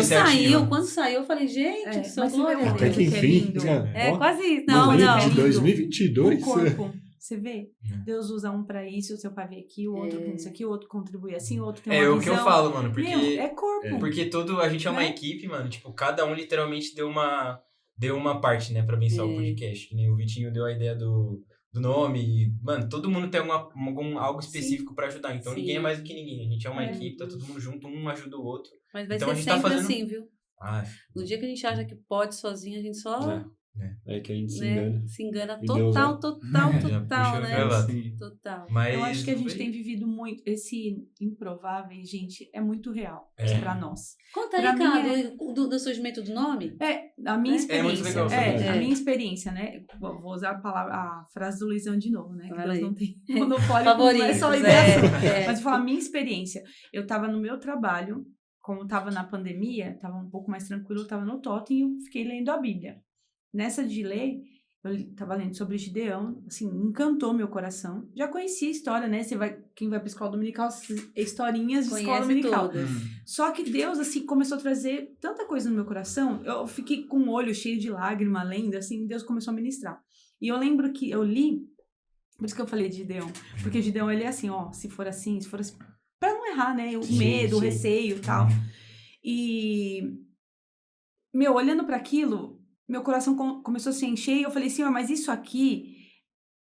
quando saiu, eu falei, gente, são mas você vê glória a o Deus. Até que que é enfim. lindo. É Ó, quase isso. Não. 2022. O corpo, você vê? Deus usa um pra isso, o seu pai vê aqui, o outro tem isso aqui, o outro contribui assim, o outro tem uma É visão. o que eu falo, mano, porque... Meu, é corpo. Porque a gente é uma Né? equipe, mano, tipo, cada um literalmente deu uma parte, né, pra abençoar o podcast. Que nem o Vitinho deu a ideia do nome, e, mano, todo mundo tem algo específico pra ajudar, então Sim. ninguém é mais do que ninguém, a gente é uma É. equipe, tá todo mundo junto, um ajuda o outro. Mas vai Então a ser gente tá sempre fazendo- assim, viu? Ah, No dia que a gente acha que pode sozinho, a gente só É que a gente se né, engana. se engana E Deus, total, ó. total, Já total, puxou a né? gravata. Sim. Total. Mas Eu acho que a gente foi- tem vivido muito, esse improvável, gente, é muito real pra nós. Conta Pra aí, mim cara, do surgimento do nome. A minha É muito experiência. legal saber. A minha experiência, né? Vou usar a frase do Luizão de novo, né? Que Vai Deus aí. não tem monopólio, Favoritos, não é só ideia. é. Mas vou falar a minha experiência. Eu tava no meu trabalho, como tava na pandemia, tava um pouco mais tranquilo, eu tava no Totem e eu fiquei lendo a Bíblia. Nessa de ler, eu tava lendo sobre Gideão, assim, encantou meu coração. Já conhecia a história, né? Quem vai pra escola dominical, historinhas de escola Conhece dominical. todas. Só que Deus, assim, começou a trazer tanta coisa no meu coração, eu fiquei com o olho cheio de lágrima, lendo, assim, Deus começou a ministrar. E eu lembro que eu li, por isso que eu falei de Gideão, porque Gideão, ele é assim, se for assim, pra não errar, né, o medo, o receio e tal. E, olhando para aquilo, meu coração começou a se encher e eu falei, Senhor, mas isso aqui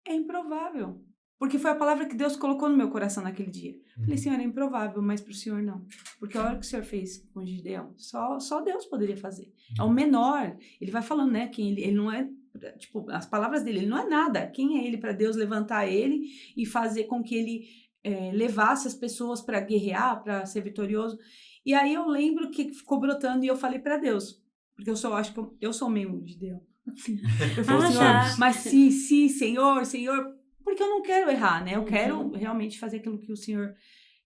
é improvável. Porque foi a palavra que Deus colocou no meu coração naquele dia. Falei, Senhor, é improvável, mas pro Senhor não. Porque a hora que o Senhor fez com Gideão, só Deus poderia fazer. É o menor. Ele vai falando, né, que ele não é tipo, as palavras dele, ele não é nada. Quem é ele para Deus levantar ele e fazer com que ele levasse as pessoas para guerrear, para ser vitorioso? E aí eu lembro que ficou brotando e eu falei para Deus, porque acho que eu sou meio de Deus. Eu falo, Senhor, mas sim, Senhor, porque eu não quero errar, né? Eu quero realmente fazer aquilo que o Senhor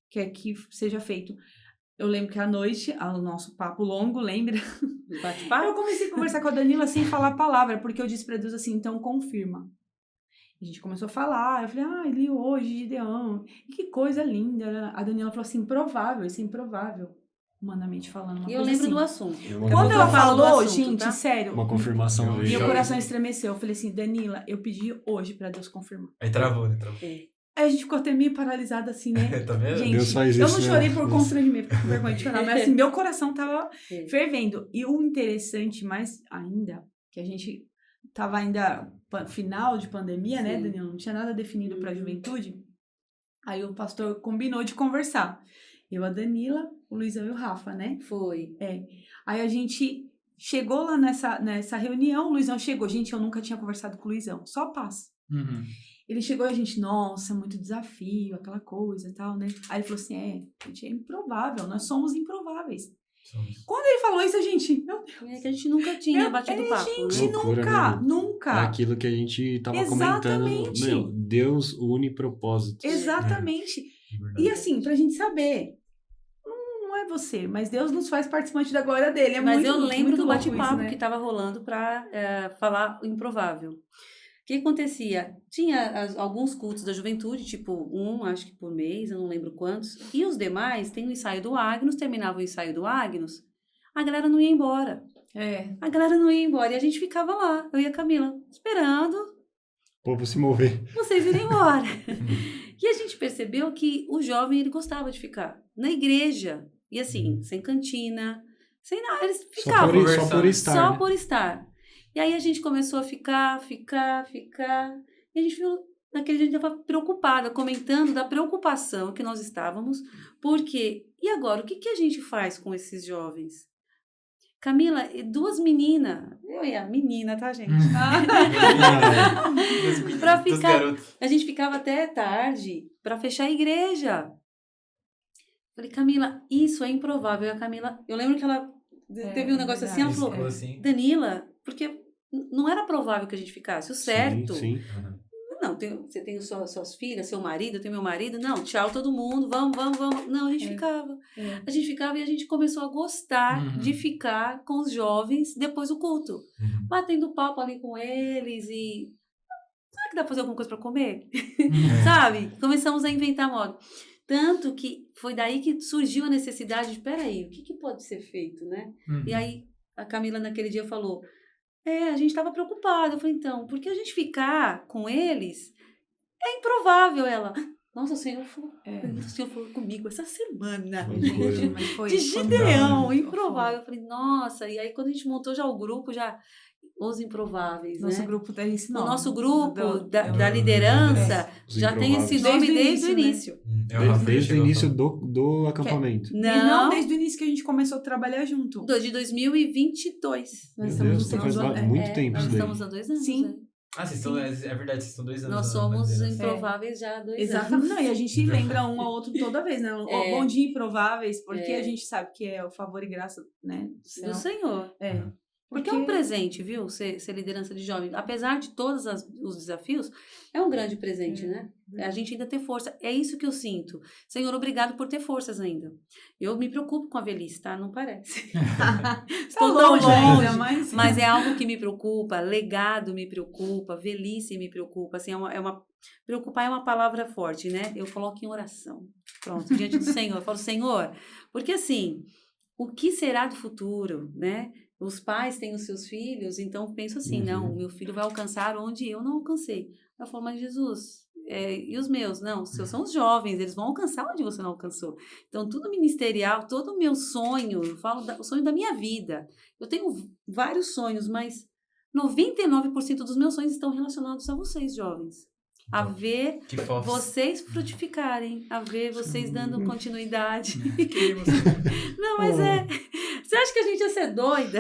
quer que seja feito. Eu lembro que à noite, o nosso papo longo, lembra? Bate-papo? Eu comecei a conversar com a Danila sem falar a palavra, porque eu disse pra Deus assim, então confirma. A gente começou a falar, eu falei, li hoje, Gideão, que coisa linda. A Danila falou assim, improvável, isso é improvável, humanamente falando. Uma E eu coisa lembro assim. do assunto. Quando ela falou, assunto, gente, tá? sério, Uma confirmação. meu Já- coração estremeceu. Eu falei assim, Danila, eu pedi hoje pra Deus confirmar. Aí travou, né? Travou. Aí a gente ficou até meio paralisada assim, né? Tá vendo? Gente, Deus faz eu isso, não né? chorei por constrangimento, fiquei com vergonha de chorar, mas assim, meu coração tava É. fervendo. E o interessante mais ainda, que a gente tava ainda final de pandemia, né, Sim. Daniel? Não tinha nada definido pra juventude. Aí o pastor combinou de conversar. Eu, a Danila, o Luizão e o Rafa, né? Foi. Aí a gente chegou lá nessa reunião, o Luizão chegou. Gente, eu nunca tinha conversado com o Luizão, só paz. Uhum. Ele chegou e a gente, nossa, muito desafio, aquela coisa e tal, né? Aí ele falou assim, gente, é improvável, nós somos improváveis. Quando ele falou isso, a gente, meu Deus. É que a gente nunca tinha batido papo, Gente, né? Loucura, nunca, né? nunca. É aquilo que a gente tava Exatamente. comentando. Deus une propósitos. Exatamente. E assim, pra gente saber, não é você, mas Deus nos faz participante da glória dele. É Mas muito, eu lembro muito do louco bate-papo isso, né? que estava rolando para falar o improvável. O que acontecia? Tinha alguns cultos da juventude, tipo acho que por mês, eu não lembro quantos. E os demais, tem o ensaio do Agnus, terminava o ensaio do Agnus, a galera não ia embora. A galera não ia embora e a gente ficava lá, eu e a Camila, esperando O povo se mover. vocês irem embora. E a gente percebeu que o jovem, ele gostava de ficar na igreja. E assim, sem cantina, sem nada, eles ficavam. Só por estar. Só né? por estar. E aí a gente começou a ficar. E a gente viu, naquele dia a gente estava preocupada, comentando da preocupação que nós estávamos. Porque, e agora, o que a gente faz com esses jovens? Camila, duas meninas. Eu e a menina, tá, gente? Pra ficar. A gente ficava até tarde para fechar a igreja. Falei, Camila, isso é improvável. E a Camila, eu lembro que ela teve um negócio assim, ela verdade, falou, assim. Danila, porque não era provável que a gente ficasse. O certo. Sim. Não, você tem suas filhas, seu marido, eu tenho meu marido. Não, tchau todo mundo, vamos. Não, a gente ficava. A gente ficava e a gente começou a gostar de ficar com os jovens depois do culto. Batendo papo ali com eles e... Será que dá pra fazer alguma coisa pra comer? Sabe? Começamos a inventar moda. Tanto que foi daí que surgiu a necessidade de, peraí, o que pode ser feito, né? E aí a Camila naquele dia falou, a gente estava preocupada. Eu falei, então, porque a gente ficar com eles é improvável. Ela, nossa, o Senhor falou comigo essa semana. Gente, mas foi De Gideão, foi improvável. Eu falei, nossa, e aí quando a gente montou já o grupo, os improváveis, Nosso né? grupo tem esse O nome. nosso grupo da liderança Os já tem esse improváveis. nome desde o Desde início. Desde o início do acampamento. Não, Desde o início que a gente começou a trabalhar junto. de 2022. Meu Nós Deus, estamos faz usando- muito tempo Nós isso daí. estamos há 2 anos. Sim. né? Ah, vocês estão... É verdade, vocês estão 2 anos. Nós na somos liderança. improváveis já há 2 anos. Exatamente. Não, e a gente lembra um ao outro toda vez, né? Bom dia, improváveis, porque a gente sabe que é o favor e graça, né? Do céu. Do Senhor. Porque é um presente, viu? Ser liderança de jovem. Apesar de todos os desafios, é um grande presente, né? A gente ainda ter força. É isso que eu sinto. Senhor, obrigado por ter forças ainda. Eu me preocupo com a velhice, tá? Não parece. Estou tão longe. ainda, Mas é algo que me preocupa. Legado me preocupa. Velhice me preocupa. Assim, preocupar é uma palavra forte, né? Eu coloco em oração. Pronto, diante do Senhor. Eu falo, Senhor, porque assim, o que será do futuro, né? Os pais têm os seus filhos, então penso assim, não, meu filho vai alcançar onde eu não alcancei. Eu falo, mas Jesus, e os meus? Não, os seus são os jovens, eles vão alcançar onde você não alcançou. Então, tudo ministerial, todo o meu sonho, eu falo o sonho da minha vida. Eu tenho vários sonhos, mas 99% dos meus sonhos estão relacionados a vocês, jovens. A ver vocês frutificarem, a ver vocês dando continuidade. Não, mas Você acha que a gente ia ser doida?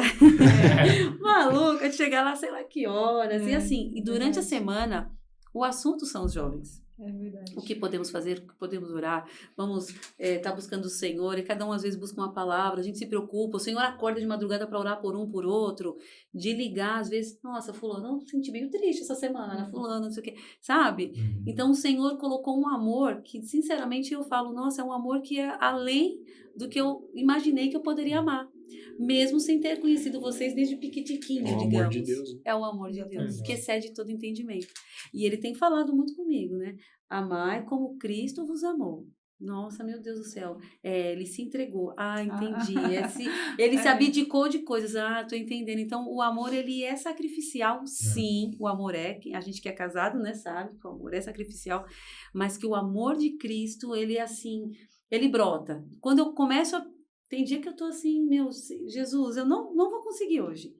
Maluca, de chegar lá, sei lá que horas. E assim, e durante a semana, o assunto são os jovens. É verdade. O que podemos fazer, o que podemos orar. Vamos estar buscando o Senhor. E cada um, às vezes, busca uma palavra. A gente se preocupa. O Senhor acorda de madrugada para orar por um, por outro. De ligar, às vezes. Nossa, fulano, eu me senti meio triste essa semana. Fulano, não sei o quê. Sabe? Então, o Senhor colocou um amor que, sinceramente, eu falo, nossa, é um amor que é além do que eu imaginei que eu poderia amar. Mesmo sem ter conhecido vocês desde piquitiquinho, digamos. O amor de Deus. É o amor de Deus, que excede todo entendimento. E ele tem falado muito comigo, né? Amai como Cristo vos amou. Nossa, meu Deus do céu. Ele se entregou. Entendi. Ele se abdicou de coisas. Tô entendendo. Então, o amor, ele é sacrificial, sim. O amor é. A gente que é casado, né, sabe que o amor é sacrificial. Mas que o amor de Cristo, ele é assim, ele brota. Quando eu começo a... Tem dia que eu tô assim, meu Jesus, eu não vou conseguir hoje.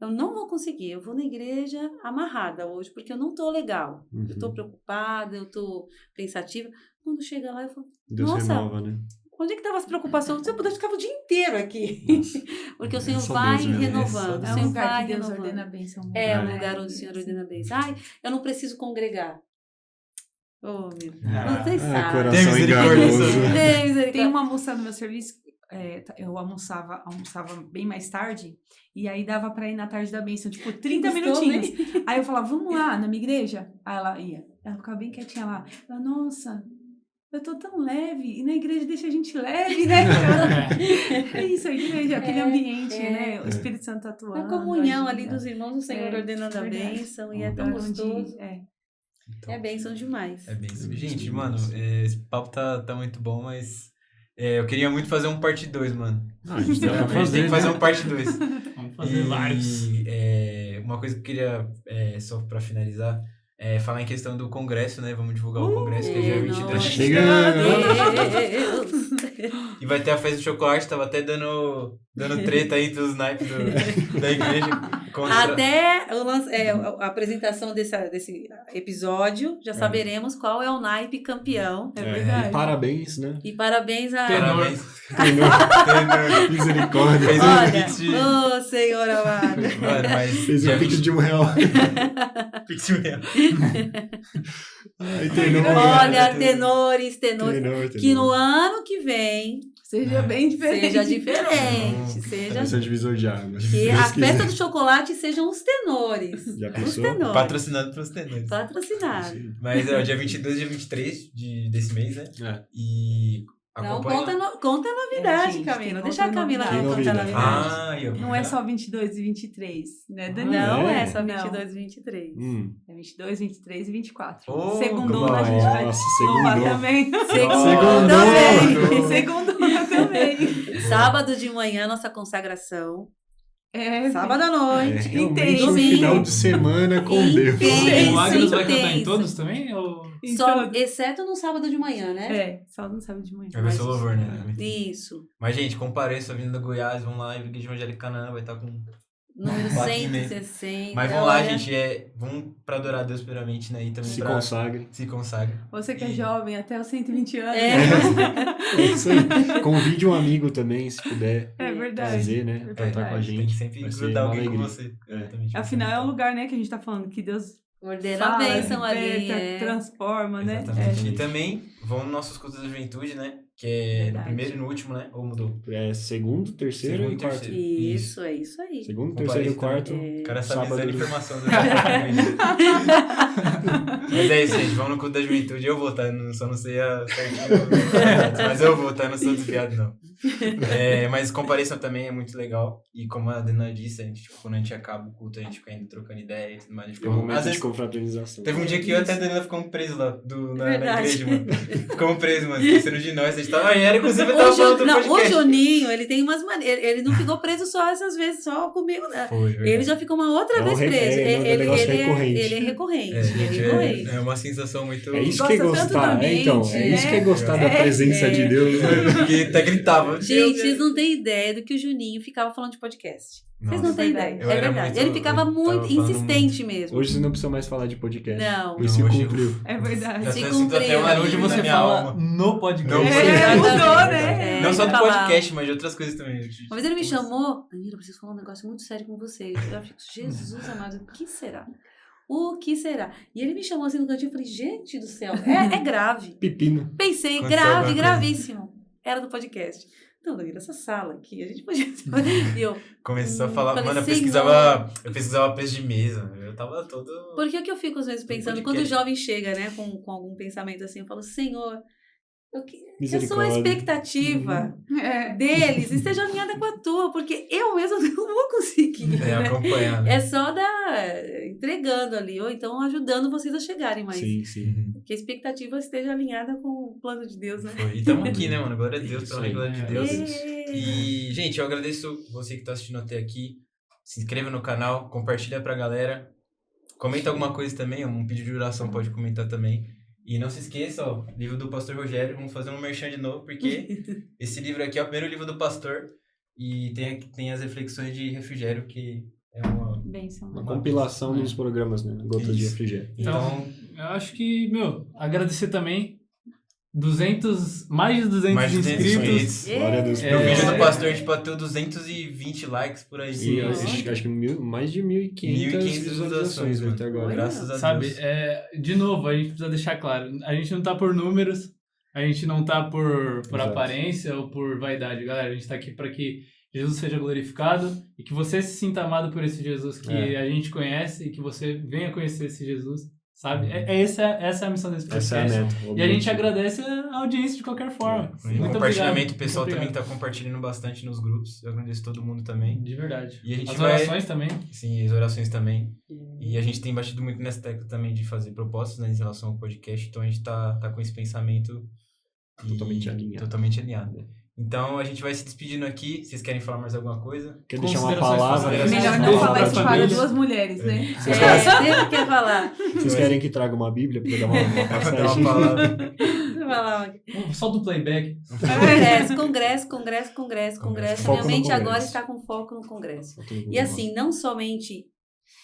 Eu não vou conseguir. Eu vou na igreja amarrada hoje, porque eu não tô legal. Eu tô preocupada, eu tô pensativa. Quando chega lá, eu falo, Deus nossa, renova, né? onde é que tava as preocupações? Se eu pudesse, ficava o dia inteiro aqui. Porque o Senhor Só vai Deus mesmo. renovando. É o um Senhor lugar vai que Deus renovando. ordena a bênção. Mesmo, É um né? lugar onde o Senhor ordena a bênção. Eu não preciso congregar. Oh, meu Deus. Ah, Vocês sabem. coração Tem misericórdia. enganoso. Tem misericórdia. Tem uma moça no meu serviço, eu almoçava bem mais tarde, e aí dava pra ir na tarde da bênção, tipo, 30 Gostou, minutinhos. Aí eu falava, vamos lá, na minha igreja? Aí ela ia. Ela ficava bem quietinha lá. Ela, nossa, eu tô tão leve. E na igreja deixa a gente leve, né? É isso, a igreja, aquele ambiente, né? O Espírito Santo atuando. A comunhão agindo. ali dos irmãos, o Senhor ordenando a verdade. bênção, e é tão Lugar onde- gostoso. Então, É bênção demais. É bem isso. Gente, Sim, mano, esse papo tá muito bom, mas eu queria muito fazer um parte 2, mano. A gente A gente tem que fazer um parte 2. Vamos fazer vários. Uma coisa que eu queria, só pra finalizar, falar em questão do congresso, né? Vamos divulgar o congresso, que é dia 23. Nossa, chegando. Deus. E vai ter a festa do chocolate, tava até dando treta aí dos naipes da igreja. Até a apresentação desse episódio, já saberemos qual é o naipe campeão. É verdade. E parabéns, né? E parabéns a... Parabéns. Tenor. Misericórdia. Fez Olha, pix de- ô Senhor amado. Mano, mas Fez um pix de R$1. pix mesmo. Ai, tenor. Olha, tenores, Tenor. que no ano que vem Seja bem diferente. seja diferente, seja... Esse é divisor de água. Que a festa do chocolate sejam os tenores. Já Os pensou? tenores. Patrocinado pelos tenores. Patrocinado. Sim. Mas é o dia 22 e dia 23 desse mês, né? É. E Não, acompanha... conta a novidade, gente, Camila. tem Deixa a outra Camila novidade. contar a Tem novidade. novidade. Ah, eu... Não é só 22 e 23, né, Daniel? Não É? é só Não. 22 e 23. É 22, 23 e 24. Ô, Segundona a glória. gente vai Nossa, louvar segundou. também. Segundou. Segundona também. Sábado de manhã, nossa consagração. É, Sábado à É noite. realmente um Domingo. final de semana com Deus. Intenso. O Agnes vai cantar em intenso. todos também? Ou... Só, Então, exceto no sábado de manhã, né? só não sabe de manhã. Vai ser o louvor, né? Isso. Mas, gente, compareça a Avenida Goiás, vamos lá, Igreja Evangélica Canaã vai estar com... Número Placa e meio. 160. Mas vamos lá, olha. gente, vamos pra adorar a Deus primeiramente, né? E também Se pra... consagre. Se consagre. Você que é jovem, até os 120 anos. É isso aí. Convide um amigo também, se puder É verdade. trazer, né? É Pra estar com a verdade. gente. Tem que sempre Vai ser grudar uma alguém com alegria. você. É. Exatamente. Afinal, é um lugar, né, que a gente tá falando que Deus Ordena a fala, bênção ali. liberta, É. transforma, né? Exatamente. É. E também vão nos nossos cultos da juventude, né? Que é Verdade. no primeiro e no último, né? Ou mudou? É segundo, terceiro Segundo e e quarto. terceiro. Isso, é isso aí. Segundo, Compareça terceiro e quarto. O cara sabe sábado. usando informação da Mas é isso, gente. Vamos no culto da juventude. Eu vou, tá? Só não sei a certinho. Mas eu vou, tá? Não sou desviado, não. Mas compareçam também, é muito legal. E como a Dena disse, a gente, tipo, quando a gente acaba o culto, a gente fica indo trocando ideia e tudo mais. A gente É um fica- momento Às vezes, de confraternização. teve um dia que eu até a Danila ficamos presos lá na Verdade. igreja, mano. Ficamos presos, mano. Esqueceram de nós. A gente tava. Era, inclusive, eu tava falando do Não, o podcast. Juninho, ele tem umas maneiras. Ele não ficou preso só essas vezes, só comigo, né? Foi, verdade. Ele já ficou uma outra É um vez preso. é um negócio recorrente. Ele é recorrente. Gente, recorrente. é uma sensação muito. É isso Gosta que é tanto gostar, do então. ambiente, É isso que é gostar da É, presença de Deus, né? Que até gritava. Gente, vocês não têm ideia do que o Juninho ficava falando de podcast. Vocês Nossa. não têm Verdade. ideia. Eu É era verdade. muito- Ele ficava eu muito tava falando insistente mesmo. Hoje você não precisa mais falar de podcast. Não. Isso se Não, hoje- cumpriu. É verdade. Já Se tô sentindo até cumpriu. um Hoje alívio na você minha fala alma. no podcast. Não, É, mudou, Exatamente. né? Não só do falar. podcast, mas de outras coisas também. Uma vez ele me chamou, Danilo, eu preciso falar um negócio muito sério com você. Eu fico, Jesus amado, o que será? O que será? E ele me chamou assim no cantinho, eu falei, gente do céu, é grave. Pepino. Pensei, Aconteceu grave, alguma coisa. gravíssimo. Era do podcast. Então, Danilo, essa sala aqui, a gente podia... E eu, Começou a falar, Falei, mano, eu Senhor. pesquisava preço de mesa. Eu tava todo. porque o que eu fico às vezes pensando, quando o jovem chega, né, com algum pensamento assim, eu falo, Senhor, que a sua Misericórdia. expectativa É. deles esteja alinhada com a tua, porque eu mesma não vou conseguir, né? Acompanhar. Né? É só entregando ali, ou então ajudando vocês a chegarem, mas Sim, sim. que a expectativa esteja alinhada com o plano de Deus, né? Foi. E tamo aqui, né, mano? Glória a Deus, pela Isso aí. glória de É. Deus. Ê! E, gente, eu agradeço você que tá assistindo até aqui. Se inscreva no canal, compartilha pra galera. Comenta alguma coisa também, um pedido de oração pode comentar também. E não se esqueça, ó, livro do Pastor Rogério, vamos fazer um merchan de novo, porque esse livro aqui é o primeiro livro do pastor e tem as reflexões de refrigério, que é uma... Bênção. Uma compilação dos programas, né? Gotas de Isso. refrigério. Então, Eu acho que, agradecer também. Mais de 200 mais de 200 inscritos. inscritos. Glória a Deus. É. No vídeo do É. pastor, tipo, bateu 220 likes por aí. Sim, Sim, acho que mais de 1.500 visualizações, visualizações mano. até agora. Graças a Sabe, Deus. de novo, a gente precisa deixar claro, a gente não tá por números, a gente não tá por Exato. aparência ou por vaidade, galera, a gente tá aqui para que Jesus seja glorificado e que você se sinta amado por esse Jesus que a gente conhece e que você venha conhecer esse Jesus, sabe? Essa é a missão desse podcast. Essa é a meta. E a gente agradece a audiência de qualquer forma. E Muito compartilhamento, obrigado. o pessoal Muito também obrigado. tá compartilhando bastante nos grupos. Eu agradeço todo mundo também. De verdade. E a gente As vai- orações também. Sim, as orações também. E a gente tem batido muito nessa tecla também de fazer propostas, né, em relação ao podcast. Então a gente tá com esse pensamento Totalmente alinhado. Totalmente alinhado. Então a gente vai se despedindo aqui. Vocês querem falar mais alguma coisa? Quer deixar uma Considerações palavra? finais. Melhor Sim, não sim. falar isso para Família. duas mulheres, né? Sempre quer falar. Vocês querem que traga uma Bíblia para dar uma Dar uma passagem? palavra. Falar. Solta o playback. Congresso. Foco Minha no mente Congresso. agora está com foco no Congresso. E assim, não somente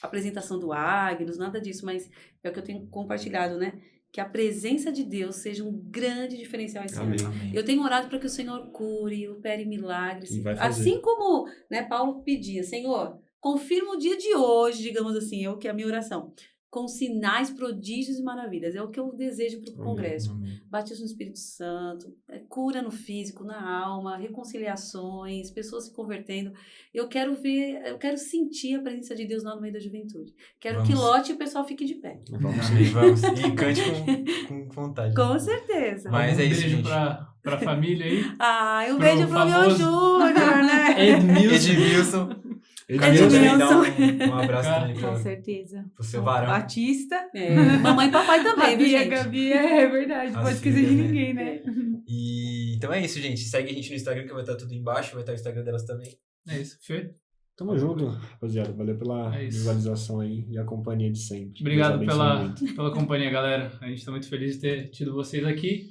a apresentação do Agnus, nada disso, mas é o que eu tenho compartilhado, né? Que a presença de Deus seja um grande diferencial esse ano. Amém. Eu tenho orado para que o Senhor cure, opere milagres. E vai fazer. Assim como, né, Paulo pedia, Senhor, confirma o dia de hoje, digamos assim, é o que é a minha oração. Com sinais, prodígios e maravilhas. É o que eu desejo para o Amém. Congresso. Batismo no Espírito Santo, cura no físico, na alma, reconciliações, pessoas se convertendo. Eu quero sentir a presença de Deus lá no meio da juventude. Quero que Vamos. lote e o pessoal fique de pé. Vamos sim. Amém, vamos. E cante com vontade. Com certeza. Mas é isso, beijo gente. pra família aí. Um Pro beijo pro meu famoso- Júnior, né? Edmilson. Edmilson. Edmilson. Também dá Edmilson. um abraço Cara, também Com pro certeza. seu varão. Batista. Mamãe e papai também, viu, Gabi, a gente? Gabi, é verdade. As Pode esquecer de filhas, né? ninguém, né? E então é isso, gente. Segue a gente no Instagram que vai estar tudo embaixo. Vai estar o Instagram delas também. É isso, Fê. Tamo junto, rapaziada. Valeu pela É isso. visualização aí e a companhia de sempre. Obrigado Deus abençoe muito. pela companhia, galera. A gente tá muito feliz de ter tido vocês aqui.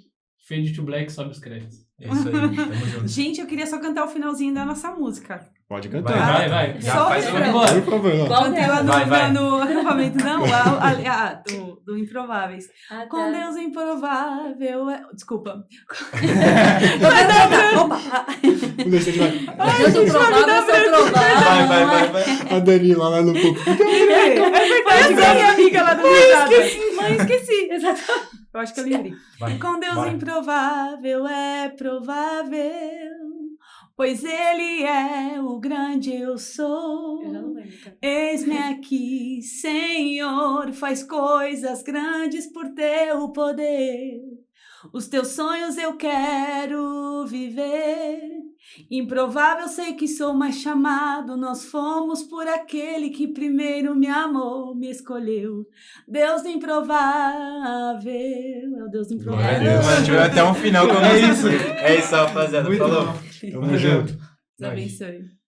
Fade to Black, sobe os créditos. É isso aí. Tamo junto. Gente, eu queria só cantar o finalzinho da nossa música. Pode cantar. Vai. Já Só faz o o refrão. embora. Por favor. ó. Qual Cantei lá Vai. no acampamento, não, do Improváveis. Com Deus improvável. Desculpa. Opa! Um, dois, três, vai. Eu sou provável, eu sou provável. Vai. A Dani lá no pouco. Foi a minha amiga lá do Risada. Mãe, esqueci. Exatamente. Eu acho que eu lembrei. Vai. Com Deus Bora. improvável é provável, pois Ele é o grande eu sou. Eu já não lembro. Cara. Eis-me aqui, Senhor, faz coisas grandes por teu poder. Os teus sonhos eu quero viver. Improvável sei que sou mais chamado. Nós fomos por aquele que primeiro me amou, me escolheu. Deus do improvável, é o Deus do Glória a improvável. Deus. Mano, tivemos até um final como isso. É isso, rapaziada. Muito Falou. bom. Tamo junto. Deus abençoe.